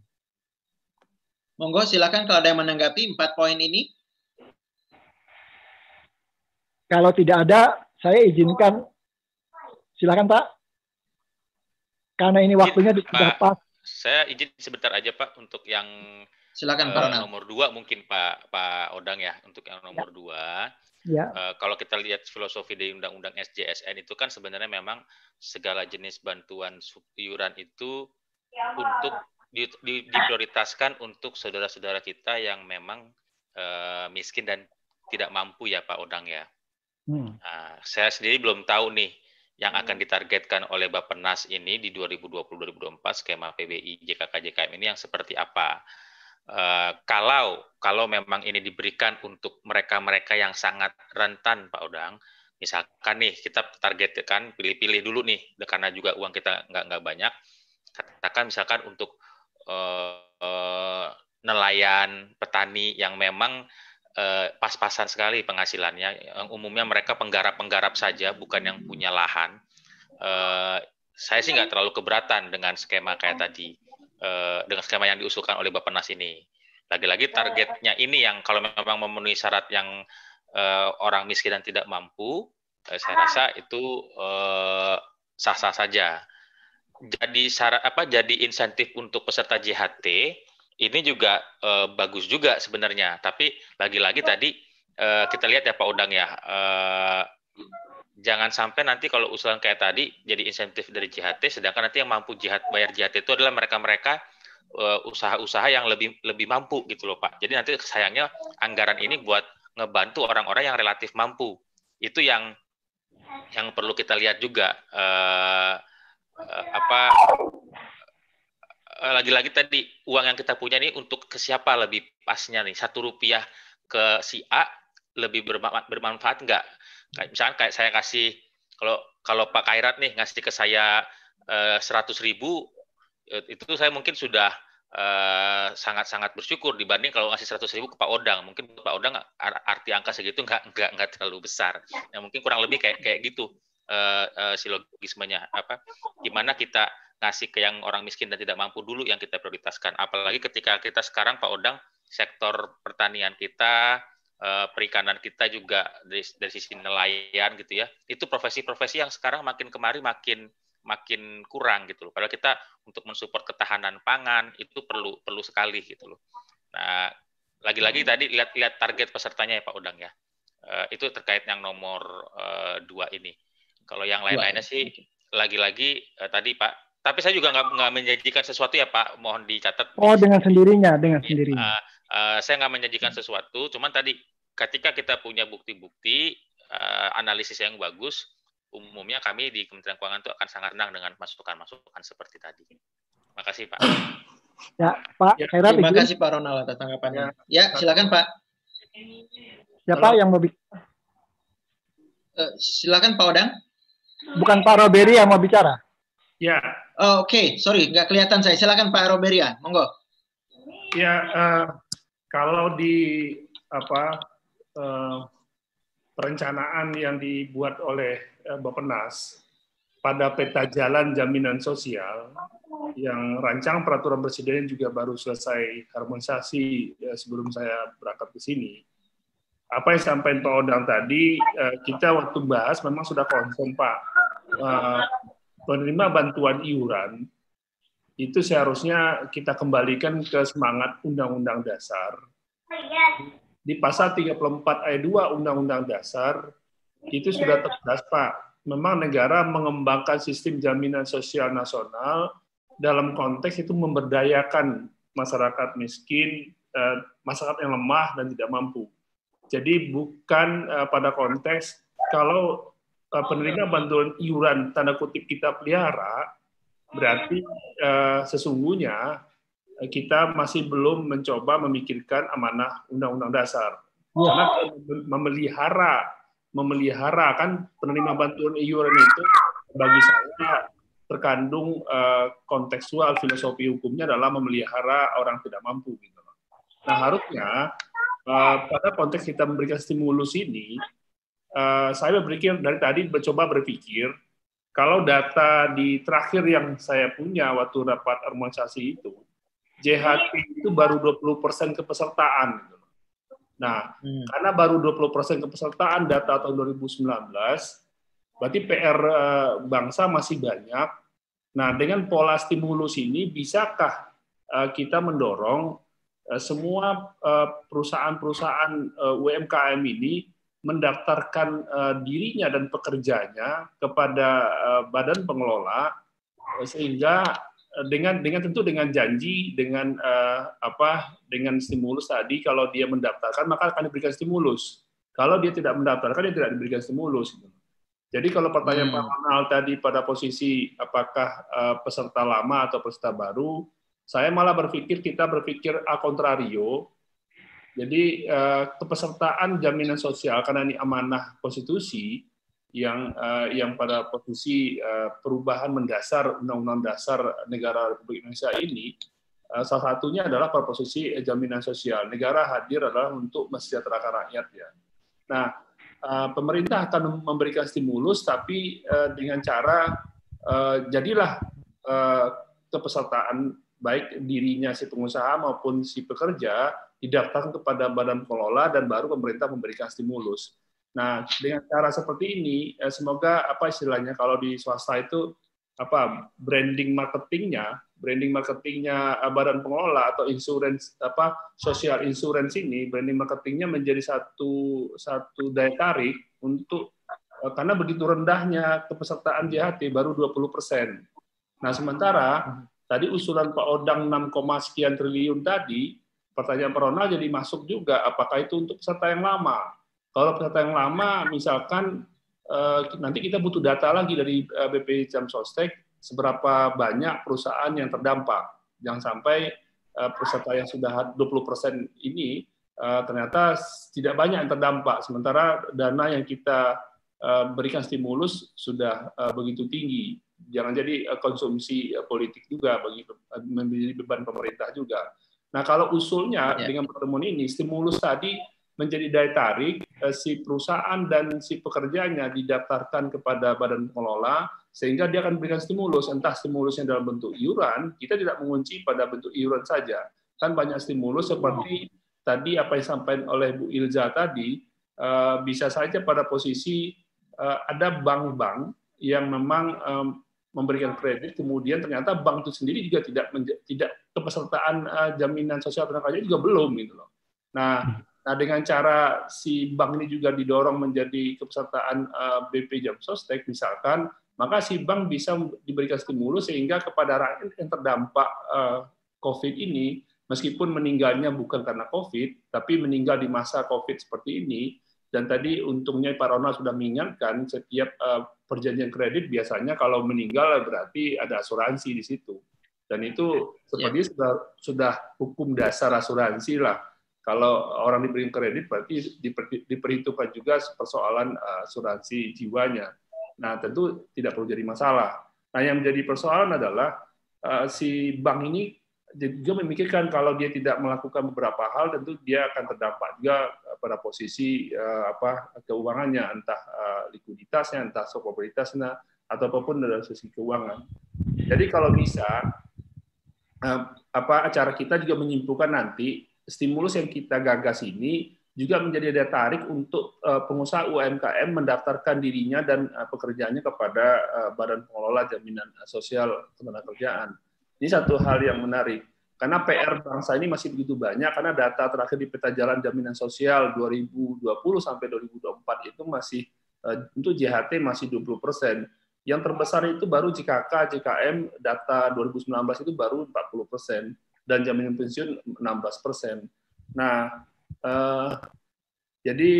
Monggo silakan kalau ada yang menanggapi 4 poin ini. Kalau tidak ada, saya izinkan. Silakan Pak. Karena ini waktunya sudah pas. Saya izin sebentar aja Pak untuk yang silakan Pak nomor 2 mungkin Pak Odang ya, untuk yang nomor 2. Ya. Kalau kita lihat filosofi dari Undang-Undang SJSN itu kan sebenarnya memang segala jenis bantuan iuran itu untuk diprioritaskan untuk saudara-saudara kita yang memang miskin dan tidak mampu ya Pak Odang ya. Nah, saya sendiri belum tahu nih yang akan ditargetkan oleh Bappenas ini di 2020-2024 skema PBI JKK-JKM ini yang seperti apa. Kalau memang ini diberikan untuk mereka-mereka yang sangat rentan Pak Odang, misalkan nih kita targetkan pilih-pilih dulu nih karena juga uang kita nggak banyak, katakan misalkan untuk nelayan, petani yang memang pas-pasan sekali penghasilannya, yang umumnya mereka penggarap-penggarap saja, bukan yang punya lahan. Saya sih nggak terlalu keberatan dengan skema kayak tadi, dengan skema yang diusulkan oleh Bappenas ini. Lagi-lagi targetnya ini yang kalau memang memenuhi syarat yang orang miskin dan tidak mampu, saya rasa itu sah-sah saja. Jadi syarat jadi insentif untuk peserta JHT ini juga bagus juga sebenarnya, tapi lagi-lagi tadi kita lihat ya Pak Odang ya, jangan sampai nanti kalau usulan kayak tadi jadi insentif dari JHT, sedangkan nanti yang mampu bayar JHT itu adalah mereka-mereka usaha-usaha yang lebih mampu gitu loh Pak. Jadi nanti sayangnya anggaran ini buat ngebantu orang-orang yang relatif mampu. Itu yang perlu kita lihat juga. Lagi-lagi tadi uang yang kita punya ini untuk ke siapa lebih pasnya nih, Rp1 ke si A lebih bermanfaat nggak? Misalkan kayak saya kasih, kalau Pak Khairat nih ngasih ke saya 100.000, itu saya mungkin sudah sangat-sangat bersyukur dibanding kalau ngasih 100.000 ke Pak Odang. Mungkin Pak Odang arti angka segitu nggak terlalu besar. Ya, mungkin kurang lebih kayak gitu silogismenya, gimana kita ngasih ke yang orang miskin dan tidak mampu dulu yang kita prioritaskan. Apalagi ketika kita sekarang Pak Odang, sektor pertanian kita, perikanan kita juga dari sisi nelayan gitu ya, itu profesi-profesi yang sekarang makin kemari makin kurang gitu loh. Padahal kita untuk mensupport ketahanan pangan itu perlu sekali gitu loh. Nah, lagi-lagi tadi lihat target pesertanya ya Pak Odang ya. Itu terkait yang nomor 2 ini. Kalau yang lain-lainnya sih lagi-lagi tadi Pak. Tapi saya juga nggak menjanjikan sesuatu ya Pak, mohon dicatat. Oh, dengan sendirinya. Saya nggak menjanjikan sesuatu, cuman tadi ketika kita punya bukti-bukti, analisis yang bagus, umumnya kami di Kementerian Keuangan itu akan sangat senang dengan masukan-masukan seperti tadi. Terima kasih Pak. Ya, Pak Khairat. Terima kasih Pak Ronald atas tanggapannya. Ya, silakan Pak. Siapa yang mau bicara? Silakan Pak Odang. Bukan Pak Roberi yang mau bicara. Ya. Oke, sorry, nggak kelihatan saya. Silakan Pak Roberia, monggo. Ya, kalau di perencanaan yang dibuat oleh Bappenas pada peta jalan jaminan sosial yang rancang peraturan presiden juga baru selesai harmonisasi sebelum saya berangkat ke sini. Apa yang disampaikan Pak Odang tadi, kita waktu bahas memang sudah konsen Pak. Penerima bantuan iuran itu seharusnya kita kembalikan ke semangat Undang-Undang Dasar. Di pasal 34 ayat 2 Undang-Undang Dasar itu sudah tegas Pak. Memang negara mengembangkan sistem jaminan sosial nasional dalam konteks itu memberdayakan masyarakat miskin, masyarakat yang lemah dan tidak mampu. Jadi bukan pada konteks kalau penerima bantuan iuran tanda kutip kita pelihara, berarti sesungguhnya kita masih belum mencoba memikirkan amanah Undang-Undang Dasar. Karena memelihara kan penerima bantuan iuran itu bagi saya terkandung kontekstual filosofi hukumnya adalah memelihara orang tidak mampu. Gitu. Nah harusnya pada konteks kita memberikan stimulus ini, saya berpikir dari tadi mencoba berpikir kalau data di terakhir yang saya punya waktu rapat harmonisasi itu, JHT itu baru 20% kepesertaan. Nah, karena baru 20% kepesertaan data tahun 2019, berarti PR bangsa masih banyak. Nah, dengan pola stimulus ini, bisakah kita mendorong semua perusahaan-perusahaan UMKM ini mendaftarkan dirinya dan pekerjanya kepada badan pengelola, sehingga tentu dengan janji dengan stimulus tadi, kalau dia mendaftarkan maka akan diberikan stimulus. Kalau dia tidak mendaftarkan, dia tidak diberikan stimulus. Jadi kalau pertanyaan Pak Ronald tadi pada posisi apakah peserta lama atau peserta baru, saya malah kita berpikir a contrario. Jadi kepesertaan jaminan sosial karena ini amanah konstitusi yang pada posisi perubahan mendasar Undang-Undang Dasar Negara Republik Indonesia ini, salah satunya adalah pada posisi jaminan sosial. Negara hadir adalah untuk mesejahterakan rakyat ya. Nah, pemerintah akan memberikan stimulus, tapi dengan cara jadilah kepesertaan baik dirinya si pengusaha maupun si pekerja didaftarkan kepada badan pengelola dan baru pemerintah memberikan stimulus. Nah, dengan cara seperti ini, semoga istilahnya kalau di swasta itu branding marketingnya badan pengelola atau social insurance ini, branding marketingnya menjadi satu daya tarik untuk karena begitu rendahnya kepesertaan JHT baru 20%. Nah, sementara tadi usulan Pak Odang 6, sekian triliun tadi, pertanyaan Pak Ronald jadi masuk juga, apakah itu untuk peserta yang lama? Kalau peserta yang lama, misalkan nanti kita butuh data lagi dari BP Jamsostek, seberapa banyak perusahaan yang terdampak. Jangan sampai peserta yang sudah 20% ini ternyata tidak banyak yang terdampak, sementara dana yang kita berikan stimulus sudah begitu tinggi. Jangan jadi konsumsi politik juga, menjadi beban pemerintah juga. Nah, kalau usulnya dengan pertemuan ini, stimulus tadi menjadi daya tarik, si perusahaan dan si pekerjanya didaftarkan kepada badan pengelola, sehingga dia akan berikan stimulus, entah stimulusnya dalam bentuk iuran, kita tidak mengunci pada bentuk iuran saja. Kan banyak stimulus seperti tadi apa yang disampaikan oleh Bu Ilza tadi, bisa saja pada posisi ada bank-bank yang memang memberikan kredit, kemudian ternyata bank itu sendiri juga tidak kepesertaan jaminan sosial tenaga kerja juga belum gitu loh. Nah, dengan cara si bank ini juga didorong menjadi kepesertaan BP Jamsostek misalkan, maka si bank bisa diberikan stimulus sehingga kepada rakyat yang terdampak COVID ini, meskipun meninggalnya bukan karena COVID, tapi meninggal di masa COVID seperti ini. Dan tadi untungnya Pak Ronald sudah mengingatkan, setiap perjanjian kredit biasanya kalau meninggal berarti ada asuransi di situ. Dan itu seperti sudah hukum dasar asuransi lah. Kalau orang diberi kredit berarti diperhitungkan juga persoalan asuransi jiwanya. Nah, tentu tidak perlu jadi masalah. Nah, yang menjadi persoalan adalah si bank ini juga memikirkan kalau dia tidak melakukan beberapa hal, tentu dia akan terdampak juga pada posisi keuangannya, entah likuiditasnya, entah solvabilitasnya, atau apapun dari sisi keuangan. Jadi kalau bisa, acara kita juga menyimpulkan nanti stimulus yang kita gagas ini juga menjadi daya tarik untuk pengusaha UMKM mendaftarkan dirinya dan pekerjaannya kepada Badan Pengelola Jaminan Sosial Ketenagakerjaan. Ini satu hal yang menarik, karena PR bangsa ini masih begitu banyak, karena data terakhir di peta jalan jaminan sosial 2020 sampai 2024 itu masih, untuk JHT masih 20%. Yang terbesar itu baru JKK, JKM, data 2019 itu baru 40%, dan jaminan pensiun 16%. Nah, jadi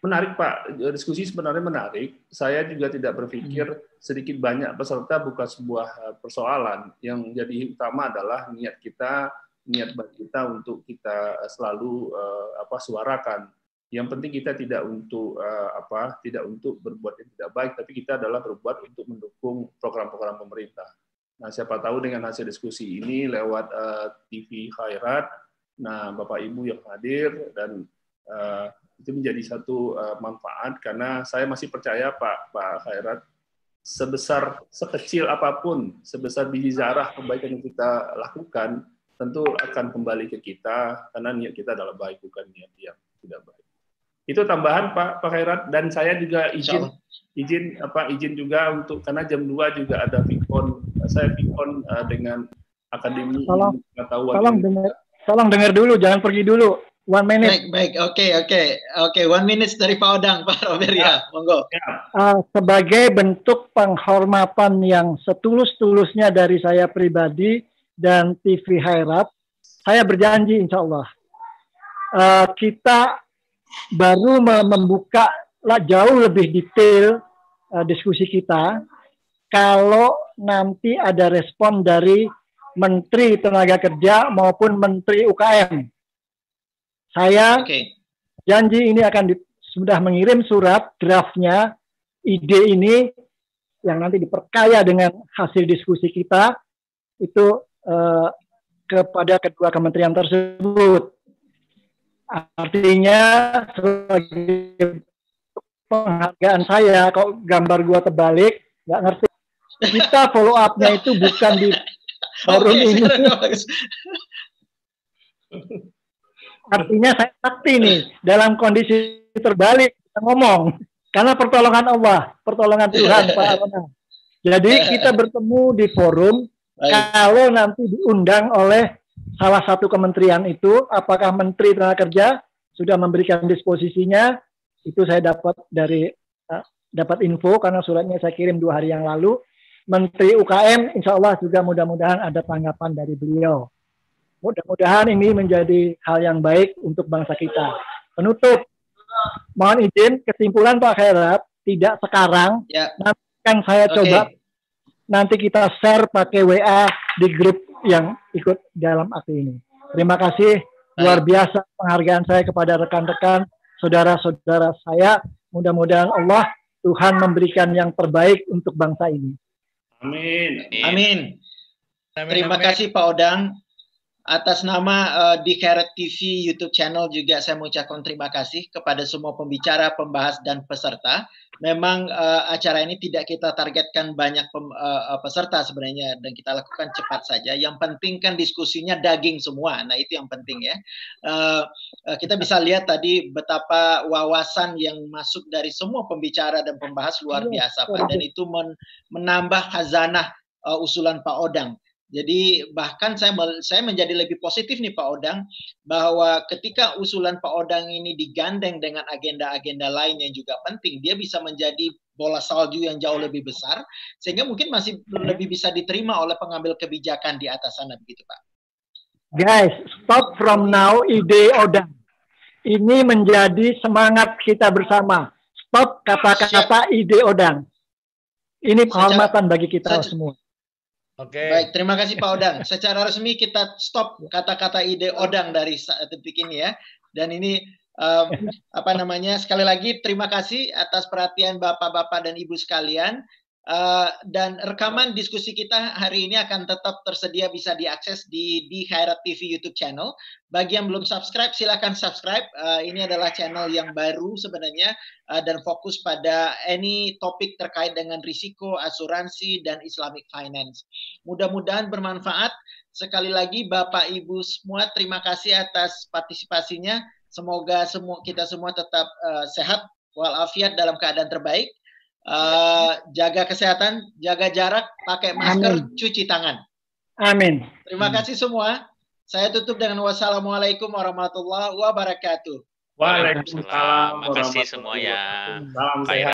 menarik Pak, diskusi sebenarnya menarik. Saya juga tidak berpikir sedikit banyak peserta bukan sebuah persoalan. Yang jadi utama adalah niat baik kita untuk kita selalu suarakan. Yang penting kita tidak untuk berbuat yang tidak baik, tapi kita adalah berbuat untuk mendukung program-program pemerintah. Nah, siapa tahu dengan hasil diskusi ini lewat TV Khairat, nah Bapak Ibu yang hadir dan itu menjadi satu manfaat, karena saya masih percaya Pak Khairat, sekecil apapun, sebesar biji zarah kebaikan yang kita lakukan, tentu akan kembali ke kita, karena niat kita adalah baik, bukan niat yang tidak baik. Itu tambahan Pak Khairat, dan saya juga izin juga untuk, karena jam 2 juga ada pikon, saya pikon dengan Akademi Pengetahuan. Tolong dengar dulu, jangan pergi dulu. 1 minute. Baik. Oke. 1 minute dari Pak Odang, Pak Robert ya. Monggo. Sebagai bentuk penghormatan yang setulus-tulusnya dari saya pribadi dan TV Khairat, saya berjanji insya Allah kita baru membuka jauh lebih detail diskusi kita kalau nanti ada respon dari Menteri Tenaga Kerja maupun Menteri UKM. Saya janji ini akan sudah mengirim surat draftnya, ide ini yang nanti diperkaya dengan hasil diskusi kita itu kepada kedua kementerian tersebut. Artinya sebagai penghargaan saya, kok gambar gua terbalik, nggak ngerti. Kita follow up-nya itu bukan di forum ini. Artinya saya sakti nih, dalam kondisi terbalik kita ngomong. Karena pertolongan Allah, pertolongan Tuhan, Pak Arona. Jadi kita bertemu di forum, kalau nanti diundang oleh salah satu kementerian itu, apakah Menteri Tenaga Kerja sudah memberikan disposisinya, itu saya dapat info, karena suratnya saya kirim 2 hari yang lalu. Menteri UKM, insya Allah juga mudah-mudahan ada tanggapan dari beliau. Mudah-mudahan ini menjadi hal yang baik untuk bangsa kita. Penutup, mohon izin, kesimpulan Pak Khairat, tidak sekarang, nanti kan saya coba, nanti kita share pakai WA di grup yang ikut dalam aksi ini. Terima kasih, luar biasa penghargaan saya kepada rekan-rekan, saudara-saudara saya. Mudah-mudahan Allah, Tuhan memberikan yang terbaik untuk bangsa ini. Amin. Terima kasih Pak Odang. Atas nama di Khairat TV YouTube channel juga saya mengucapkan terima kasih kepada semua pembicara, pembahas, dan peserta. Memang acara ini tidak kita targetkan banyak peserta sebenarnya, dan kita lakukan cepat saja. Yang penting kan diskusinya daging semua, nah itu yang penting ya. Kita bisa lihat tadi betapa wawasan yang masuk dari semua pembicara dan pembahas luar biasa Pak, dan itu menambah khazanah usulan Pak Odang. Jadi bahkan saya menjadi lebih positif nih Pak Odang, bahwa ketika usulan Pak Odang ini digandeng dengan agenda-agenda lain yang juga penting, dia bisa menjadi bola salju yang jauh lebih besar, sehingga mungkin masih lebih bisa diterima oleh pengambil kebijakan di atas sana, begitu Pak. Guys, stop from now ide Odang. Ini menjadi semangat kita bersama. Stop kata-kata ide Odang. Ini penghormatan bagi kita semua. Baik, terima kasih Pak Odang. Secara resmi kita stop kata-kata ide Odang dari detik ini ya. Dan ini sekali lagi terima kasih atas perhatian Bapak-bapak dan Ibu sekalian. Dan rekaman diskusi kita hari ini akan tetap tersedia, bisa diakses di Khairat TV YouTube channel. Bagi yang belum subscribe, silakan subscribe. Ini adalah channel yang baru sebenarnya dan fokus pada any topik terkait dengan risiko, asuransi, dan Islamic finance. Mudah-mudahan bermanfaat. Sekali lagi Bapak Ibu semua, terima kasih atas partisipasinya. Semoga kita semua tetap sehat walafiat dalam keadaan terbaik. Jaga kesehatan, jaga jarak, pakai masker, cuci tangan. Amin. Terima kasih semua. Saya tutup dengan wassalamualaikum warahmatullahi wabarakatuh. Waalaikumsalam. Terima kasih semua ya.